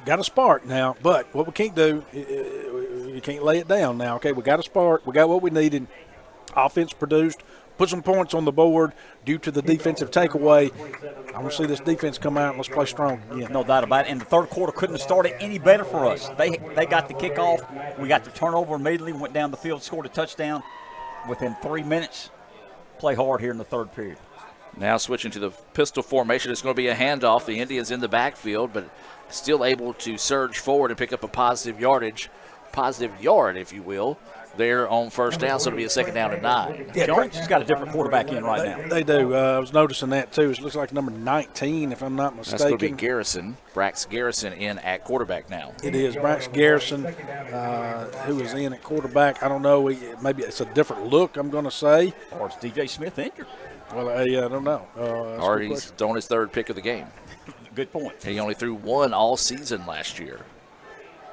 got a spark now, but what we can't do, you can't lay it down now. Okay, we got a spark. We got what we needed. Offense produced. Put some points on the board due to the defensive takeaway. I want to see this defense come out and let's play strong again. No doubt about it. And the third quarter couldn't have started any better for us. They got the kickoff. We got the turnover immediately, went down the field, scored a touchdown within 3 minutes. Play hard here in the third period. Now switching to the pistol formation, it's going to be a handoff. The Indians in the backfield, but still able to surge forward and pick up a positive yard, if you will, there on first down, so it'll be a 2nd down and 9. Yeah, Jones has got a different quarterback in right now. They do. I was noticing that, too. It looks like number 19, if I'm not mistaken. That's going to be Garrison, Brax Garrison in at quarterback now. It is Brax Garrison, who is in at quarterback. I don't know. Maybe it's a different look, I'm going to say. Or is DJ Smith injured? Well, I don't know. Or he's throwing his third pick of the game. Good point. He only threw one all season last year.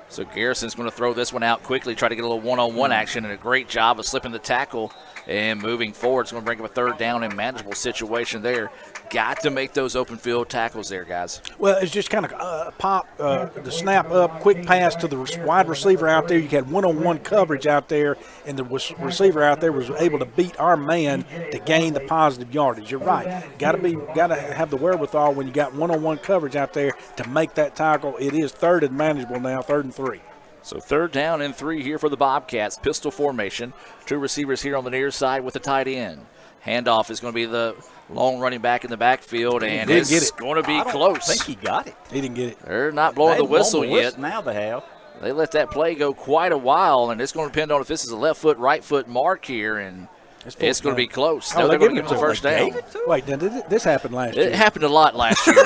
So Garrison's going to throw this one out quickly, try to get a little one-on-one action, and a great job of slipping the tackle and moving forward. It's going to bring up a 3rd down and manageable situation there. Got to make those open field tackles there, guys. Well, it's just kind of pop, the snap up, quick pass to the wide receiver out there. You had one-on-one coverage out there, and the receiver out there was able to beat our man to gain the positive yardage. You're right. Got to have the wherewithal when you got one-on-one coverage out there to make that tackle. It is 3rd and manageable now, 3rd and 3. So 3rd down and 3 here for the Bobcats. Pistol formation. 2 receivers here on the near side with the tight end. Handoff is going to be the long running back in the backfield, and it's going to be close. I think he got it. He didn't get it. They're not blowing the whistle yet. Now they have. They let that play go quite a while, and it's going to depend on if this is a left foot, right foot mark here, and it's going to be close. No, they're going to give him the first down. Wait, this happened last year. It happened a lot last year.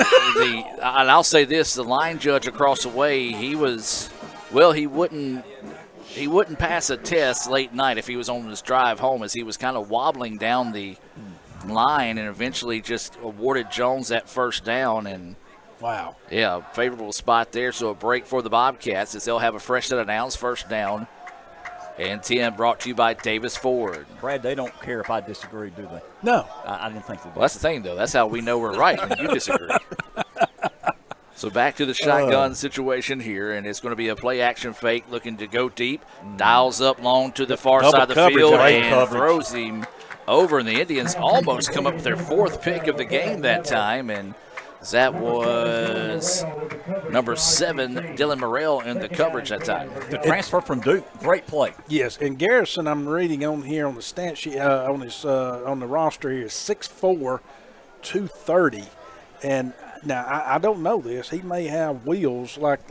And I'll say this, the line judge across the way, he wouldn't pass a test late night if he was on his drive home, as he was kind of wobbling down the line and eventually just awarded Jones that first down. And wow. Yeah, favorable spot there. So a break for the Bobcats as they'll have a fresh set of downs, 1st down and 10, brought to you by Davis Ford. Brad, they don't care if I disagree, do they? No. I didn't think they did. Well, that's the thing, though. That's how we know we're right when you disagree. So back to the shotgun situation here, and it's going to be a play-action fake looking to go deep. Dials up long to the far side of the field and throws him over, and the Indians almost come up with their 4th pick of the game that time, and that was number 7, Dylan Morrell, in the coverage that time. The transfer from Duke, great play. Yes, and Garrison, I'm reading on here on the stat sheet, on the roster here, is 6'4", 230, and now I don't know this. He may have wheels like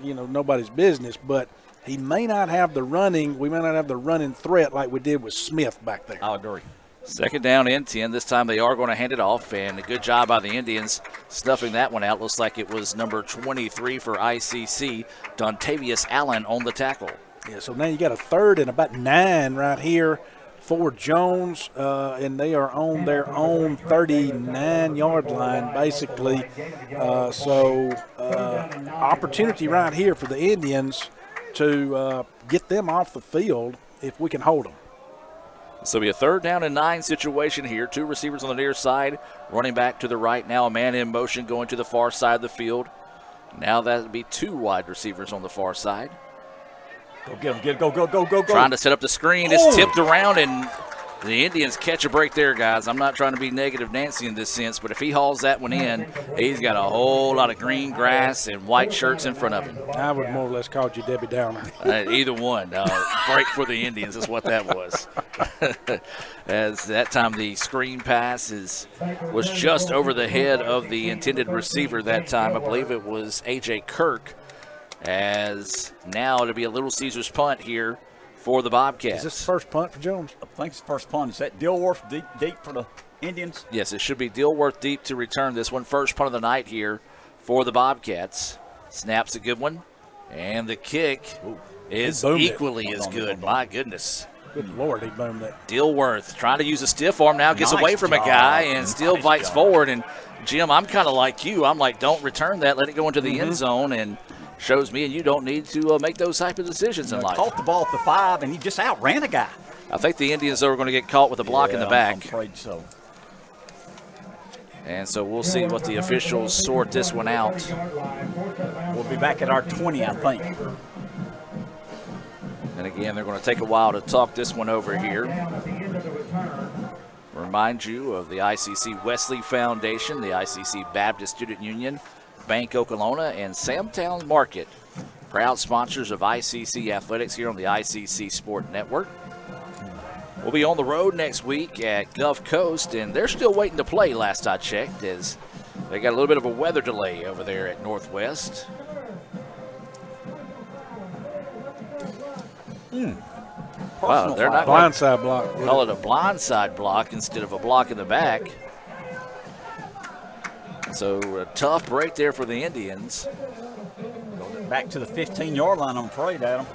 nobody's business, but he may not have the running. We may not have the running threat like we did with Smith back there. I agree. 2nd down and 10. This time they are going to hand it off, and a good job by the Indians snuffing that one out. Looks like it was number 23 for ICC, Dontavius Allen, on the tackle. Yeah, so now you got a 3rd and about 9 right here for Jones, and they are on their own 39-yard line, basically. Opportunity right here for the Indians to get them off the field if we can hold them. So it'll be a 3rd down and 9 situation here. 2 receivers on the near side, running back to the right now. A man in motion going to the far side of the field. Now that'll be 2 wide receivers on the far side. Go get him, go. Trying to set up the screen. It's tipped around, and the Indians catch a break there, guys. I'm not trying to be negative Nancy in this sense, but if he hauls that one in, he's got a whole lot of green grass and white shirts in front of him. I would more or less call you Debbie Downer. Either one. Break for the Indians is what that was. As that time the screen pass was just over the head of the intended receiver that time. I believe it was A.J. Kirk. As now it'll be a Little Caesars punt here for the Bobcats. Is this the first punt for Jones? I think it's the first punt. Is that Dilworth deep for the Indians? Yes, it should be Dilworth deep to return this one. First punt of the night here for the Bobcats. Snap's a good one. And the kick is equally as good. My goodness. Good Lord, he boomed that. Dilworth trying to use a stiff arm now, gets away from a guy and still bites forward. And, Jim, I'm kind of like you. I'm like, don't return that. Let it go into the end zone, and shows me and you don't need to make those type of decisions in life. Caught the ball at the 5, and he just outran a guy. I think the Indians are going to get caught with a block in the back. I'm afraid so. And so we'll see what the officials sort this one out. We'll be back at our 20, I think. And again, they're going to take a while to talk this one over here. Remind you of the ICC Wesley Foundation, the ICC Baptist Student Union, Bank Okolona, and Samtown Market. Proud sponsors of ICC Athletics here on the ICC Sport Network. We'll be on the road next week at Gulf Coast, and they're still waiting to play last I checked, as they got a little bit of a weather delay over there at Northwest. Wow, they're not blindside block. Call it a blindside block instead of a block in the back. So a tough break there for the Indians. Back to the 15-yard line, I'm afraid, Adam.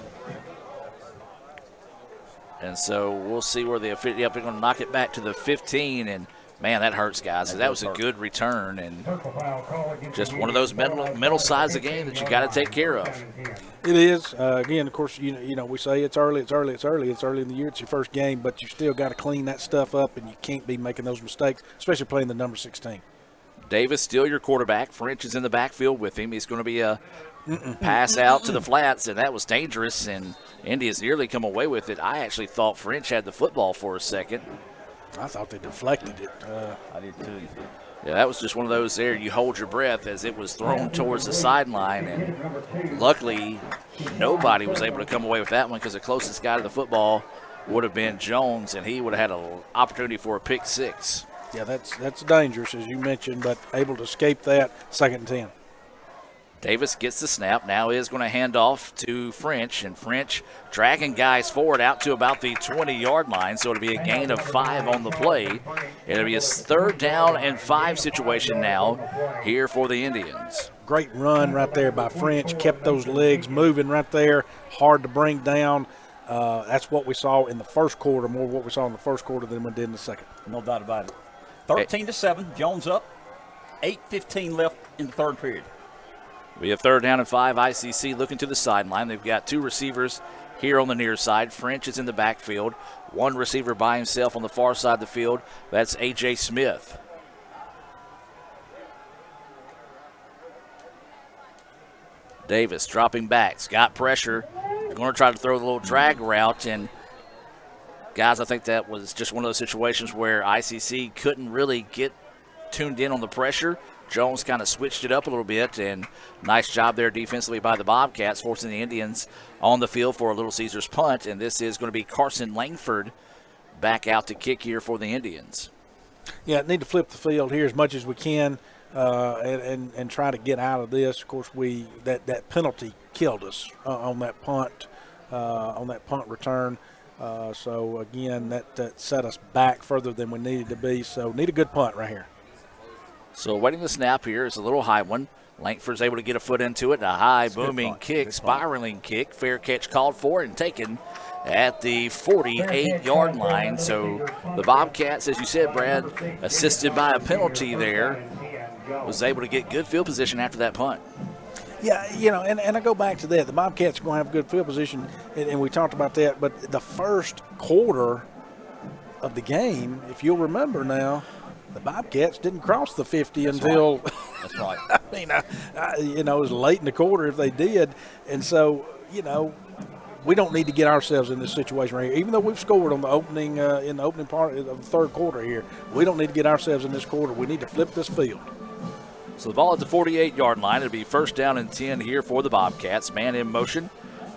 And so we'll see where the official. Yep, they're going to knock it back to the 15, and man, that hurts, guys. That was a good return, and just one of those mental sides of the game that you got to take care of. It is. Again, of course, you know, we say it's early in the year. It's your first game, but you still got to clean that stuff up, and you can't be making those mistakes, especially playing the number 16. Davis still your quarterback. French is in the backfield with him. He's going to be a pass out to the flats, and that was dangerous, and Indians nearly come away with it. I actually thought French had the football for a second. I thought they deflected it. I did too. Yeah, that was just one of those there. You hold your breath as it was thrown towards the sideline, and luckily nobody was able to come away with that one because the closest guy to the football would have been Jones, and he would have had an opportunity for a pick six. Yeah, that's dangerous, as you mentioned, but able to escape that. 2nd and 10. Davis gets the snap, now is going to hand off to French, and French dragging guys forward out to about the 20-yard line, so it'll be a gain of 5 on the play. It'll be a 3rd down and 5 situation now here for the Indians. Great run right there by French, kept those legs moving right there, hard to bring down. That's what we saw in the first quarter, more what we saw in the first quarter than we did in the second. No doubt about it. 13-7, Jones up, 8:15 left in the 3rd period. We have 3rd down and 5. ICC looking to the sideline. They've got 2 receivers here on the near side. French is in the backfield. 1 receiver by himself on the far side of the field. That's A.J. Smith. Davis dropping back. Got pressure. They're going to try to throw the little drag route. And, guys, I think that was just one of those situations where ICC couldn't really get tuned in on the pressure. Jones kind of switched it up a little bit, and nice job there defensively by the Bobcats, forcing the Indians on the field for a Little Caesars punt, and this is going to be Carson Langford back out to kick here for the Indians. Yeah, need to flip the field here as much as we can and try to get out of this. Of course, that penalty killed us on that punt return. So, again, that set us back further than we needed to be, so need a good punt right here. So waiting the snap here is a little high one. Langford's able to get a foot into it. A high booming kick, spiraling kick. Fair catch called for and taken at the 48-yard line. So the Bobcats, as you said, Brad, assisted by a penalty there, was able to get good field position after that punt. Yeah, you know, and I go back to that. The Bobcats are going to have good field position, and we talked about that. But the first quarter of the game, if you'll remember now, the Bobcats didn't cross the 50 until That's right. I mean, you know, it was late in the quarter if they did. And so, you know, we don't need to get ourselves in this situation right here. Even though we've scored on the opening in the opening part of the 3rd quarter here, we don't need to get ourselves in this quarter. We need to flip this field. So the ball at the 48-yard line. It'll be 1st down and 10 here for the Bobcats. Man in motion.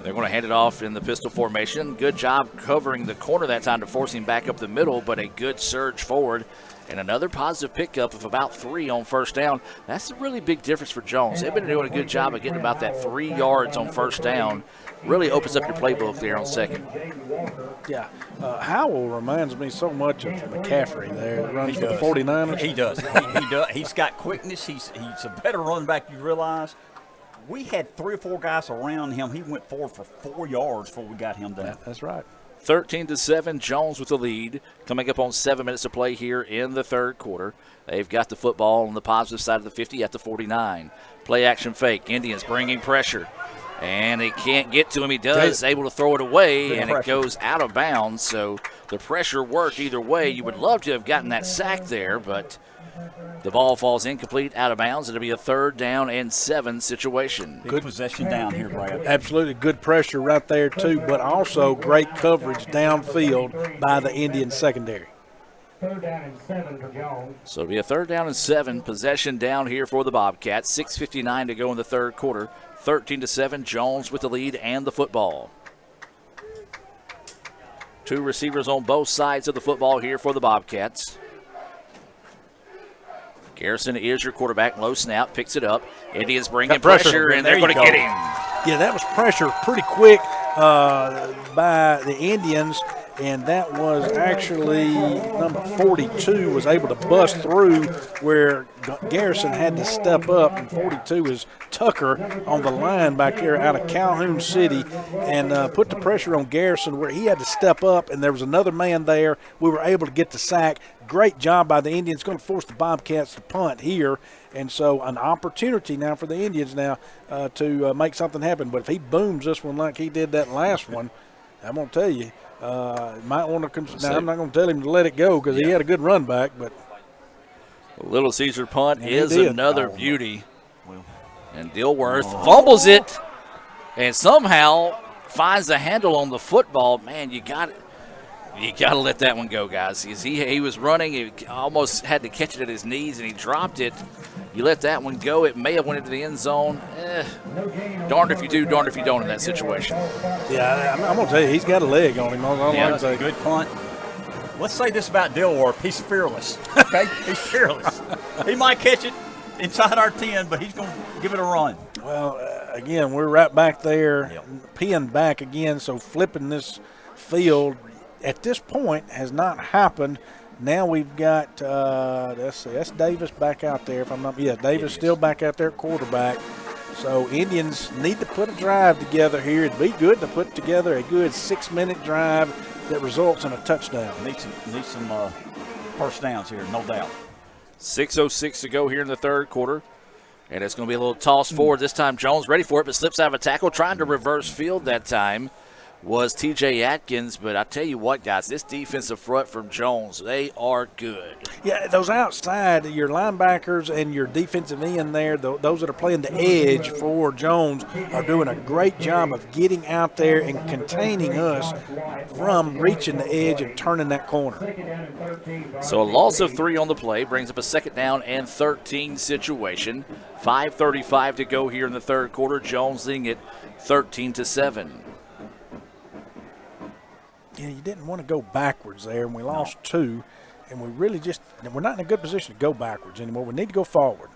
They're going to hand it off in the pistol formation. Good job covering the corner that time to force him back up the middle, but a good surge forward And another positive pickup of about 3 on first down. That's a really big difference for Jones. They've been doing a good job of getting about that 3 yards on first down. Really opens up your playbook there on second. Yeah. Howell reminds me so much of McCaffrey there. That runs for the 49ers. He does. He does. He's got quickness. He's a better running back, you realize. We had 3 or 4 guys around him. He went forward for 4 yards before we got him down. That's right. 13-7, Jones with the lead. Coming up on 7 minutes to play here in the third quarter. They've got the football on the positive side of the 50 at the 49. Play action fake. Indians bringing pressure. And they can't get to him. He does, able to throw it away, and it goes out of bounds. So the pressure worked either way. You would love to have gotten that sack there, but the ball falls incomplete, out of bounds. It'll be a 3rd down and 7 situation. Good possession down here, Brad. Absolutely good pressure right there, too, but also great coverage downfield by the Indian secondary. 3rd down and 7 for Jones. So it'll be a 3rd down and 7. Possession down here for the Bobcats. 6:59 to go in the third quarter. 13-7, Jones with the lead and the football. 2 receivers on both sides of the football here for the Bobcats. Garrison is your quarterback. Low snap, picks it up. Indians bringing pressure, and they're going to get him. Yeah, that was pressure pretty quick by the Indians, and that was actually number 42 was able to bust through where Garrison had to step up, and 42 is Tucker on the line back there out of Calhoun City, and put the pressure on Garrison where he had to step up, and there was another man there. We were able to get the sack. Great job by the Indians. Going to force the Bobcats to punt here, and so an opportunity now for the Indians now to make something happen. But if he booms this one like he did that last one, I'm going to tell you, might want to now I'm not going to tell him to let it go because he had a good run back, but Little Caesar punt is another beauty. And Dilworth fumbles it and somehow finds the handle on the football. Man, you got to let that one go, guys. He was running, he almost had to catch it at his knees, and he dropped it. You let that one go, it may have went into the end zone. Darned if you do, darned if you don't in that situation. Yeah, I'm going to tell you, he's got a leg on him. That's a good punt. Let's say this about Dilworth. He's fearless, okay? He's fearless. He might catch it inside our 10, but he's going to give it a run. Well, again, we're right back there, pinned back again, so flipping this field at this point has not happened. Now we've got, let's see, that's Davis back out there. If I'm not, Davis still back out there at quarterback. So Indians need to put a drive together here. It'd be good to put together a good 6-minute drive that results in a touchdown. Need some first downs here, no doubt. 6:06 to go here in the third quarter. And it's going to be a little toss forward. This time Jones ready for it, but slips out of a tackle. Trying to reverse field that time was T.J. Atkins. But I tell you what, guys, this defensive front from Jones, they are good. Yeah, those outside, your linebackers and your defensive end there, those that are playing the edge for Jones are doing a great job of getting out there and containing us from reaching the edge and turning that corner. So a loss of 3 on the play brings up a 2nd down and 13 situation. 5:35 to go here in the third quarter. Jones leading it 13-7. Yeah, you didn't want to go backwards there, and we lost 2, and we're not in a good position to go backwards anymore. We need to go forward.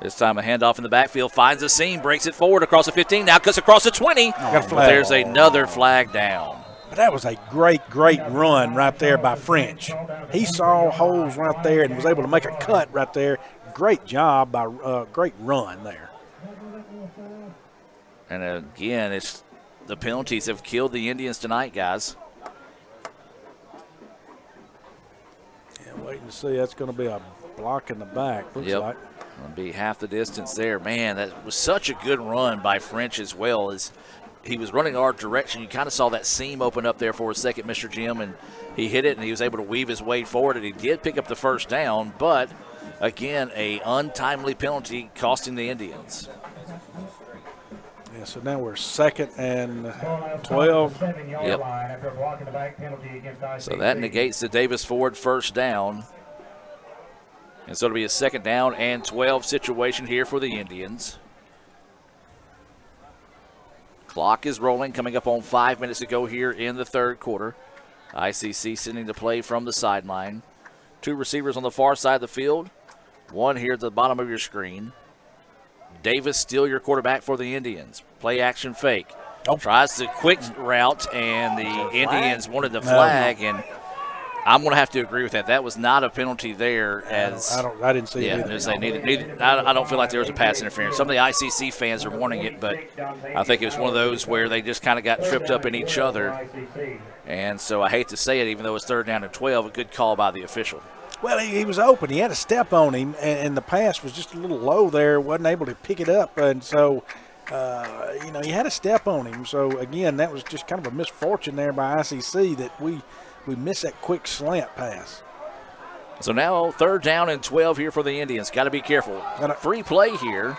This time a handoff in the backfield, finds a seam, breaks it forward across the 15, now cuts across the 20. But there's another flag down. But that was a great run right there by French. He saw holes right there and was able to make a cut right there. Great job by great run there. And again, the penalties have killed the Indians tonight, guys. Yeah, waiting to see. That's going to be a block in the back, looks like. Going to be half the distance there. Man, that was such a good run by French as well. As he was running our direction, you kind of saw that seam open up there for a second, Mr. Jim, and he hit it, and he was able to weave his way forward, and he did pick up the first down, but again, a untimely penalty costing the Indians. Yeah, so now we're 2nd and 12. Yep. So that negates the Davis Ford first down. And so it'll be a 2nd down and 12 situation here for the Indians. Clock is rolling, coming up on 5 minutes to go here in the third quarter. ICC sending the play from the sideline. Two receivers on the far side of the field. One here at the bottom of your screen. Davis still your quarterback for the Indians. Play action fake. Tries the quick route, and the Indians wanted the flag, and I'm going to have to agree with that. That was not a penalty there. I didn't see it either. I don't feel like there was a pass interference. Some of the ICC fans are wanting it, but I think it was one of those where they just kind of got tripped up in each other. And so I hate to say it, even though it's 3rd down and 12, a good call by the official. Well, he was open. He had a step on him, and the pass was just a little low there. Wasn't able to pick it up, and so he had a step on him. So again, that was just kind of a misfortune there by ICC that we missed that quick slant pass. So now 3rd down and 12 here for the Indians. Got to be careful. Free play here.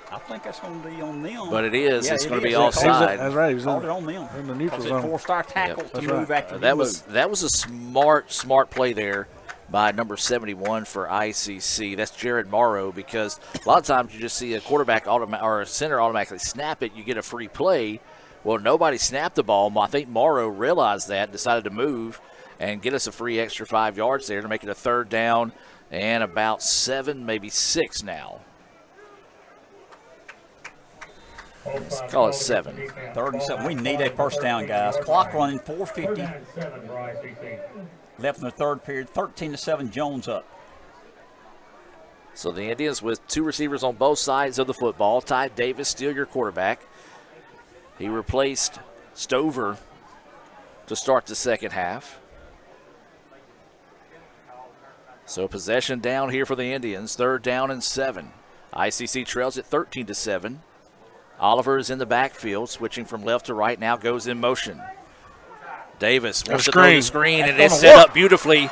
I think that's going to be on them. But it is. Yeah, it's going to be offside. That's right. He was on them. In the neutral zone. Four-star tackle to move after that was a smart play there by number 71 for ICC. That's Jared Morrow, because a lot of times you just see a quarterback or a center automatically snap it, you get a free play. Well, nobody snapped the ball. I think Morrow realized that, decided to move and get us a free extra 5 yards there to make it a 3rd down and about 7, maybe 6 now. Let's call it 7. 3rd and 7. We need a first down, guys. Clock running, 4:50. Left in the 3rd period, 13-7, Jones up. So the Indians with 2 receivers on both sides of the football. Ty Davis, still your quarterback. He replaced Stover to start the second half. So possession down here for the Indians, 3rd down and 7. ICC trails at 13-7. Oliver is in the backfield, switching from left to right, now goes in motion. Davis wants to throw the screen, and it's set up beautifully.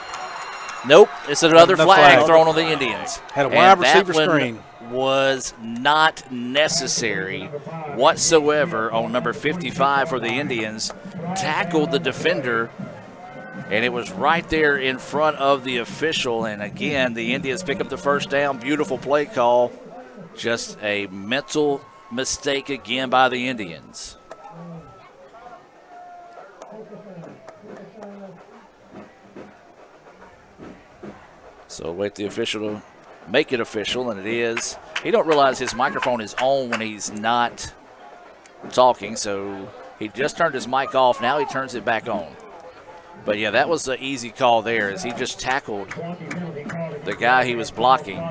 Nope, it's another flag thrown on the Indians. Had a wide receiver screen. Was not necessary whatsoever on number 55 for the Indians. Tackled the defender, and it was right there in front of the official. And again, the Indians pick up the first down. Beautiful play call. Just a mental mistake again by the Indians. So wait the official to make it official, and it is. He don't realize his microphone is on when he's not talking, so he just turned his mic off. Now he turns it back on. But yeah, that was an easy call there, as he just tackled the guy he was blocking.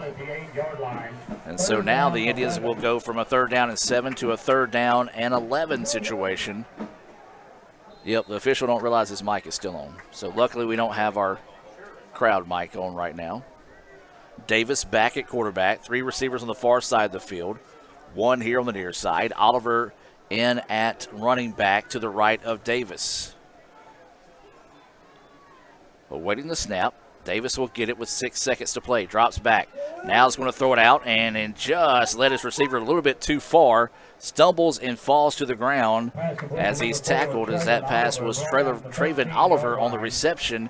And so now the Indians will go from a 3rd down and 7 to a 3rd down and 11 situation. Yep, the official don't realize his mic is still on. So luckily we don't have our crowd mic on right now. Davis back at quarterback. 3 receivers on the far side of the field. 1 here on the near side. Oliver in at running back to the right of Davis. Awaiting the snap. Davis will get it with 6 seconds to play. Drops back. Now he's going to throw it out and just led his receiver a little bit too far. Stumbles and falls to the ground as he's tackled, as that pass was Traven Oliver on the reception.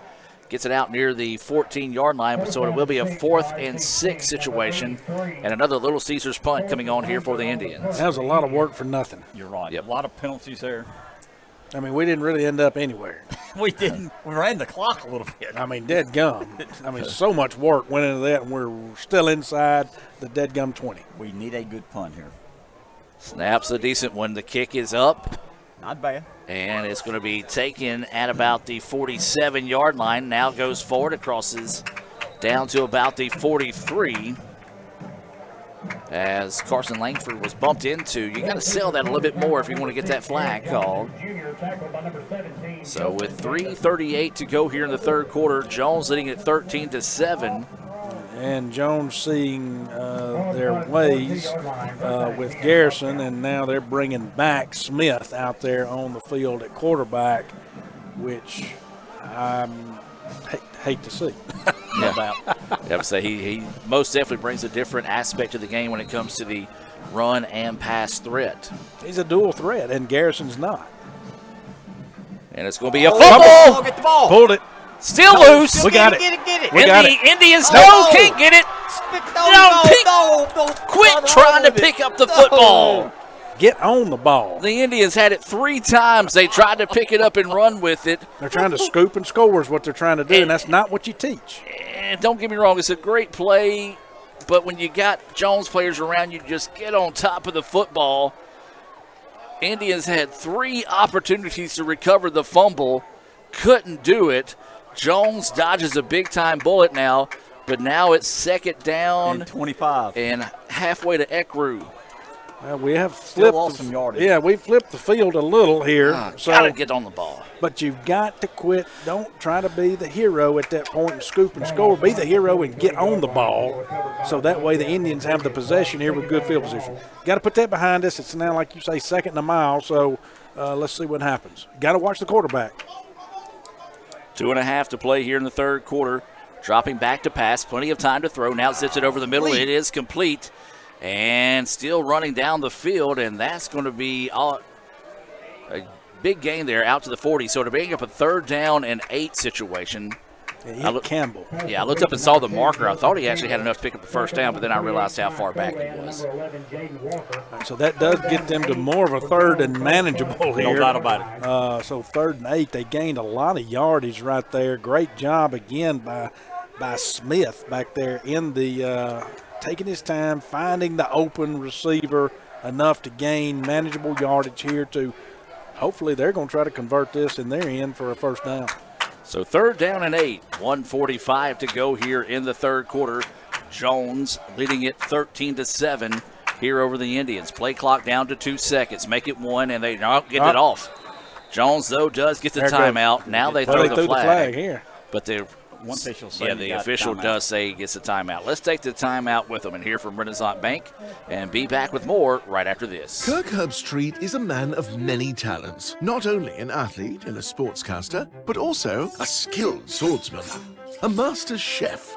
Gets it out near the 14-yard line, so it will be a 4th and 6 situation. And another Little Caesars punt coming on here for the Indians. That was a lot of work for nothing. You're right. Yep. A lot of penalties there. I mean, we didn't really end up anywhere. We didn't. We ran the clock a little bit. I mean, dead gum. I mean, so much work went into that, and we're still inside the dead gum 20. We need a good punt here. Snap's a decent one. The kick is up. Not bad. And it's going to be taken at about the 47-yard line. Now goes forward, it crosses down to about the 43. As Carson Langford was bumped into. You got to sell that a little bit more if you want to get that flag called. So with 3:38 to go here in the 3rd quarter, Jones leading at 13-7. And Jones seeing their ways with Garrison, and now they're bringing back Smith out there on the field at quarterback, which I hate to see. Yeah, I would say he most definitely brings a different aspect to the game when it comes to the run and pass threat. He's a dual threat, and Garrison's not. And it's going to be a fumble. Get the ball. Pulled it. Still loose. We got it. Get it. We got it. Indians can't get it. Quit trying to pick up the football. Get on the ball. The Indians had it 3 times. They tried to pick it up and run with it. They're trying to scoop and score is what they're trying to do, and that's not what you teach. And don't get me wrong, it's a great play, but when you got Jones players around you, just get on top of the football. Indians had 3 opportunities to recover the fumble, couldn't do it. Jones dodges a big-time bullet now, but now it's 2nd down. And 25. And halfway to Ecru. Well, we have Still flipped lost some yardage. Yeah, we flipped the field a little here. Gotta get on the ball. But you've got to quit. Don't try to be the hero at that point and scoop and score. Be the hero and get on the ball. So that way the Indians have the possession here with good field position. Got to put that behind us. It's now, like you say, 2nd and a mile. So let's see what happens. Got to watch the quarterback. 2.5 to play here in the 3rd quarter. Dropping back to pass. Plenty of time to throw. Now zips it over the middle. It is complete. And still running down the field, and that's going to be a big gain there out to the 40. So to bring up a 3rd down and 8 situation. Campbell. Yeah, I looked up and saw the marker. I thought he actually had enough to pick up the 1st down, but then I realized how far back he was. So that does get them to more of a 3rd and manageable here. No doubt about it. So 3rd and 8, they gained a lot of yardage right there. Great job again by Smith back there in the taking his time, finding the open receiver enough to gain manageable yardage here to hopefully they're going to try to convert this in their end for a 1st down. So 3rd down and 8, 1:45 to go here in the 3rd quarter. Jones leading it 13-7 here over the Indians. Play clock down to 2 seconds. Make it 1, and they don't get it off. Jones, though, does get the timeout. Now they throw the flag here. But they're one official said the official does say he gets a timeout. Let's take the timeout with them and hear from Renaissance Bank and be back with more right after this. Kirk Herbstreit is a man of many talents. Not only an athlete and a sportscaster, but also a skilled swordsman, a master chef.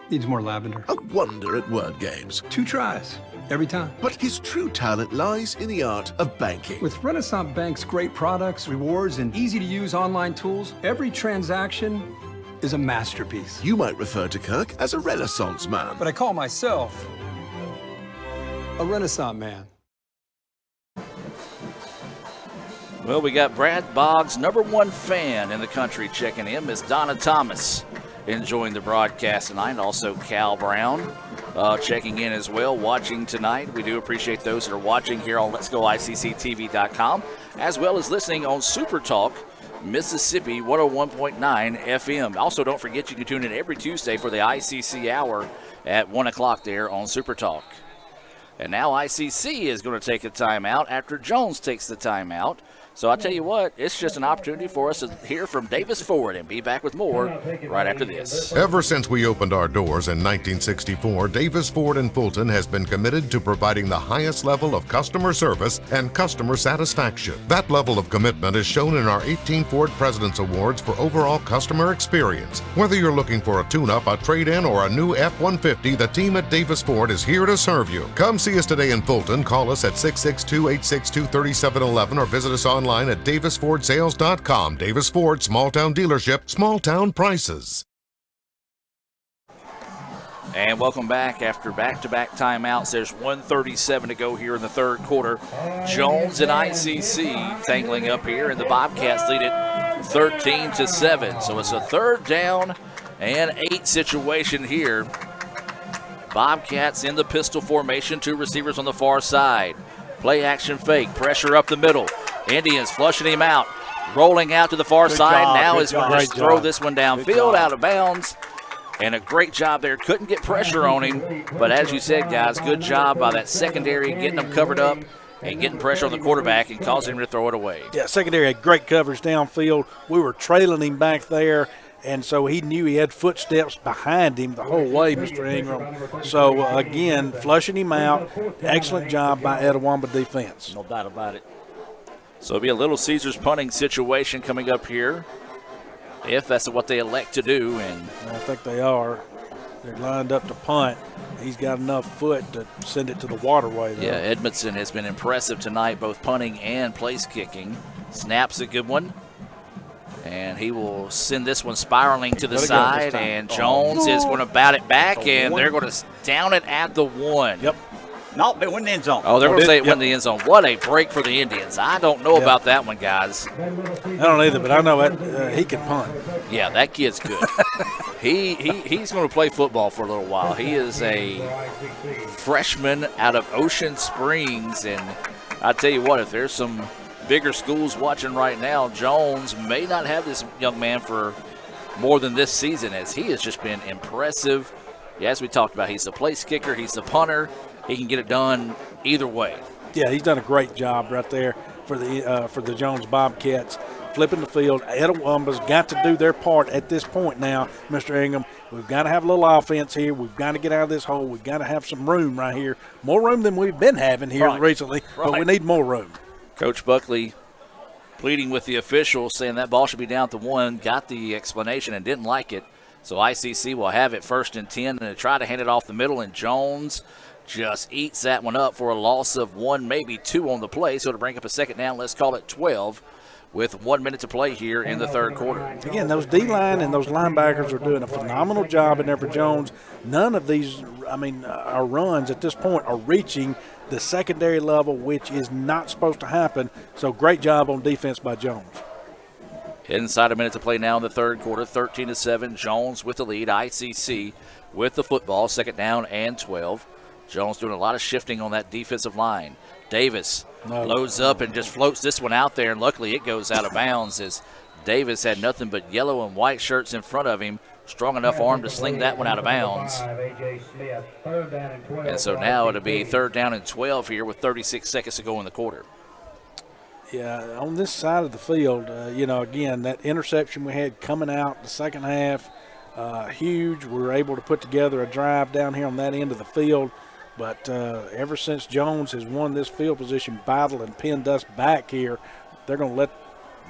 Needs more lavender. A wonder at word games. 2 tries, every time. But his true talent lies in the art of banking. With Renaissance Bank's great products, rewards, and easy-to-use online tools, every transaction is a masterpiece. You might refer to Kirk as a Renaissance man. But I call myself a Renaissance man. Well, we got Brad Boggs, #1 fan in the country, checking in. Miss Donna Thomas enjoying the broadcast tonight. Also Cal Brown checking in as well, watching tonight. We do appreciate those that are watching here on Let'sGoICCTV.com, as well as listening on Super Talk Mississippi 101.9 FM. Also, don't forget you can tune in every Tuesday for the ICC Hour at 1 o'clock there on Super Talk. And now ICC is going to take a timeout after Jones takes the timeout. So I tell you what, it's just an opportunity for us to hear from Davis Ford and be back with more right after this. Ever since we opened our doors in 1964, Davis Ford in Fulton has been committed to providing the highest level of customer service and customer satisfaction. That level of commitment is shown in our 18 Ford President's Awards for overall customer experience. Whether you're looking for a tune-up, a trade-in, or a new F-150, the team at Davis Ford is here to serve you. Come see us today in Fulton. Call us at 662-862-3711 or visit us online at davisfordsales.com. Davis Ford, small town dealership, small town prices. And welcome back after back-to-back timeouts. There's 1:37 to go here in the 3rd quarter. Jones and ICC tangling up here, and the Bobcats lead it 13-7. So it's a 3rd down and 8 situation here. Bobcats in the pistol formation, 2 receivers on the far side. Play action fake, pressure up the middle. Indians flushing him out, rolling out to the far side. Now is going to throw this one downfield, out of bounds. And a great job there. Couldn't get pressure on him. But as you said, guys, good job by that secondary getting them covered up and getting pressure on the quarterback and causing him to throw it away. Yeah, secondary had great coverage downfield. We were trailing him back there. And so he knew he had footsteps behind him the whole way, Mr. Ingram. So, again, flushing him out. Excellent job by Etowamba defense. No doubt about it. So it'll be a Little Caesars punting situation coming up here, if that's what they elect to do. And I think they are. They're lined up to punt. He's got enough foot to send it to the waterway, though. Yeah, Edmondson has been impressive tonight, both punting and place kicking. Snap's a good one. And he will send this one spiraling to the side, and Jones is going to bat it back, and they're going to down it at the 1. Yep. No, they went in the end zone. Oh, they're going to say it went in the end zone. What a break for the Indians. I don't know about that one, guys. I don't either, but I know that he can punt. Yeah, that kid's good. He's going to play football for a little while. He is a freshman out of Ocean Springs, and I tell you what, if there's some bigger schools watching right now, Jones may not have this young man for more than this season, as he has just been impressive. Yeah, as we talked about, he's the place kicker, he's the punter. He can get it done either way. Yeah, he's done a great job right there for the Jones Bobcats, flipping the field. Etowamba's got to do their part at this point now, Mr. Ingham. We've got to have a little offense here. We've got to get out of this hole. We've got to have some room right here, more room than we've been having here recently, but we need more room. Coach Buckley pleading with the officials, saying that ball should be down to 1, got the explanation and didn't like it. So ICC will have it 1st and 10, and they try to hand it off the middle, and Jones just eats that one up for a loss of 1, maybe 2 on the play. So to bring up a second down, let's call it 12 with 1 minute to play here in the third quarter. Again, those D-line and those linebackers are doing a phenomenal job in there for Jones. None of these, our runs at this point are reaching the secondary level, which is not supposed to happen. So great job on defense by Jones. Inside a minute to play now in the third quarter, 13-7. Jones with the lead. ICC with the football, second down and 12. Jones doing a lot of shifting on that defensive line. Davis loads up and just floats this one out there, and luckily it goes out of bounds as Davis had nothing but yellow and white shirts in front of him. Strong enough arm to sling that one out of bounds. And so now it'll be 3rd down and 12 here with 36 seconds to go in the quarter. Yeah, on this side of the field, again, that interception we had coming out the second half, huge. We were able to put together a drive down here on that end of the field. But ever since Jones has won this field position battle and pinned us back here, they're going to let.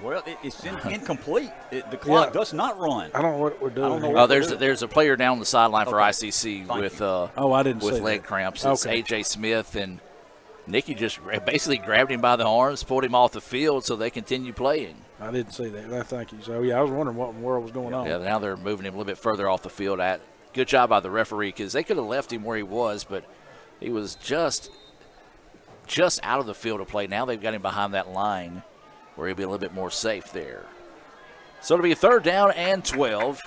Well, it's incomplete. The clock does not run. I don't know what we're doing. There's a player down the sideline for ICC with I didn't see leg that. cramps. It's A.J. Smith, and Nicky just basically grabbed him by the arms, pulled him off the field so they continue playing. I didn't see that. Thank you. So, I was wondering what in the world was going on. Yeah, now they're moving him a little bit further off the field. Good job by the referee, because they could have left him where he was, but he was just out of the field of play. Now they've got him behind that line where he'll be a little bit more safe there. So it'll be 3rd down and 12.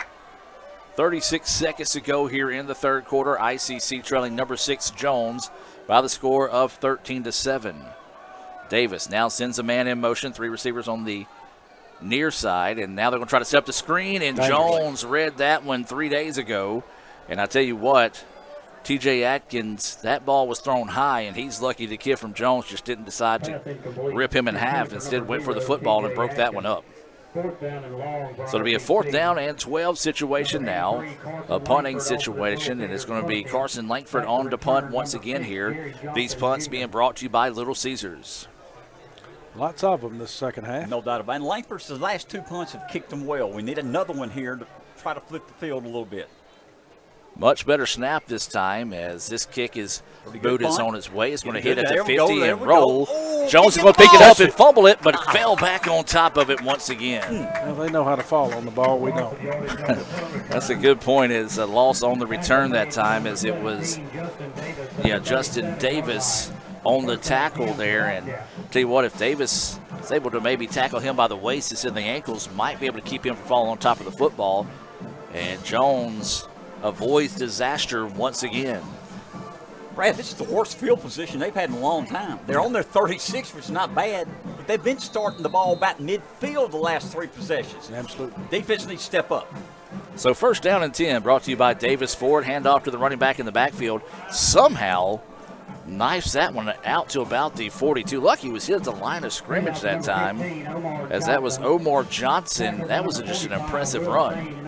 36 seconds to go here in the third quarter. ICC trailing number 6 Jones by the score of 13-7. Davis now sends a man in motion. 3 receivers on the near side, and now they're going to try to set up the screen, and Jones read that one 3 days ago. And I tell you what, T.J. Atkins, that ball was thrown high, and he's lucky the kid from Jones just didn't decide to rip him in half. Instead went for the football and broke that one up. So it'll be a 4th down and 12 situation now, a punting situation, and it's going to be Carson Langford on to punt once again here. These punts being brought to you by Little Caesars. Lots of them this second half. No doubt about it. And Langford's last 2 punts have kicked them well. We need another one here to try to flip the field a little bit. Much better snap this time, as this kick is booted on its way. It's going to hit at the 50 and roll. Jones is going to pick it up and fumble it, but it fell back on top of it once again. Well, they know how to fall on the ball. We don't. That's a good point. It's a loss on the return that time, as it was, Justin Davis on the tackle there. And tell you what, if Davis is able to maybe tackle him by the waist instead of the ankles, might be able to keep him from falling on top of the football. And Jones avoids disaster once again. Brad, this is the worst field position they've had in a long time. They're on their 36, which is not bad, but they've been starting the ball about midfield the last 3 possessions. Absolutely. Defense needs to step up. So 1st down and 10, brought to you by Davis Ford. Handoff to the running back in the backfield. Somehow knifes that one out to about the 42. Lucky he was hit at the line of scrimmage that time, as that was Omar Johnson. That was just an impressive run.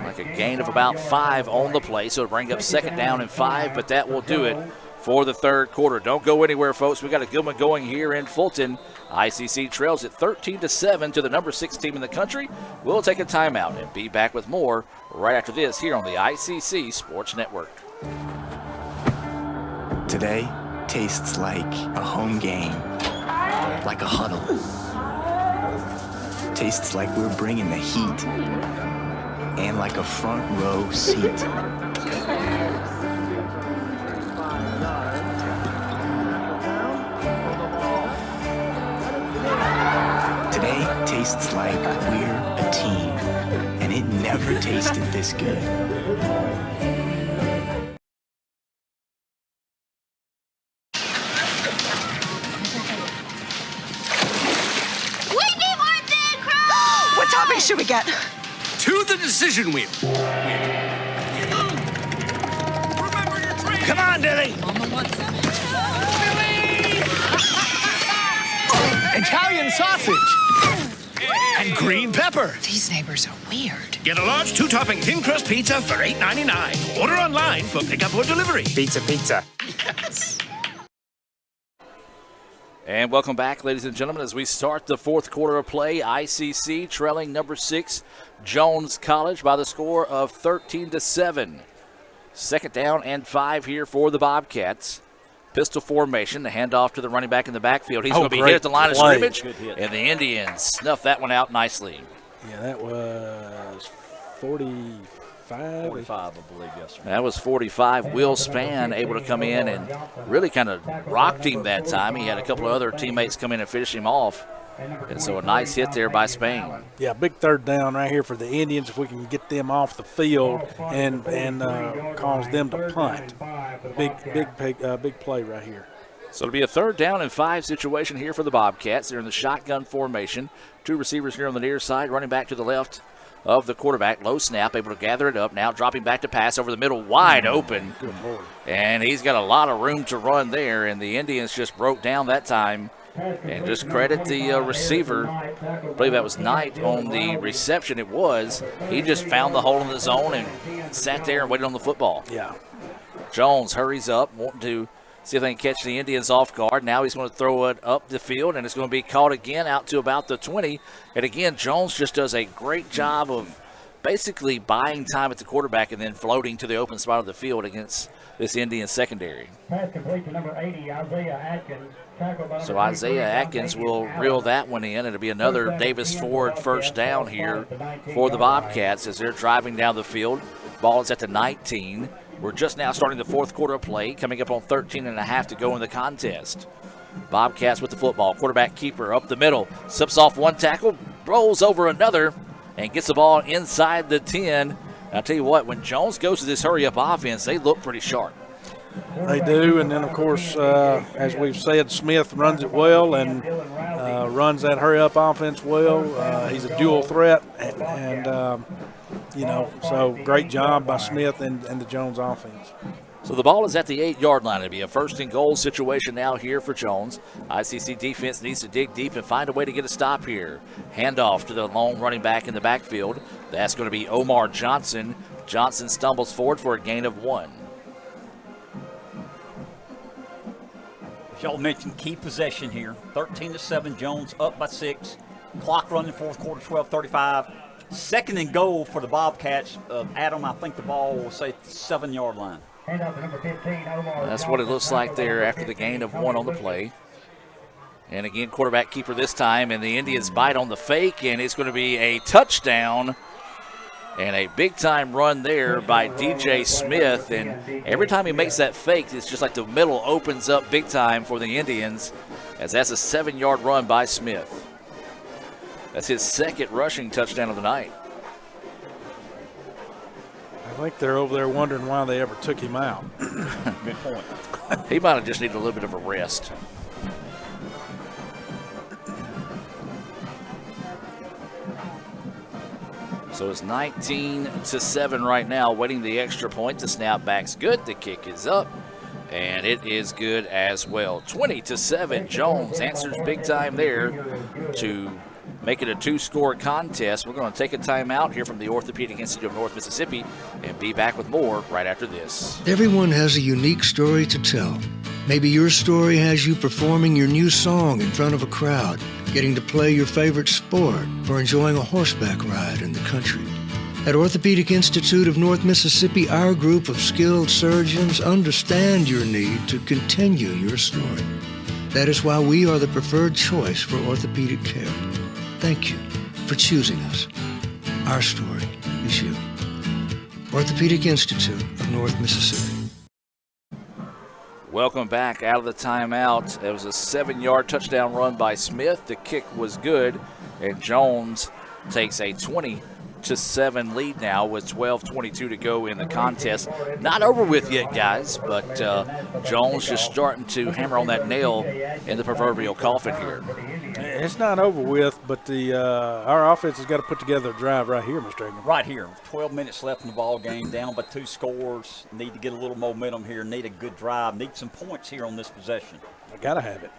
Like a gain of about 5 on the play, so it'll bring up 2nd down and 5, but that will do it for the third quarter. Don't go anywhere, folks. We got a good one going here in Fulton. ICC trails at 13-7 to the number 6 team in the country. We'll take a timeout and be back with more right after this here on the ICC Sports Network. Today tastes like a home game, like a huddle. Tastes like we're bringing the heat, and like a front row seat. Today tastes like we're a team, and it never tasted this good. What topping should we get? To the decision wheel. Come on, Dilly. Italian sausage. And green pepper. These neighbors are weird. Get a large 2-topping thin crust pizza for $8.99. Order online for pickup or delivery. Pizza. Yes. And welcome back, ladies and gentlemen, as we start the fourth quarter of play. ICC trailing number 6, Jones College, by the score of 13-7. Second down and 5 here for the Bobcats. Pistol formation, the handoff to the running back in the backfield. He's going to be hit at the line of scrimmage, and the Indians snuff that one out nicely. Yeah, that was 45. 45, I believe, yes, sir. That was 45. Will Spann able to come in and really kind of rocked him that time. He had a couple of other teammates come in and finish him off. And so a nice hit there by Spann. Yeah, big third down right here for the Indians if we can get them off the field and cause them to punt. Big play right here. So it'll be a third down and 5 situation here for the Bobcats. They're in the shotgun formation. 2 receivers here on the near side, running back to the left of the quarterback. Low snap, able to gather it up. Now dropping back to pass over the middle, wide open. Good Lord. And he's got a lot of room to run there, and the Indians just broke down that time. And just credit the receiver. I believe that was Knight on the reception. It was. He just found the hole in the zone and sat there and waited on the football. Yeah. Jones hurries up, wanting to see if they can catch the Indians off guard. Now he's going to throw it up the field, and it's going to be caught again out to about the 20. And again, Jones just does a great job of basically buying time at the quarterback and then floating to the open spot of the field against this Indian secondary. Pass complete to number 80, Isaiah Atkins. So Isaiah Atkins will reel that one in. It'll be another Davis Ford first down here for the Bobcats as they're driving down the field. Ball is at the 19. We're just now starting the fourth quarter of play, coming up on 13.5 to go in the contest. Bobcats with the football. Quarterback keeper up the middle. Slips off one tackle, rolls over another, and gets the ball inside the 10. I'll tell you what, when Jones goes to this hurry-up offense, they look pretty sharp. They do, and then, of course, as we've said, Smith runs it well and runs that hurry-up offense well. He's a dual threat, and so great job by Smith and the Jones offense. So the ball is at the 8-yard line. It'll be a first-and-goal situation now here for Jones. ICC defense needs to dig deep and find a way to get a stop here. Handoff to the lone running back in the backfield. That's going to be Omar Johnson. Johnson stumbles forward for a gain of 1. Y'all mentioned key possession here. 13-7, Jones up by 6. Clock running fourth quarter, 12:35. Second and goal for the Bobcats. Adam, I think the ball will say 7-yard line. That's what it looks like there after the gain of 1 on the play. And again, quarterback keeper this time, and the Indians bite on the fake, and it's going to be a touchdown. And a big-time run there by DJ Smith. And every time he makes that fake, it's just like the middle opens up big time for the Indians, as that's a 7-yard run by Smith. That's his second rushing touchdown of the night. I think they're over there wondering why they ever took him out. Good point. He might have just needed a little bit of a rest. So it's 19-7 right now, waiting the extra point. The snap back's good. The kick is up, and it is good as well. 20-7. Jones answers big time there to make it a 2-score contest. We're going to take a timeout here from the Orthopedic Institute of North Mississippi and be back with more right after this. Everyone has a unique story to tell. Maybe your story has you performing your new song in front of a crowd, getting to play your favorite sport, or enjoying a horseback ride in the country. At Orthopedic Institute of North Mississippi, our group of skilled surgeons understand your need to continue your story. That is why we are the preferred choice for orthopedic care. Thank you for choosing us. Our story is you. Orthopedic Institute of North Mississippi. Welcome back out of the timeout. It was a 7-yard touchdown run by Smith. The kick was good, And Jones takes a 20-7 lead now with 12:22 to go in the contest. Not over with yet, guys, but Jones just starting to hammer on that nail in the proverbial coffin here. It's not over with, but our offense has got to put together a drive right here, Mr. Eggman. Right here. 12 minutes left in the ball game, down by 2 scores. Need to get a little momentum here. Need a good drive. Need some points here on this possession. I got to have it.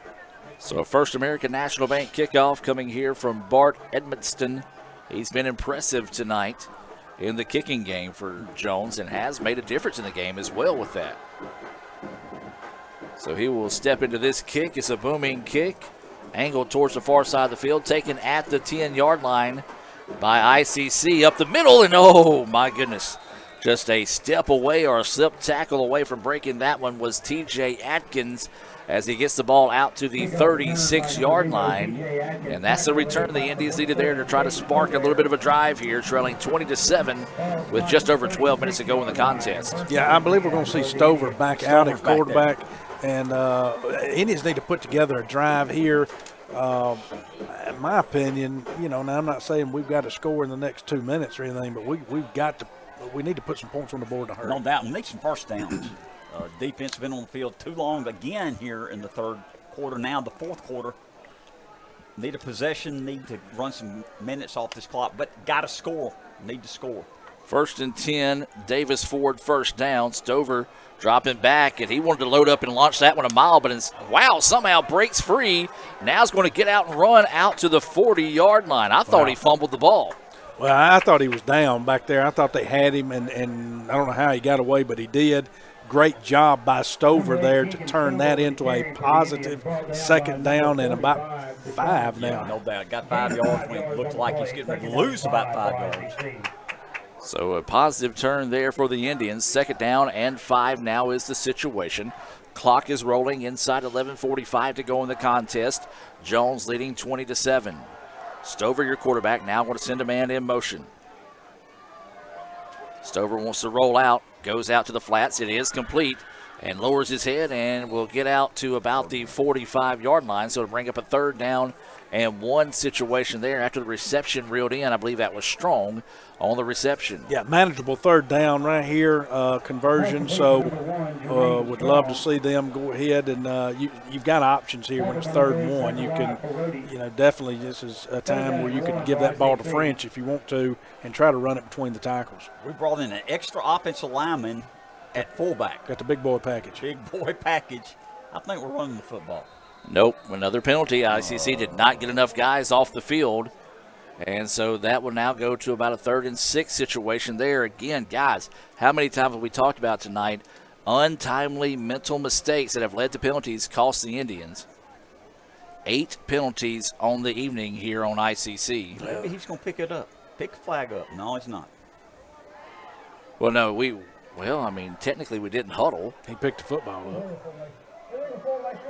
So a First American National Bank kickoff coming here from Bart Edmonston. He's been impressive tonight in the kicking game for Jones and has made a difference in the game as well with that. So he will step into this kick. It's a booming kick. Angled towards the far side of the field, taken at the 10-yard line by ICC up the middle, and oh my goodness, just a step away or a slip tackle away from breaking that one was TJ Atkins as he gets the ball out to the 36-yard line, and that's the return the Indians needed there to try to spark a little bit of a drive here, trailing 20-7 with just over 12 minutes to go in the contest. Yeah, I believe we're going to see Stover back out at quarterback. And Indians need to put together a drive here. In my opinion, now I'm not saying we've got to score in the next 2 minutes or anything, but we need to put some points on the board to hurry. No doubt. We need some first downs. Defense has been on the field too long again here in the third quarter. Now the fourth quarter. Need a possession, need to run some minutes off this clock, but got to score. Need to score. 1st and 10, Davis Ford first down. Stover dropping back, and he wanted to load up and launch that one a mile, but wow, somehow breaks free. Now he's going to get out and run out to the 40-yard line. I thought he fumbled the ball. Well, I thought he was down back there. I thought they had him, and I don't know how he got away, but he did. Great job by Stover there to turn that into a positive second down and about 5 now. Yeah, no doubt. Got 5 yards when it looked like he's getting ready to lose about 5 yards. So a positive turn there for the Indians. 2nd down and 5 now is the situation. Clock is rolling inside 11:45 to go in the contest. Jones leading 20-7. Stover, your quarterback, now going to send a man in motion. Stover wants to roll out, goes out to the flats. It is complete and lowers his head and will get out to about the 45-yard line. So to bring up a 3rd down and 1 situation there after the reception reeled in. I believe that was Strong on the reception. Yeah, manageable 3rd down right here, conversion. So would love to see them go ahead. And you've got options here when it's 3rd and 1. You can, definitely this is a time where you can give that ball to French if you want to and try to run it between the tackles. We brought in an extra offensive lineman at fullback. Got the big boy package. Big boy package. I think we're running the football. Nope, another penalty. ICC did not get enough guys off the field. And so that will now go to about a 3rd and 6 situation there. Again, guys, how many times have we talked about tonight? Untimely mental mistakes that have led to penalties cost the Indians. 8 penalties on the evening here on ICC. Maybe he's going to pick it up. Pick the flag up. No, he's not. Well, no, technically we didn't huddle. He picked the football up.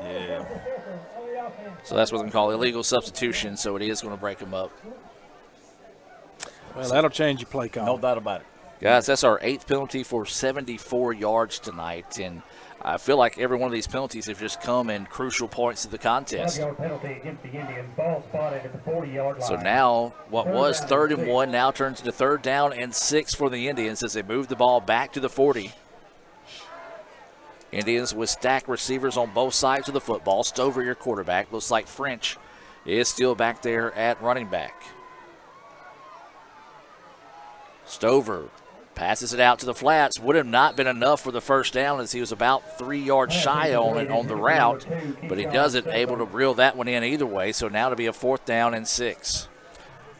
Yeah. So that's what they call illegal substitution, so it is going to break them up. Well, that'll change your play call. No doubt about it. Guys, that's our 8th penalty for 74 yards tonight, and I feel like every one of these penalties have just come in crucial points of the contest. So now what was 3rd and 1 now turns into 3rd down and 6 for the Indians as they move the ball back to the 40. Indians with stacked receivers on both sides of the football. Stover, your quarterback. Looks like French is still back there at running back. Stover passes it out to the flats. Would have not been enough for the 1st down as he was about 3 yards shy on it on the route, but he doesn't able to reel that one in either way. So now to be a 4th down and 6.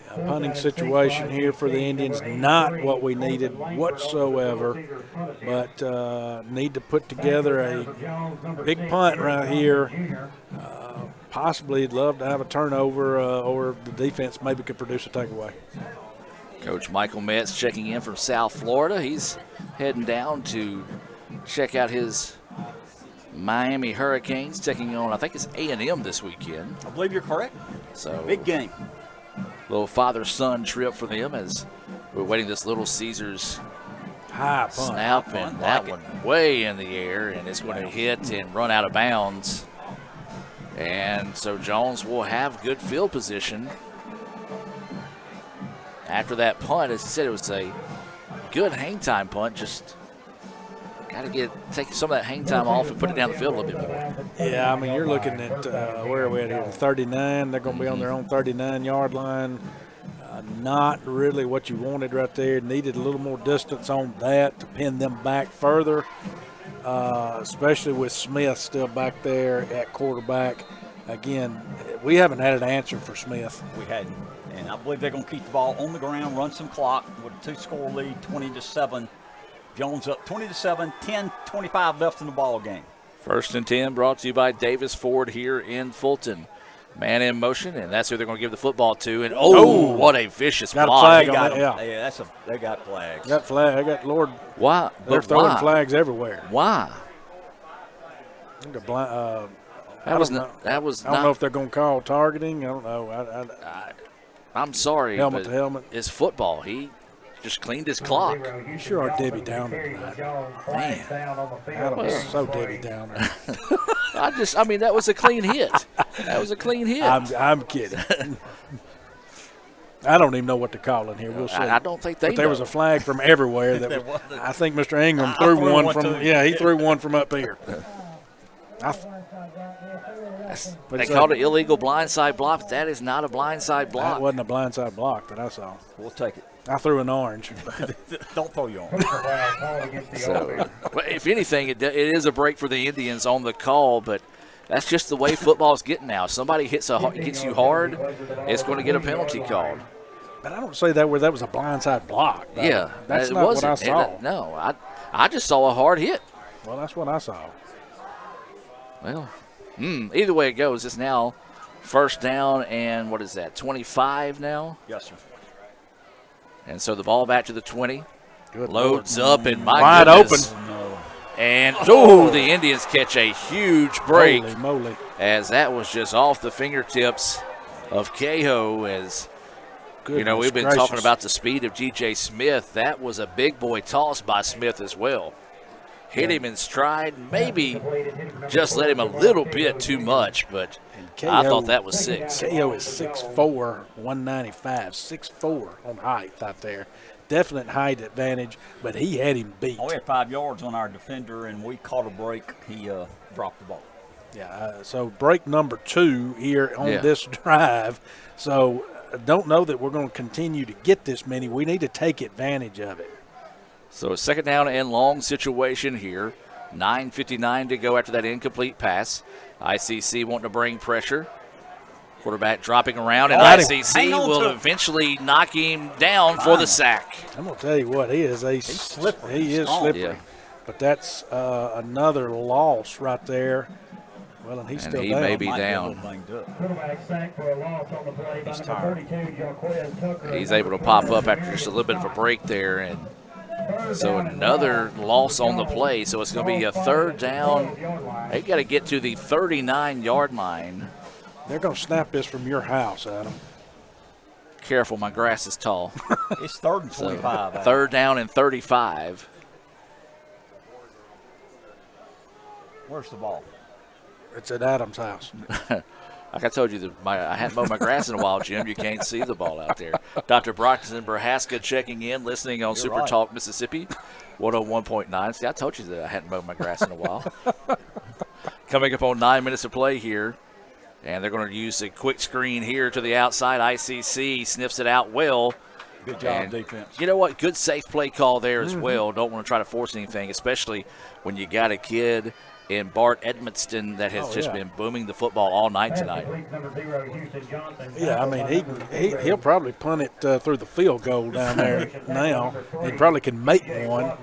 A punting situation here for the Indians, not what we needed whatsoever, but need to put together a big punt right here. Possibly love to have a turnover or the defense maybe could produce a takeaway. Coach Michael Metz checking in from South Florida. He's heading down to check out his Miami Hurricanes taking on, I think it's A&M this weekend. I believe you're correct. So big game. Little father-son trip for them as we're waiting this Little Caesars high punt. Snap, and that one way in the air, and it's going to hit and run out of bounds. And so Jones will have good field position after that punt. As he said, it was a good hang time punt. Just got to take some of that hang time off and put it down the field a little bit more. Yeah, I mean, you're looking at, where are we at here, 39. They're going to be on their own 39-yard line. Not really what you wanted right there. Needed a little more distance on that to pin them back further, especially with Smith still back there at quarterback. Again, we haven't had an answer for Smith. We hadn't. And I believe they're going to keep the ball on the ground, run some clock with a 2-score lead, 20-7. Jones up 20-7, 10:25 left in the ball game. 1st and 10 brought to you by Davis Ford here in Fulton. Man in motion, and that's who they're going to give the football to. And what a vicious got block! A flag on that, yeah, they got flags. Got flag. They got Lord. Why? They're throwing flags everywhere. Why? I think I don't know if they're going to call targeting. I don't know. I'm sorry. Helmet to helmet. It's football. He just cleaned his clock. You sure are Debbie Downer tonight. Man. Adam's so Debbie Downer. I mean, that was a clean hit. That was a clean hit. I'm kidding. I don't even know what to call in here. We'll see. I don't think they But there was a flag from everywhere. I think Mr. Ingram threw one from – he threw one from up here. They called it illegal blindside block, but that is not a blindside block. That wasn't a blindside block that I saw. We'll take it. I threw an orange. Don't throw your orange. So, if anything, it is a break for the Indians on the call, but that's just the way football's getting now. If somebody gets you hard, it's going to get a penalty called. But I don't say that where that was a blindside block. That's not what I saw. No, I just saw a hard hit. Well, that's what I saw. Well, either way it goes, it's now 1st down and what is that, 25 now? Yes, sir. And so the ball back to the 20. Good loads Lord. up and wide goodness. Open. And the Indians catch a huge break. Holy moly. As that was just off the fingertips of Cahill. As Goodness we've been gracious. talking about the speed of G.J. Smith. That was a big boy toss by Smith as well. Hit him in stride, maybe just let him a little bit too much, but I thought that was 6. KO is 6'4", 195, 6'4" on height out there. Definite height advantage, but he had him beat. We had 5 yards on our defender, and we caught a break. He dropped the ball. Yeah, so break number 2 here on this drive. So I don't know that we're going to continue to get this many. We need to take advantage of it. So a 2nd down and long situation here. 9:59 to go after that incomplete pass. ICC wanting to bring pressure. Quarterback dropping around, and ICC will eventually knock him down for the sack. I'm going to tell you what, he is slippery. He is slippery. Yeah. But that's another loss right there. Well, and he's still he down. may be down. He's able to pop up after just a little bit of a break there, and so another loss on the play. So it's going to be a 3rd down. They've got to get to the 39-yard line. They're going to snap this from your house, Adam. Careful, my grass is tall. It's 3rd and 25. 3rd down and 35. Where's the ball? It's at Adam's house. Like I told you, I hadn't mowed my grass in a while, Jim. You can't see the ball out there. Dr. Broxton Berhaska checking in, listening on Super Talk Mississippi, 101.9. See, I told you that I hadn't mowed my grass in a while. Coming up on 9 minutes of play here, and they're going to use a quick screen here to the outside. ICC sniffs it out well. Good job, defense. You know what? Good safe play call there as well. Don't want to try to force anything, especially when you got a kid in Bart Edmonston that has just been booming the football all night tonight. Yeah, I mean, he'll probably punt it through the field goal down there now. He probably can make one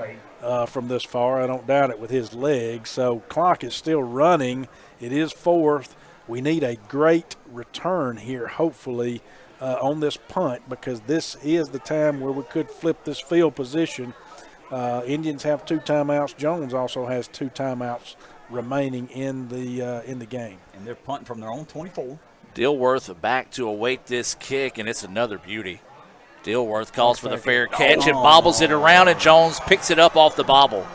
from this far. I don't doubt it with his legs. So clock is still running. It is 4th. We need a great return here, hopefully, on this punt, because this is the time where we could flip this field position. Indians have 2 timeouts. Jones also has 2 timeouts remaining in the game. And they're punting from their own 24. Dilworth back to await this kick, and it's another beauty. Dilworth calls for the fair catch and bobbles it around, and Jones picks it up off the bobble.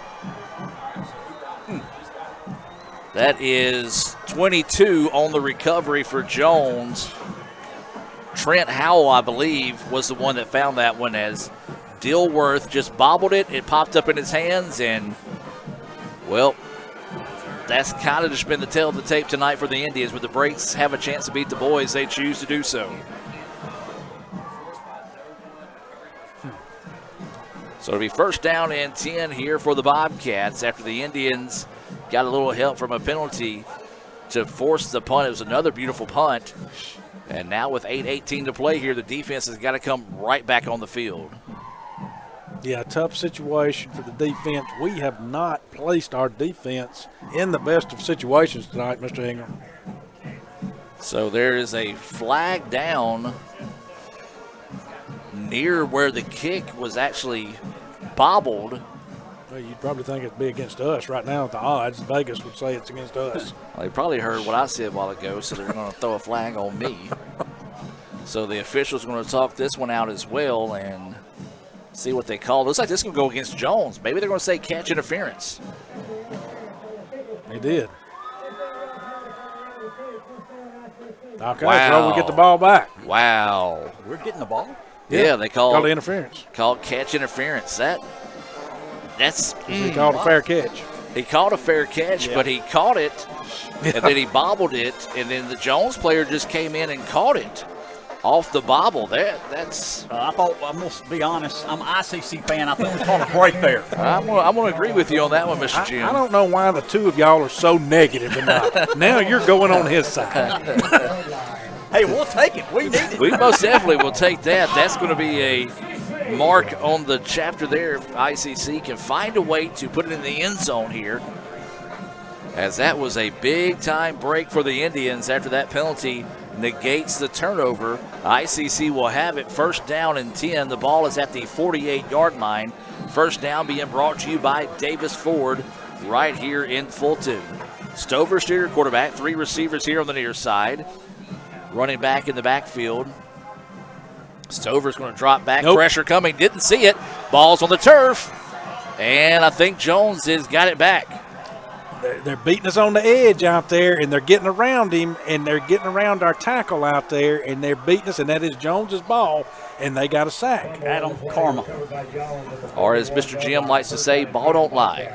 That is 22 on the recovery for Jones. Trent Howell, I believe, was the one that found that one as Dilworth just bobbled it. It popped up in his hands, and, well, that's kind of just been the tale of the tape tonight for the Indians. With the Brakes have a chance to beat the boys, they choose to do so. So it'll be first down and 10 here for the Bobcats after the Indians got a little help from a penalty to force the punt. It was another beautiful punt. And now with 8:18 to play here, the defense has got to come right back on the field. Yeah, tough situation for the defense. We have not placed our defense in the best of situations tonight, Mr. Ingram. So there is a flag down near where the kick was actually bobbled. Well, you'd probably think it'd be against us right now. At the odds, Vegas would say it's against us. Well, they probably heard what I said a while ago, so they're going to throw a flag on me. So the officials are going to talk this one out as well and see what they call. Looks like this is going to go against Jones. Maybe they're going to say catch interference. They did. Okay, wow. so we get the ball back. Wow. We're getting the ball? Yeah, they called the interference. Called catch interference. That's he called a fair catch. He called a fair catch, but he caught it, and then he bobbled it, and then the Jones player just came in and caught it off the bobble. That's. I thought, I'm going to be honest, I'm an ICC fan. I think we called a break there. I'm going to agree with you on that one, Mr. Jim. I don't know why the two of y'all are so negative tonight. Now you're going on his side. Hey, we'll take it. We need it. We most definitely will take that. That's going to be a mark on the chapter there if ICC can find a way to put it in the end zone here, as that was a big-time break for the Indians after that penalty negates the turnover. ICC will have it first down and 10. The ball is at the 48-yard line. First down being brought to you by Davis Ford right here in Fulton. Stover Steer, quarterback, 3 receivers here on the near side. Running back in the backfield. Stover's going to drop back. Nope. Pressure coming. Didn't see it. Ball's on the turf. And I think Jones has got it back. They're beating us on the edge out there, and they're getting around him, and they're getting around our tackle out there, and they're beating us, and that is Jones's ball, and they got a sack. Adam Karma. Or as Mr. Jim likes to say, ball don't lie.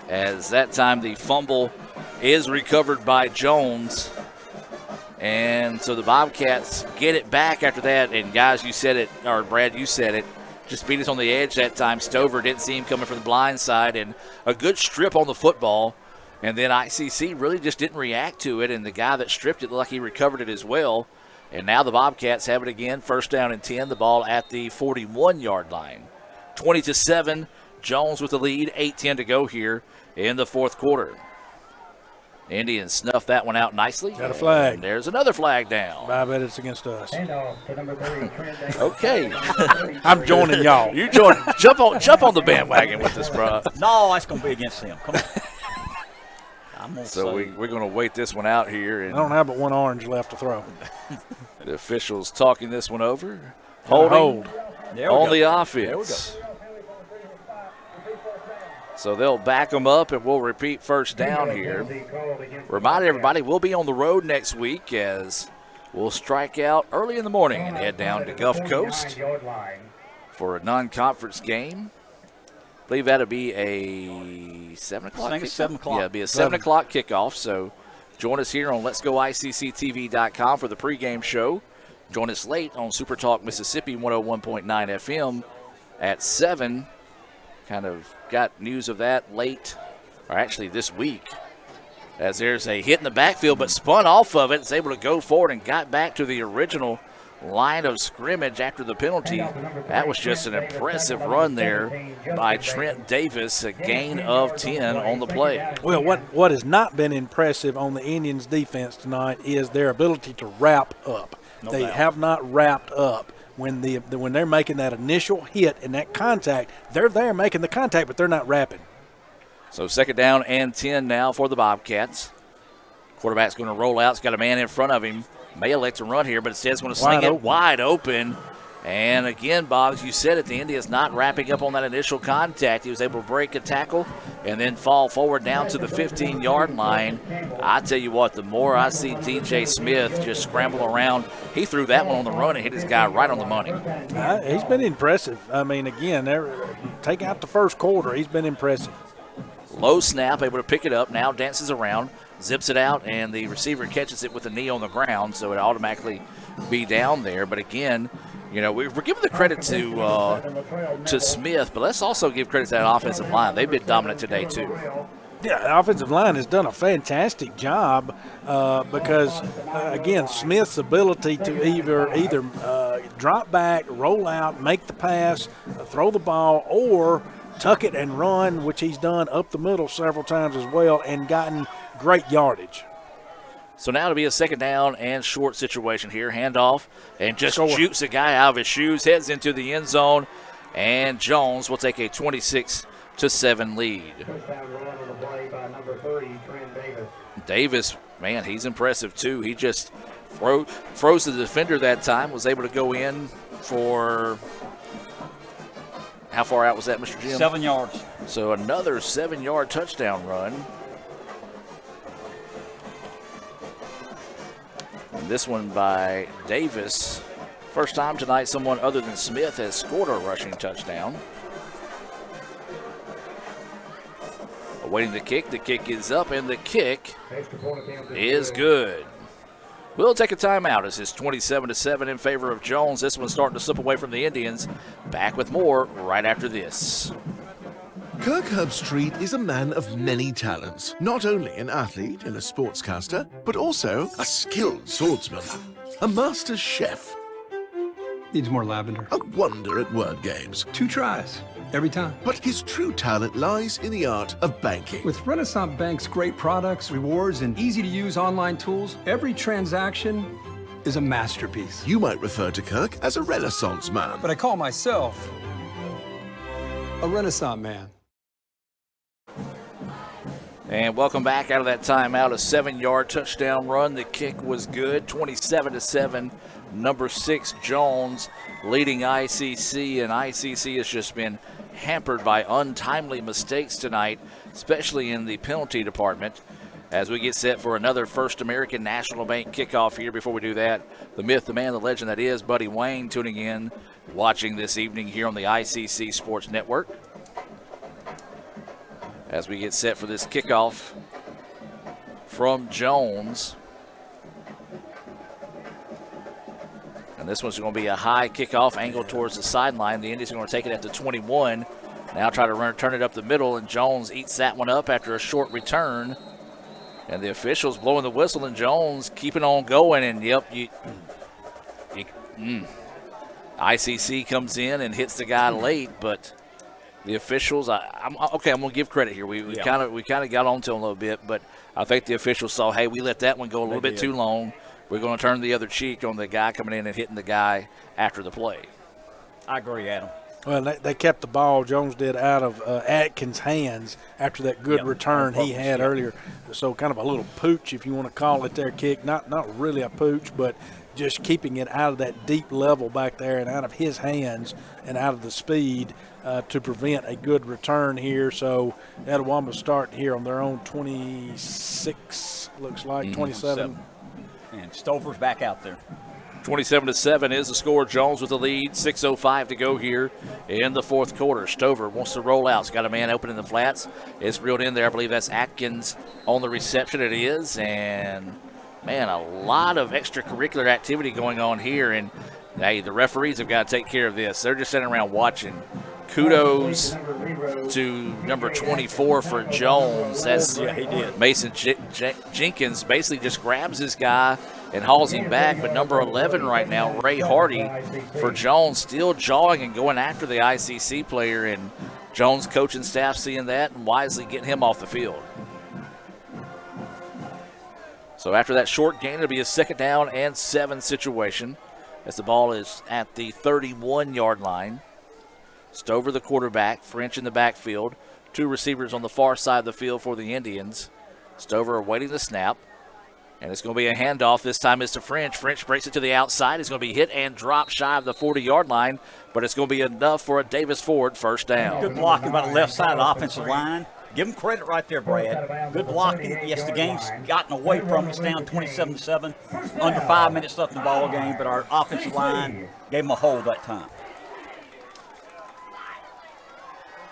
As that time the fumble is recovered by Jones. And so the Bobcats get it back after that. And guys, you said it, or Brad, you said it, just beat us on the edge that time. Stover didn't see him coming from the blind side, and a good strip on the football. And then ICC really just didn't react to it, and the guy that stripped it looked like he recovered it as well. And now the Bobcats have it again, first down and 10, the ball at the 41-yard line. 20-7, Jones with the lead, 8:10 to go here in the fourth quarter. Indians snuffed that one out nicely. Got a flag. And there's another flag down. I bet it's against us. Okay. I'm joining y'all. You join. Jump on the bandwagon with us, bro. No, it's going to be against them. Come on. So we're going to wait this one out here. And I don't have but one orange left to throw. The officials talking this one over. Holding on the offense. There we go. So they'll back them up, and we'll repeat first down here. Remind everybody, we'll be on the road next week as we'll strike out early in the morning and head down to Gulf Coast for a non-conference game. I believe that'll be a 7 o'clock. I think it's 7 o'clock. Yeah, it'll be a 7 o'clock kickoff. So join us here on Let'sGoICCTV.com for the pregame show. Join us late on Super Talk Mississippi 101.9 FM at 7. Kind of got news of that late, or actually this week, as there's a hit in the backfield, but spun off of it. It's able to go forward and got back to the original line of scrimmage after the penalty. That was just an impressive run there by Trent Davis, a gain of 10 on the play. Well, what has not been impressive on the Indians' defense tonight is their ability to wrap up. They have not wrapped up. When they're making that initial hit and that contact, they're there making the contact, but they're not wrapping. So second down and 10 now for the Bobcats. Quarterback's going to roll out. He's got a man in front of him. May elect to run here, but instead it's going to sling it wide open. And again, Boggs, you said it, the Indians not wrapping up on that initial contact. He was able to break a tackle and then fall forward down to the 15-yard line. I tell you what, the more I see DJ Smith just scramble around, he threw that one on the run and hit his guy right on the money. He's been impressive. I mean, again, take out the first quarter, he's been impressive. Low snap, able to pick it up, now dances around, zips it out, and the receiver catches it with a knee on the ground, so it automatically be down there. But again, you know, we're giving the credit to Smith, but let's also give credit to that offensive line. They've been dominant today, too. Yeah, the offensive line has done a fantastic job because, again, Smith's ability to either drop back, roll out, make the pass, throw the ball, or tuck it and run, which he's done up the middle several times as well and gotten great yardage. So now to be a second down and short situation here. Handoff and just shoots a guy out of his shoes, heads into the end zone, and Jones will take a 26-7 lead. Davis, man, he's impressive too. He just froze the defender that time, was able to go in for, how far out was that, Mr. Jim? 7 yards. So another 7-yard touchdown run. And this one by Davis. First time tonight someone other than Smith has scored a rushing touchdown. Awaiting the kick. The kick is up, and the kick is good. We'll take a timeout as it's 27-7 in favor of Jones. This one's starting to slip away from the Indians. Back with more right after this. Kirk Herbstreit is a man of many talents. Not only an athlete and a sportscaster, but also a skilled swordsman, a master chef. Needs more lavender. A wonder at word games. 2 tries, every time. But his true talent lies in the art of banking. With Renaissance Bank's great products, rewards, and easy-to-use online tools, every transaction is a masterpiece. You might refer to Kirk as a Renaissance man. But I call myself a Renaissance man. And welcome back out of that timeout. A 7-yard touchdown run. The kick was good. 27-7. Number 6, Jones, leading ICC. And ICC has just been hampered by untimely mistakes tonight, especially in the penalty department. As we get set for another First American National Bank kickoff here. Before we do that, the myth, the man, the legend that is Buddy Wayne tuning in, watching this evening here on the ICC Sports Network. As we get set for this kickoff from Jones. And this one's going to be a high kickoff angle towards the sideline. The Indians are going to take it at the 21. Now try to turn it up the middle, and Jones eats that one up after a short return. And the officials blowing the whistle, and Jones keeping on going. And, yep, ICC comes in and hits the guy late, but the officials, I'm going to give credit here. We kind of got on to them a little bit, but I think the officials saw, hey, we let that one go a little bit too long. We're going to turn the other cheek on the guy coming in and hitting the guy after the play. I agree, Adam. Well, they kept the ball, Jones did, out of Atkins' hands after that good return he had earlier. So kind of a little pooch, if you want to call it their kick. Not really a pooch, but just keeping it out of that deep level back there and out of his hands and out of the speed to prevent a good return here. So Etowah start here on their own 26, looks like, 27. And Stover's back out there. 27-7 is the score. Jones with the lead. 6:05 to go here in the fourth quarter. Stover wants to roll out. He's got a man open in the flats. It's reeled in there. I believe that's Atkins on the reception. It is. And, man, a lot of extracurricular activity going on here. And, hey, the referees have got to take care of this. They're just sitting around watching. Kudos to number 24 for Jones. That's he did. Mason Jenkins basically just grabs this guy and hauls him back. But number 11 right now, Ray Hardy for Jones, still jawing and going after the ICC player. And Jones' coaching staff seeing that and wisely getting him off the field. So after that short gain, it'll be a 2nd down and 7 situation as the ball is at the 31-yard line. Stover, the quarterback, French in the backfield. 2 receivers on the far side of the field for the Indians. Stover awaiting the snap. And it's going to be a handoff. This time it's to French. French breaks it to the outside. It's going to be hit and dropped shy of the 40-yard line, but it's going to be enough for a Davis Ford first down. Good blocking by the left side of the offensive line. Give them credit right there, Brad. Good blocking. Yes, the game's gotten away from us, down 27-7. Under 5 minutes left in the ball game, but our offensive line gave them a hold that time.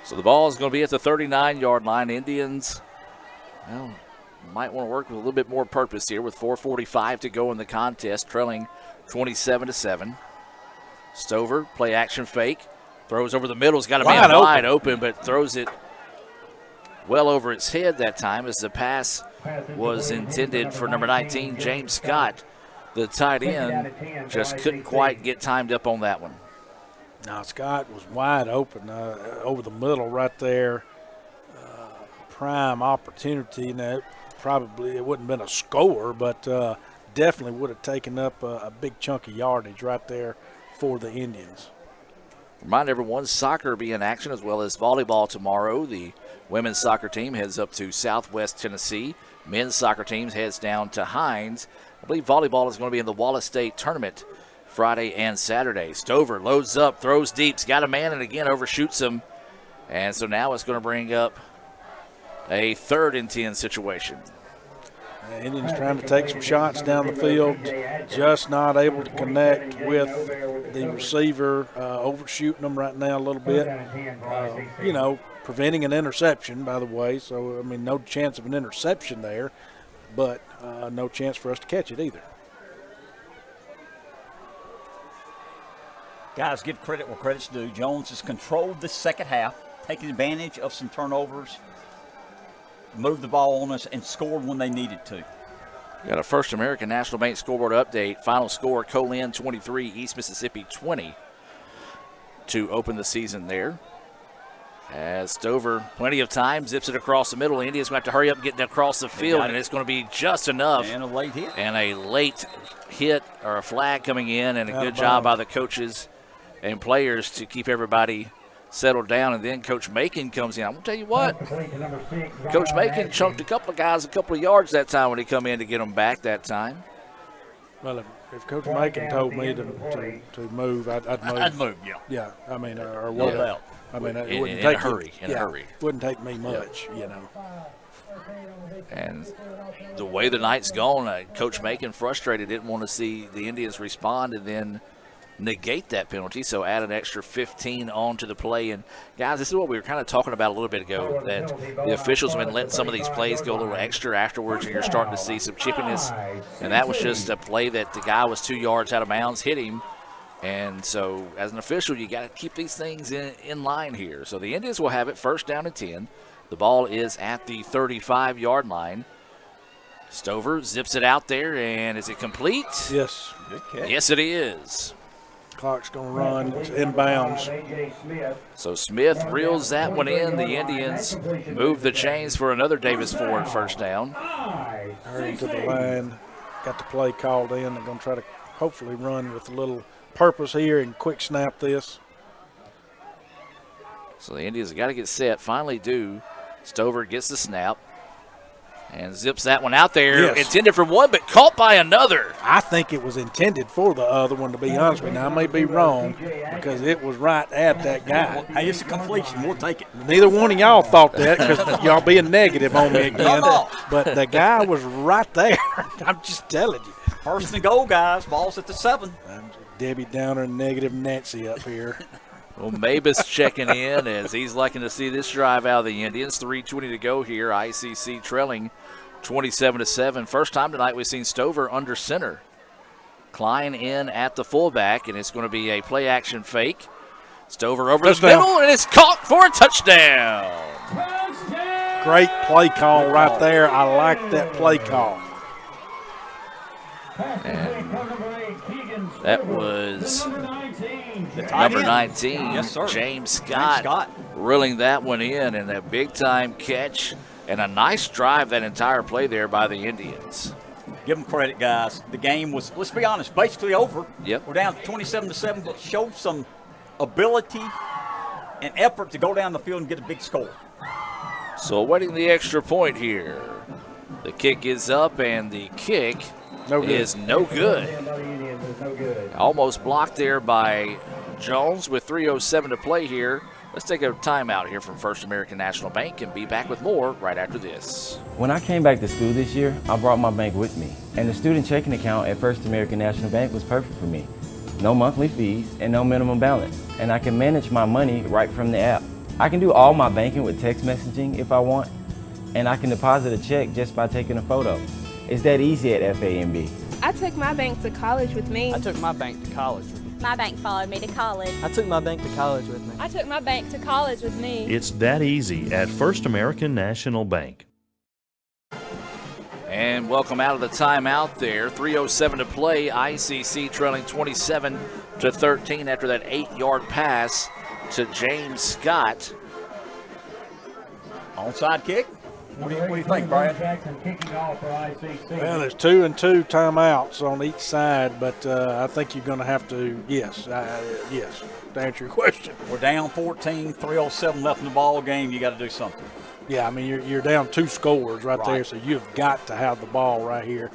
So the ball is going to be at the 39-yard line. Indians, well, might want to work with a little bit more purpose here with 4:45 to go in the contest, trailing 27-7. Stover, play action fake, throws over the middle. He's got a man wide open, but throws it well over its head that time as the pass was intended for number 19, James Scott. The tight end just couldn't quite get timed up on that one. Now, Scott was wide open over the middle right there. Prime opportunity. Now, probably it wouldn't have been a score, but definitely would have taken up a big chunk of yardage right there for the Indians. Remind everyone, soccer will be in action as well as volleyball tomorrow. The women's soccer team heads up to Southwest Tennessee. Men's soccer team heads down to Hines. I believe volleyball is going to be in the Wallace State tournament Friday and Saturday. Stover loads up, throws deep, he's got a man and again overshoots him. And so now it's going to bring up a 3rd and 10 situation. Indians trying to take some shots down the field, just not able to connect with the receiver, overshooting them right now a little bit. Preventing an interception, by the way. So, I mean, no chance of an interception there, but no chance for us to catch it either. Guys, give credit where credit's due. Jones has controlled the second half, taking advantage of some turnovers, moved the ball on us, and scored when they needed to. Got a First American National Bank scoreboard update. Final score, Colin 23, East Mississippi 20 to open the season there. As Stover, plenty of time, zips it across the middle. Indians going to have to hurry up and get across the field, and it's going to be just enough. And a late hit. And a late hit or a flag coming in, and a good job by the coaches and players to keep everybody settled down. And then Coach Macon comes in. I'm going to tell you what, Coach Macon chunked a couple of guys a couple of yards that time when he come in to get them back that time. Well, if Coach Macon told me to move, I'd move. I'd move, yeah. Yeah, I mean, or what else. I mean, it wouldn't take in a hurry. Wouldn't take me much, And the way the night's gone, Coach Macon, frustrated, didn't want to see the Indians respond and then negate that penalty, so add an extra 15 on to the play. And, guys, this is what we were kind of talking about a little bit ago, that the officials have been letting some of these plays go a little extra afterwards, and you're starting to see some chippiness. And that was just a play that the guy was 2 yards out of bounds, hit him. And so, as an official, you got to keep these things in line here. So the Indians will have it 1st down and 10. The ball is at the 35-yard line. Stover zips it out there, and is it complete? Yes. Good catch. Yes, it is. Clock's going to run. It's inbounds. So Smith reels that one in. The Indians move the chains for another Davis Ford 1st down. Hurry to the line. Got the play called in. They're going to try to hopefully run with a little purpose here and quick snap this. So the Indians got to get set. Finally do. Stover gets the snap and zips that one out there. Yes. Intended for one, but caught by another. I think it was intended for the other one, to be honest with you. Now, I may be wrong because it was right at that guy. Hey, it's a completion. We'll take it. Neither one of y'all thought that because y'all being negative on me again. But the guy was right there. I'm just telling you. 1st and goal, guys. Ball's at the 7. Debbie Downer and negative Nancy up here. Well, Mabus checking in as he's liking to see this drive out of the Indians. 3:20 to go here. ICC trailing 27-7. First time tonight we've seen Stover under center. Klein in at the fullback, and it's going to be a play-action fake. Stover over the middle, and it's caught for a touchdown. Great play call right there. I like that play call. And that was number 19, yes, sir. James Scott, reeling that one in, and a big-time catch and a nice drive that entire play there by the Indians. Give them credit, guys. The game was, let's be honest, basically over. Yep. We're down 27-7, but showed some ability and effort to go down the field and get a big score. So awaiting the extra point here. The kick is up, and the kick is no good. Almost blocked there by Jones with 3:07 to play here. Let's take a timeout here from First American National Bank and be back with more right after this. When I came back to school this year, I brought my bank with me. And the student checking account at First American National Bank was perfect for me. No monthly fees and no minimum balance. And I can manage my money right from the app. I can do all my banking with text messaging if I want. And I can deposit a check just by taking a photo. It's that easy at FAMB. I took my bank to college with me. I took my bank to college with me. My bank followed me to college. I took my bank to college with me. I took my bank to college with me. It's that easy at First American National Bank. And welcome out of the timeout there. 3:07 to play. ICC trailing 27-13 after that 8-yard pass to James Scott. Onside kick. What do you think, Brad? Well, there's 2 and 2 timeouts on each side, but I think you're going to have to, yes, to answer your question. We're down 14, 3:07 left in the ball game. You got to do something. Yeah, I mean, you're down 2 scores right there, so you've got to have the ball right here,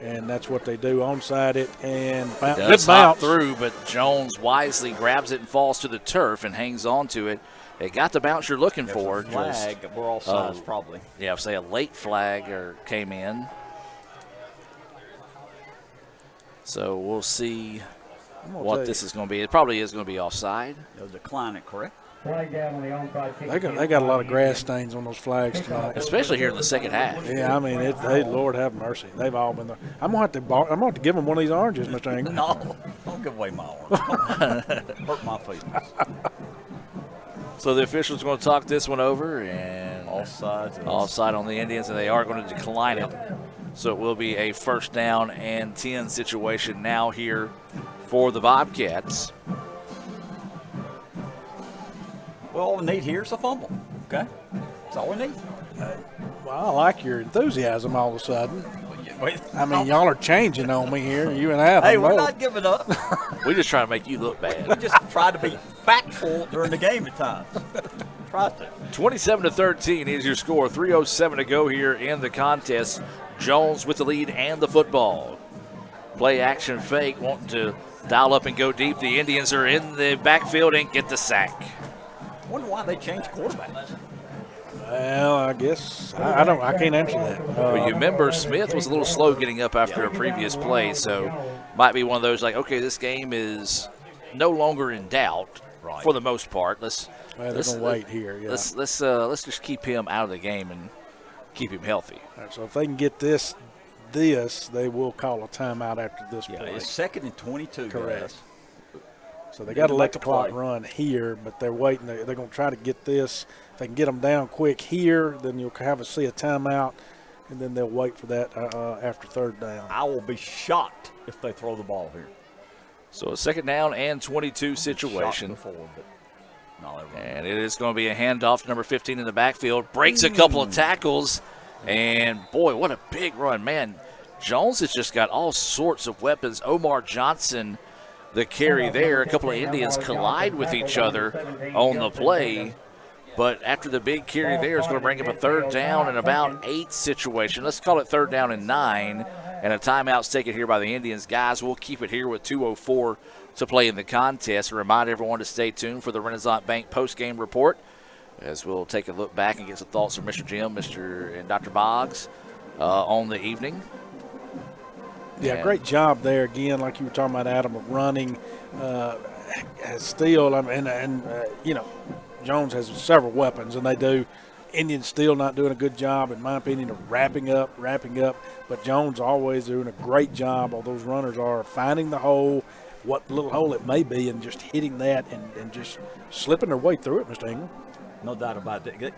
and that's what they do. Onside it and does hop through, but Jones wisely grabs it and falls to the turf and hangs on to it. It got the bounce you're looking for. Flag, we're all sides probably. Yeah, say a late flag came in. So we'll see what this is going to be. It probably is going to be offside. They'll decline it, correct? Flag down on the onside kick. They got a lot of grass stains on those flags tonight, especially here in the second half. Yeah, I mean, Lord have mercy, they've all been there. I'm gonna have to give them one of these oranges, Mr. Ingram. No, don't give away my orange. Hurt my feelings. So the official's going to talk this one over, and offside on the Indians, and they are going to decline it. So it will be a 1st down and 10 situation now here for the Bobcats. Well, all we need here is a fumble, okay? That's all we need. Well, I like your enthusiasm all of a sudden. I mean, y'all are changing on me here, you and Adam. Hey, we're not giving up. We're just trying to make you look bad. We just try to be factful during the game at times. Try to. 27-13 is your score. 3:07 to go here in the contest. Jones with the lead and the football. Play action fake, wanting to dial up and go deep. The Indians are in the backfield and get the sack. I wonder why they changed quarterbacks. Well, I guess I can't answer that. But you remember Smith was a little slow getting up after a previous play, so might be one of those like, okay, this game is no longer in doubt for the most part. They're gonna wait here. Yeah. Let's just keep him out of the game and keep him healthy. All right, so if they can get this, they will call a timeout after this play. It's 2nd and 22. Correct. Guys. So they got to let the clock run here, but they're waiting. They're going to try to get this. If they can get them down quick here, then you'll see a timeout, and then they'll wait for that after 3rd down. I will be shocked if they throw the ball here. So a 2nd down and 22 situation. And it is going to be a handoff to number 15 in the backfield. Breaks a couple of tackles, and boy, what a big run. Man, Jones has just got all sorts of weapons. Omar Johnson, the carry there. A couple of Indians collide with each other on the play. But after the big carry there, it's going to bring up a 3rd down and about 8 situation. Let's call it 3rd down and 9. And a timeout's taken here by the Indians. Guys, we'll keep it here with 2:04 to play in the contest. And remind everyone to stay tuned for the Renaissance Bank post-game report, as we'll take a look back and get some thoughts from Mr. Jim, and Dr. Boggs on the evening. Yeah, great job there again, like you were talking about, Adam, of running. Still, Jones has several weapons, and they do. Indians still not doing a good job, in my opinion, of wrapping up. But Jones always doing a great job. All those runners are finding the hole, what little hole it may be, and just hitting that and just slipping their way through it, Mr. Ingram. No doubt about that.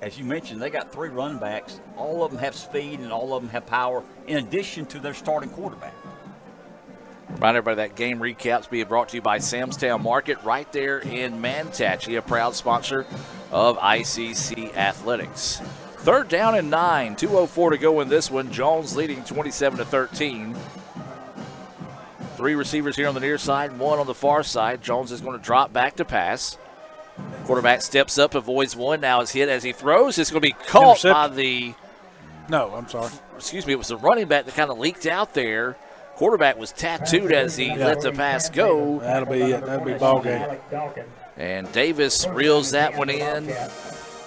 As you mentioned, they got 3 running backs. All of them have speed and all of them have power, in addition to their starting quarterback. Remind everybody that game recaps being brought to you by Samstown Market right there in Manatee, a proud sponsor of ICC Athletics. 3rd down and 9, 2:04 to go in this one. Jones leading 27-13. 3 receivers here on the near side, 1 on the far side. Jones is going to drop back to pass. Quarterback steps up, avoids one. Now is hit as he throws. It's going to be caught by the No, I'm sorry. Excuse me, it was the running back that kind of leaked out there. Quarterback was tattooed as he let the pass go. That'll be it. That'll be ball game. And Davis reels that one in.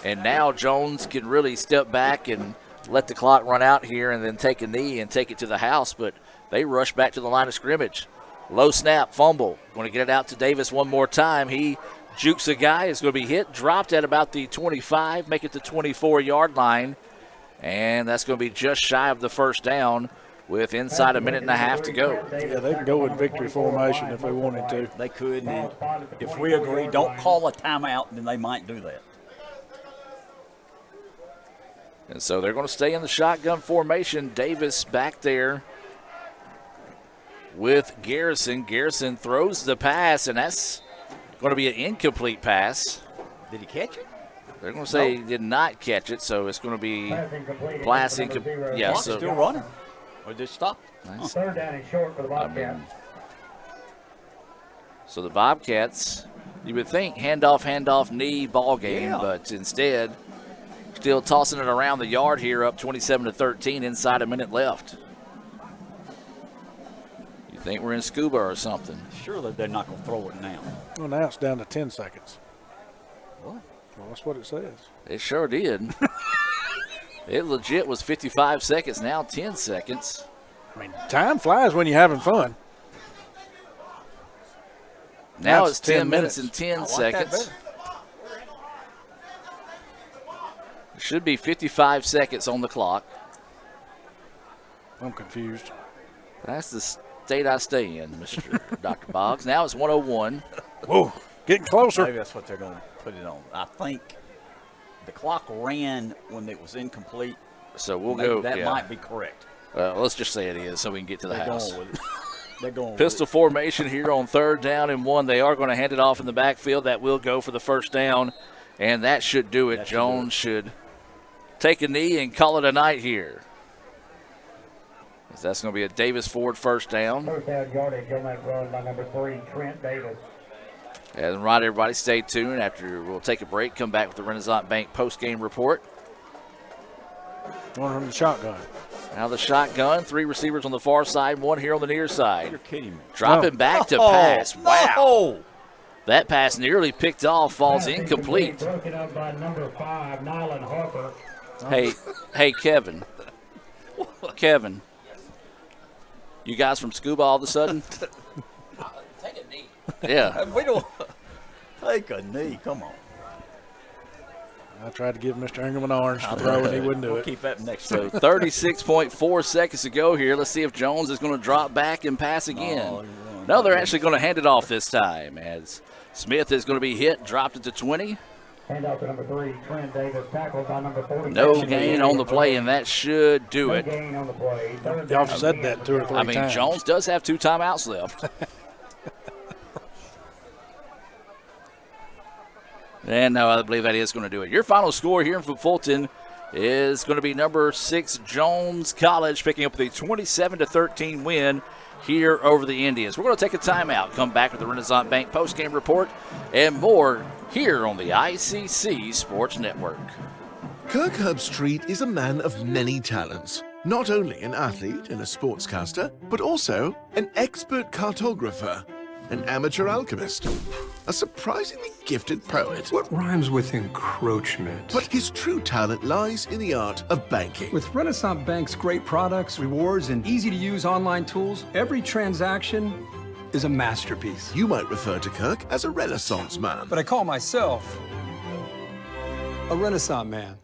And now Jones can really step back and let the clock run out here and then take a knee and take it to the house. But they rush back to the line of scrimmage. Low snap, fumble. Going to get it out to Davis one more time. He jukes a guy. Is going to be hit. Dropped at about the 25. Make it the 24-yard line. And that's going to be just shy of the first down with inside a minute and a half to go. Yeah, they can go in victory formation if they wanted to. They could, and if we agree, don't call a timeout, then they might do that. And so they're going to stay in the shotgun formation. Davis back there with Garrison. Garrison throws the pass, and that's going to be an incomplete pass. Did he catch it? They're going to say he did not catch it, so it's going to be pass incomplete. Yeah, so still running. Or just stop. Nice. Third down and short for the Bobcats. So the Bobcats, you would think handoff, knee, ball game, but instead still tossing it around the yard here, up 27-13, inside a minute left. You think we're in scuba or something? Surely they're not going to throw it now. Well, now it's down to 10 seconds. What? Well, that's what it says. It sure did. It legit was 55 seconds, now 10 seconds. I mean, time flies when you're having fun. Now it's 10 minutes and 10 like seconds. It should be 55 seconds on the clock. I'm confused. That's the state I stay in, Mr. Dr. Boggs. Now it's 101. Whoa, getting closer. Maybe that's what they're going to put it on. I think the clock ran when it was incomplete. So we'll Maybe go. That yeah. might be correct. Let's just say it is so we can get to the house. Going with it. They're going Pistol with formation here on 3rd down and 1. They are going to hand it off in the backfield. That will go for the first down, and that should do it. Jones should take a knee and call it a night here. That's going to be a Davis Ford first down. First down yardage on that run by number 3, Trent Davis. And right, everybody, stay tuned. After we'll take a break, come back with the Renaissance Bank post-game report. One from the shotgun. Now the shotgun, 3 receivers on the far side, 1 here on the near side. You're kidding me. Dropping back to pass. Wow. That pass nearly picked off, falls incomplete. Broken up by number 5, Nylan Harper. Hey, Kevin. Kevin. You guys from scuba all of a sudden? Take a knee. Yeah. We don't take a knee. Come on. I tried to give Mr. Ingram an orange to throw, and he wouldn't do We'll it. keep that next So time. 36.4 seconds to go here. Let's see if Jones is going to drop back and pass again. No, they're actually going to hand it off this time as Smith is going to be hit, dropped it to 20. Handoff to number 3, Trent Davis, tackled by number 40. No gain on the play, and that should do it. No gain on the play. Y'all have said that 2 or 3 times. I mean, Jones does have 2 timeouts left. And no, I believe that is going to do it. Your final score here from Fulton is going to be number 6, Jones College, picking up the 27-13 win here over the Indians. We're going to take a timeout, come back with the Renaissance Bank postgame report and more here on the ICC Sports Network. Kirk Herbstreit is a man of many talents. Not only an athlete and a sportscaster, but also an expert cartographer, an amateur alchemist, a surprisingly gifted poet. What rhymes with encroachment? But his true talent lies in the art of banking. With Renaissance Bank's great products, rewards, and easy-to-use online tools, every transaction is a masterpiece. You might refer to Kirk as a Renaissance man. But I call myself a Renaissance man.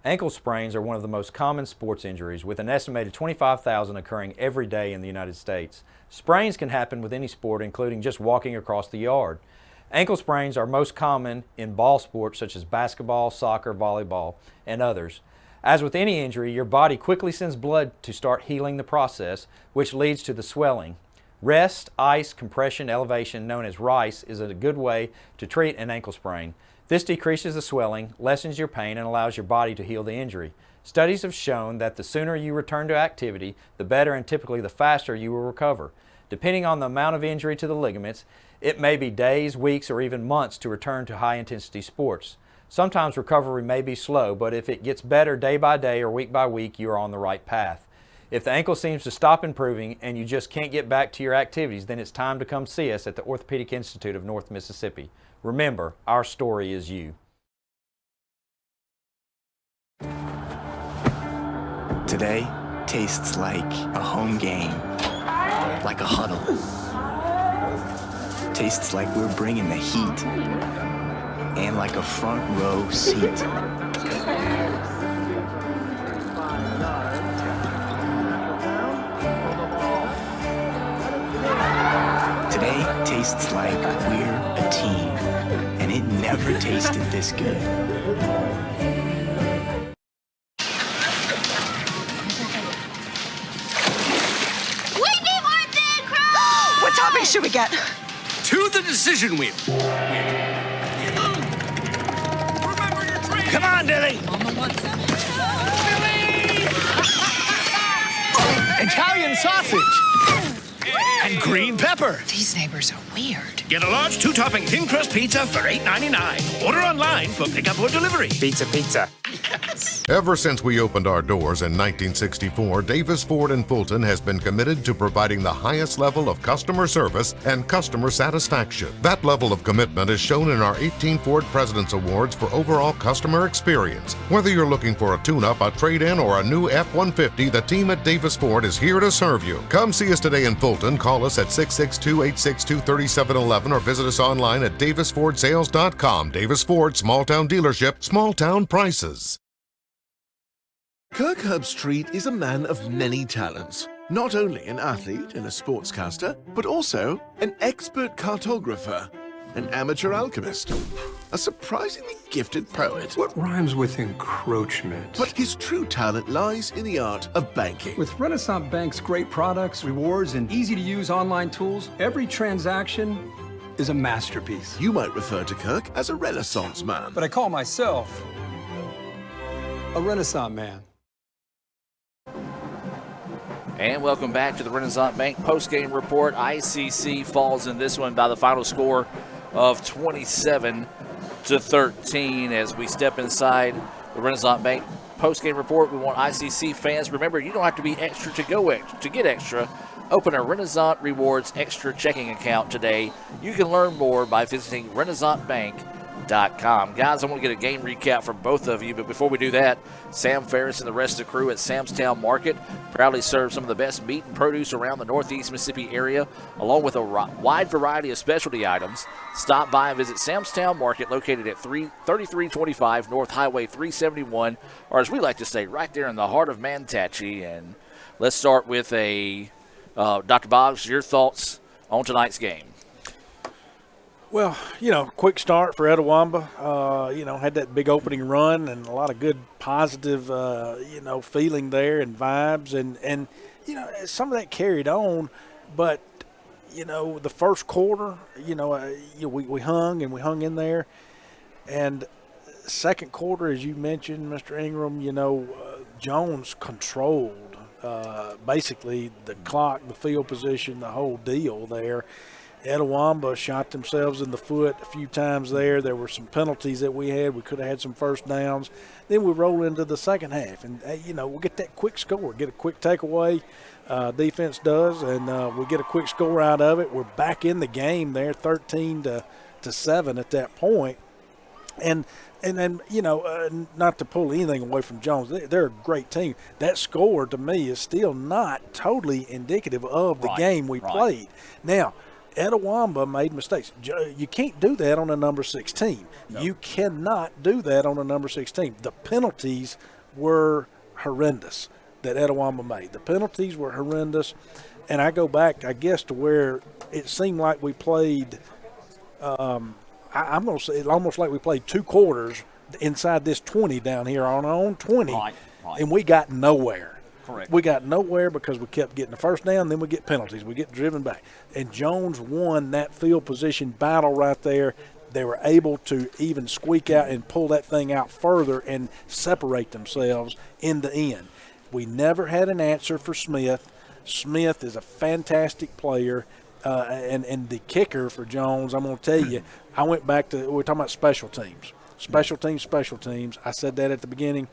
Ankle sprains are one of the most common sports injuries, with an estimated 25,000 occurring every day in the United States. Sprains can happen with any sport, including just walking across the yard. Ankle sprains are most common in ball sports such as basketball, soccer, volleyball, and others. As with any injury, your body quickly sends blood to start healing the process, which leads to the swelling. Rest, ice, compression, elevation, known as RICE, is a good way to treat an ankle sprain. This decreases the swelling, lessens your pain, and allows your body to heal the injury. Studies have shown that the sooner you return to activity, the better and typically the faster you will recover. Depending on the amount of injury to the ligaments, it may be days, weeks, or even months to return to high-intensity sports. Sometimes recovery may be slow, but if it gets better day by day or week by week, you are on the right path. If the ankle seems to stop improving and you just can't get back to your activities, then it's time to come see us at the Orthopedic Institute of North Mississippi. Remember, our story is you. Today tastes like a home game, like a huddle. Tastes like we're bringing the heat, and like a front row seat. Today tastes like we're a team, and it never tasted this good. What topping should we get? To the decision wheel. Come on, Dilly. Italian sausage. And green pepper. These neighbors are weird. Get a large 2-topping thin crust pizza for $8.99. Order online for pickup or delivery. Pizza, pizza. Ever since we opened our doors in 1964, Davis Ford in Fulton has been committed to providing the highest level of customer service and customer satisfaction. That level of commitment is shown in our 18 Ford President's Awards for overall customer experience. Whether you're looking for a tune-up, a trade-in, or a new F-150, the team at Davis Ford is here to serve you. Come see us today in Fulton. Call us at 662-862-3711 or visit us online at davisfordsales.com. Davis Ford, small-town dealership, small-town prices. Kirk Herbstreit is a man of many talents. Not only an athlete and a sportscaster, but also an expert cartographer, an amateur alchemist, a surprisingly gifted poet. What rhymes with encroachment? But his true talent lies in the art of banking. With Renaissance Bank's great products, rewards, and easy-to-use online tools, every transaction is a masterpiece. You might refer to Kirk as a Renaissance man. But I call myself a Renaissance man. And welcome back to the Renaissance Bank postgame report. ICC falls in this one by the final score of 27-13. As we step inside the Renaissance Bank postgame report, we want ICC fans, remember, you don't have to be extra to get extra. Open a Renaissance Rewards Extra checking account today. You can learn more by visiting renaissancebank.com. Guys, I want to get a game recap from both of you, but before we do that, Sam Ferris and the rest of the crew at Samstown Market proudly serve some of the best meat and produce around the Northeast Mississippi area, along with a wide variety of specialty items. Stop by and visit Samstown Market, located at 3325 North Highway 371, or as we like to say, right there in the heart of Manatee. And let's start with Dr. Boggs, your thoughts on tonight's game. Well, quick start for Etowamba. Had that big opening run and a lot of good positive, feeling there and vibes. And some of that carried on. But, the first quarter, we hung in there. And second quarter, as you mentioned, Mr. Ingram, Jones controlled basically the clock, the field position, the whole deal there. Etowamba shot themselves in the foot a few times there. There were some penalties that we had. We could have had some first downs. Then we roll into the second half, and, we'll get that quick score, get a quick takeaway. Defense does, and we get a quick score out of it. We're back in the game there, 13-7 at that point. And then, not to pull anything away from Jones, they're a great team. That score, to me, is still not totally indicative of the game we played. Now, Etowamba made mistakes. You can't do that on a number 16. No. You cannot do that on a number 16. The penalties were horrendous that Etowamba made. The penalties were horrendous. And I go back, I guess, to where it seemed like we played I'm going to say it almost like we played two quarters inside this 20 down here on our own 20, and we got nowhere. Correct. We got nowhere because we kept getting the first down, then we get penalties. We get driven back. And Jones won that field position battle right there. They were able to even squeak out and pull that thing out further and separate themselves in the end. We never had an answer for Smith. Smith is a fantastic player. And the kicker for Jones, I'm going to tell you, I went back to, we're talking about special teams. Special teams. I said that at the beginning.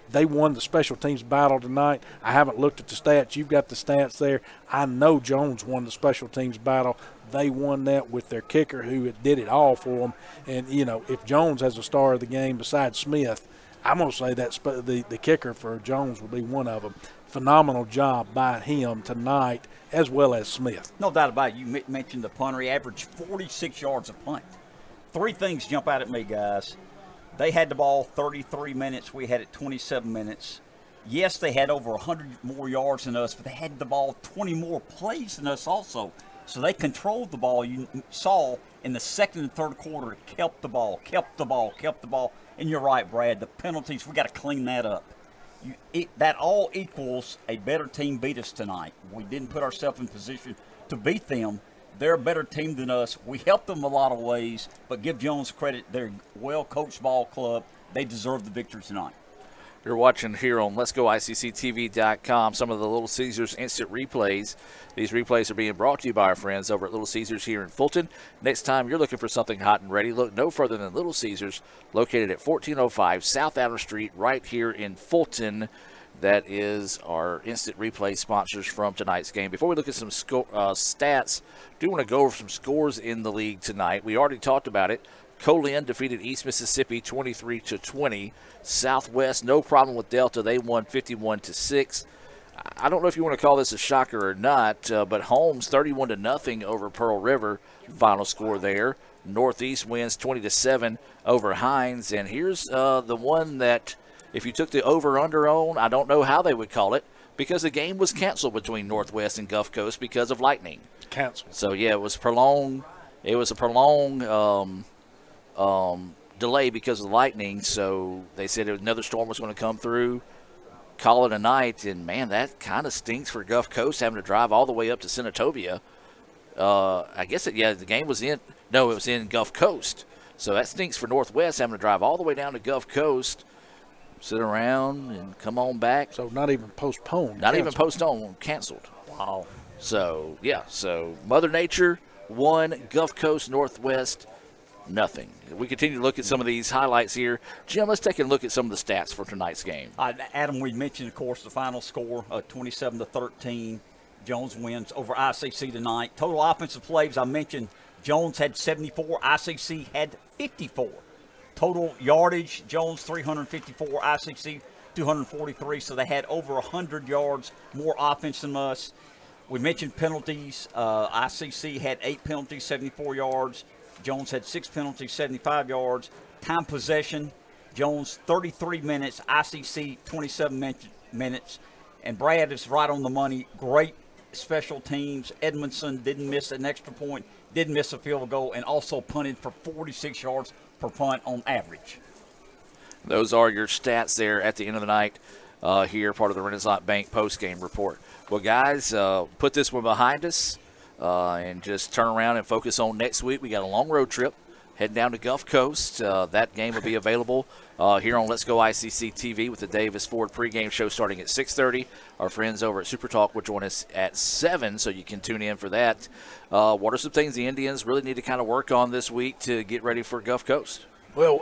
They won the special teams battle tonight. I haven't looked at the stats. You've got the stats there. I know Jones won the special teams battle. They won that with their kicker who did it all for them. And, you know, if Jones has a star of the game besides Smith, I'm going to say that the kicker for Jones will be one of them. Phenomenal job by him tonight as well as Smith. No doubt about it. You mentioned the punter. He averaged 46 yards a punt. Three things jump out at me, guys. They had the ball 33 minutes. We had it 27 minutes. Yes, they had over 100 more yards than us, but they had the ball 20 more plays than us also. So they controlled the ball. You saw in the second and third quarter, kept the ball. And you're right, Brad, the penalties, we got to clean that up. That all equals a better team beat us tonight. We didn't put ourselves in position to beat them. They're a better team than us. We helped them a lot of ways, but give Jones credit. They're a well-coached ball club. They deserve the victory tonight. You're watching here on Let'sGoICCTV.com some of the Little Caesars instant replays. These replays are being brought to you by our friends over at Little Caesars here in Fulton. Next time you're looking for something hot and ready, look no further than Little Caesars, located at 1405 South Adams Street right here in Fulton. That is our instant replay sponsors from tonight's game. Before we look at some stats, I do want to go over some scores in the league tonight. We already talked about it. Colin defeated East Mississippi 23-20. Southwest, no problem with Delta. They won 51-6. I don't know if you want to call this a shocker or not, but Holmes 31-0 over Pearl River. Final score there. Northeast wins 20-7 over Hines. And here's the one that, if you took the over-under on, I don't know how they would call it, because the game was canceled between Northwest and Gulf Coast because of lightning. Canceled. So, yeah, it was prolonged. It was a prolonged delay because of lightning, so they said another storm was going to come through, call it a night, and, man, that kind of stinks for Gulf Coast having to drive all the way up to Senatobia. I guess, the game was it was in Gulf Coast, so that stinks for Northwest having to drive all the way down to Gulf Coast, sit around, and come on back. So not even postponed. Canceled. Wow. So, yeah, so Mother Nature won, Gulf Coast, Northwest, nothing. We continue to look at some of these highlights here. Jim, let's take a look at some of the stats for tonight's game. Adam, we mentioned, of course, the final score, 27-13. Jones wins over ICC tonight. Total offensive plays, I mentioned, Jones had 74, ICC had 54. Total yardage, Jones 354, ICC 243, so they had over 100 yards more offense than us. We mentioned penalties. ICC had 8 penalties, 74 yards. Jones had 6 penalties, 75 yards. Time possession, Jones 33 minutes, ICC 27 minutes. And Brad is right on the money. Great special teams. Edmondson didn't miss an extra point, didn't miss a field goal, and also punted for 46 yards per punt on average. Those are your stats there at the end of the night here, part of the Renaissance Bank postgame report. Well, guys, put this one behind us and just turn around and focus on next week. We got a long road trip heading down to Gulf Coast. That game will be available here on Let's Go ICC TV with the Davis Ford pregame show starting at 6:30. Our friends over at Super Talk will join us at 7, so you can tune in for that. What are some things the Indians really need to kind of work on this week to get ready for Gulf Coast? Well,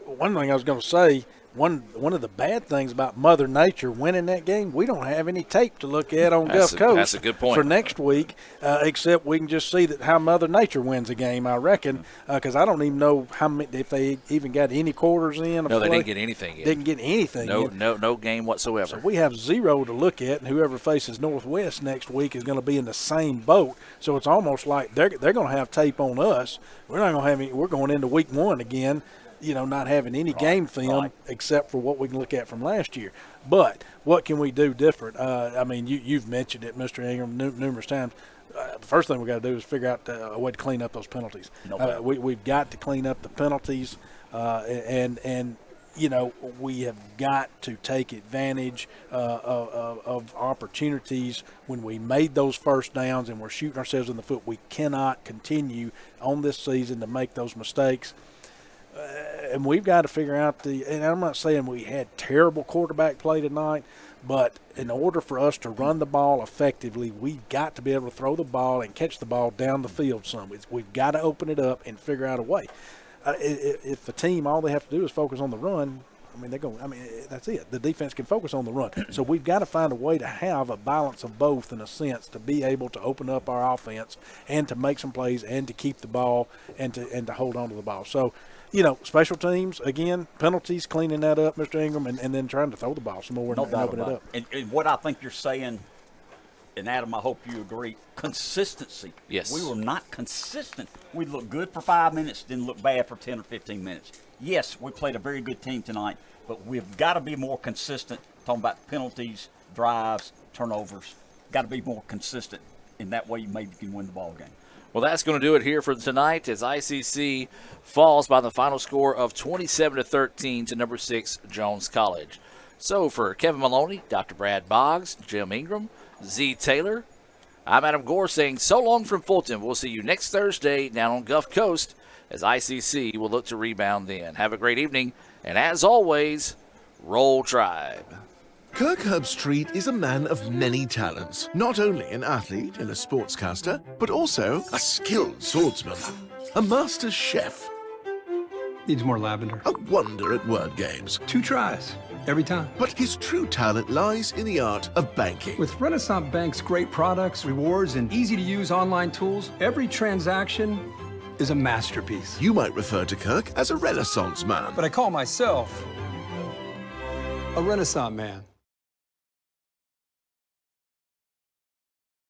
one thing I was going to say, one of the bad things about Mother Nature winning that game, we don't have any tape to look at on Gulf Coast. That's a good point. For next week, except we can just see that how Mother Nature wins a game, I reckon, because I don't even know if they even got any quarters in. No, they didn't get anything in. Didn't get anything in. No game whatsoever. So we have 0 to look at, and whoever faces Northwest next week is going to be in the same boat. So it's almost like they're going to have tape on us. We're not going to have any. We're going into week 1 again, not having any game film except for what we can look at from last year. But what can we do different? You've mentioned it, Mr. Ingram, numerous times. The first thing we got to do is figure out a way to clean up those penalties. We've got to clean up the penalties, and we have got to take advantage of opportunities when we made those first downs and we're shooting ourselves in the foot. We cannot continue on this season to make those mistakes. And we've got to figure out and I'm not saying we had terrible quarterback play tonight, but in order for us to run the ball effectively, we've got to be able to throw the ball and catch the ball down the field some. We've got to open it up and figure out a way. if the team, all they have to do is focus on the run, I mean, that's it. The defense can focus on the run. So we've got to find a way to have a balance of both in a sense, to be able to open up our offense and to make some plays and to keep the ball and to hold on to the ball. So, special teams, again, penalties, cleaning that up, Mr. Ingram, and then trying to throw the ball some more and open it up. And what I think you're saying, and Adam, I hope you agree, consistency. Yes. We were not consistent. We looked good for 5 minutes, didn't look bad for 10 or 15 minutes. Yes, we played a very good team tonight, but we've got to be more consistent, talking about penalties, drives, turnovers. Got to be more consistent. In that way, maybe you can win the ball game. Well, that's going to do it here for tonight as ICC falls by the final score of 27-13 to number 6 Jones College. So for Kevin Maloney, Dr. Brad Boggs, Jim Ingram, Z. Taylor, I'm Adam Gore saying so long from Fulton. We'll see you next Thursday down on Gulf Coast as ICC will look to rebound then. Have a great evening, and as always, Roll Tribe. Kirk Herbstreit is a man of many talents, not only an athlete and a sportscaster, but also a skilled swordsman, a master chef, Needs more lavender. a wonder at word games. 2 tries, every time. But his true talent lies in the art of banking. With Renaissance Bank's great products, rewards, and easy-to-use online tools, every transaction is a masterpiece. You might refer to Kirk as a Renaissance man. But I call myself a Renaissance man.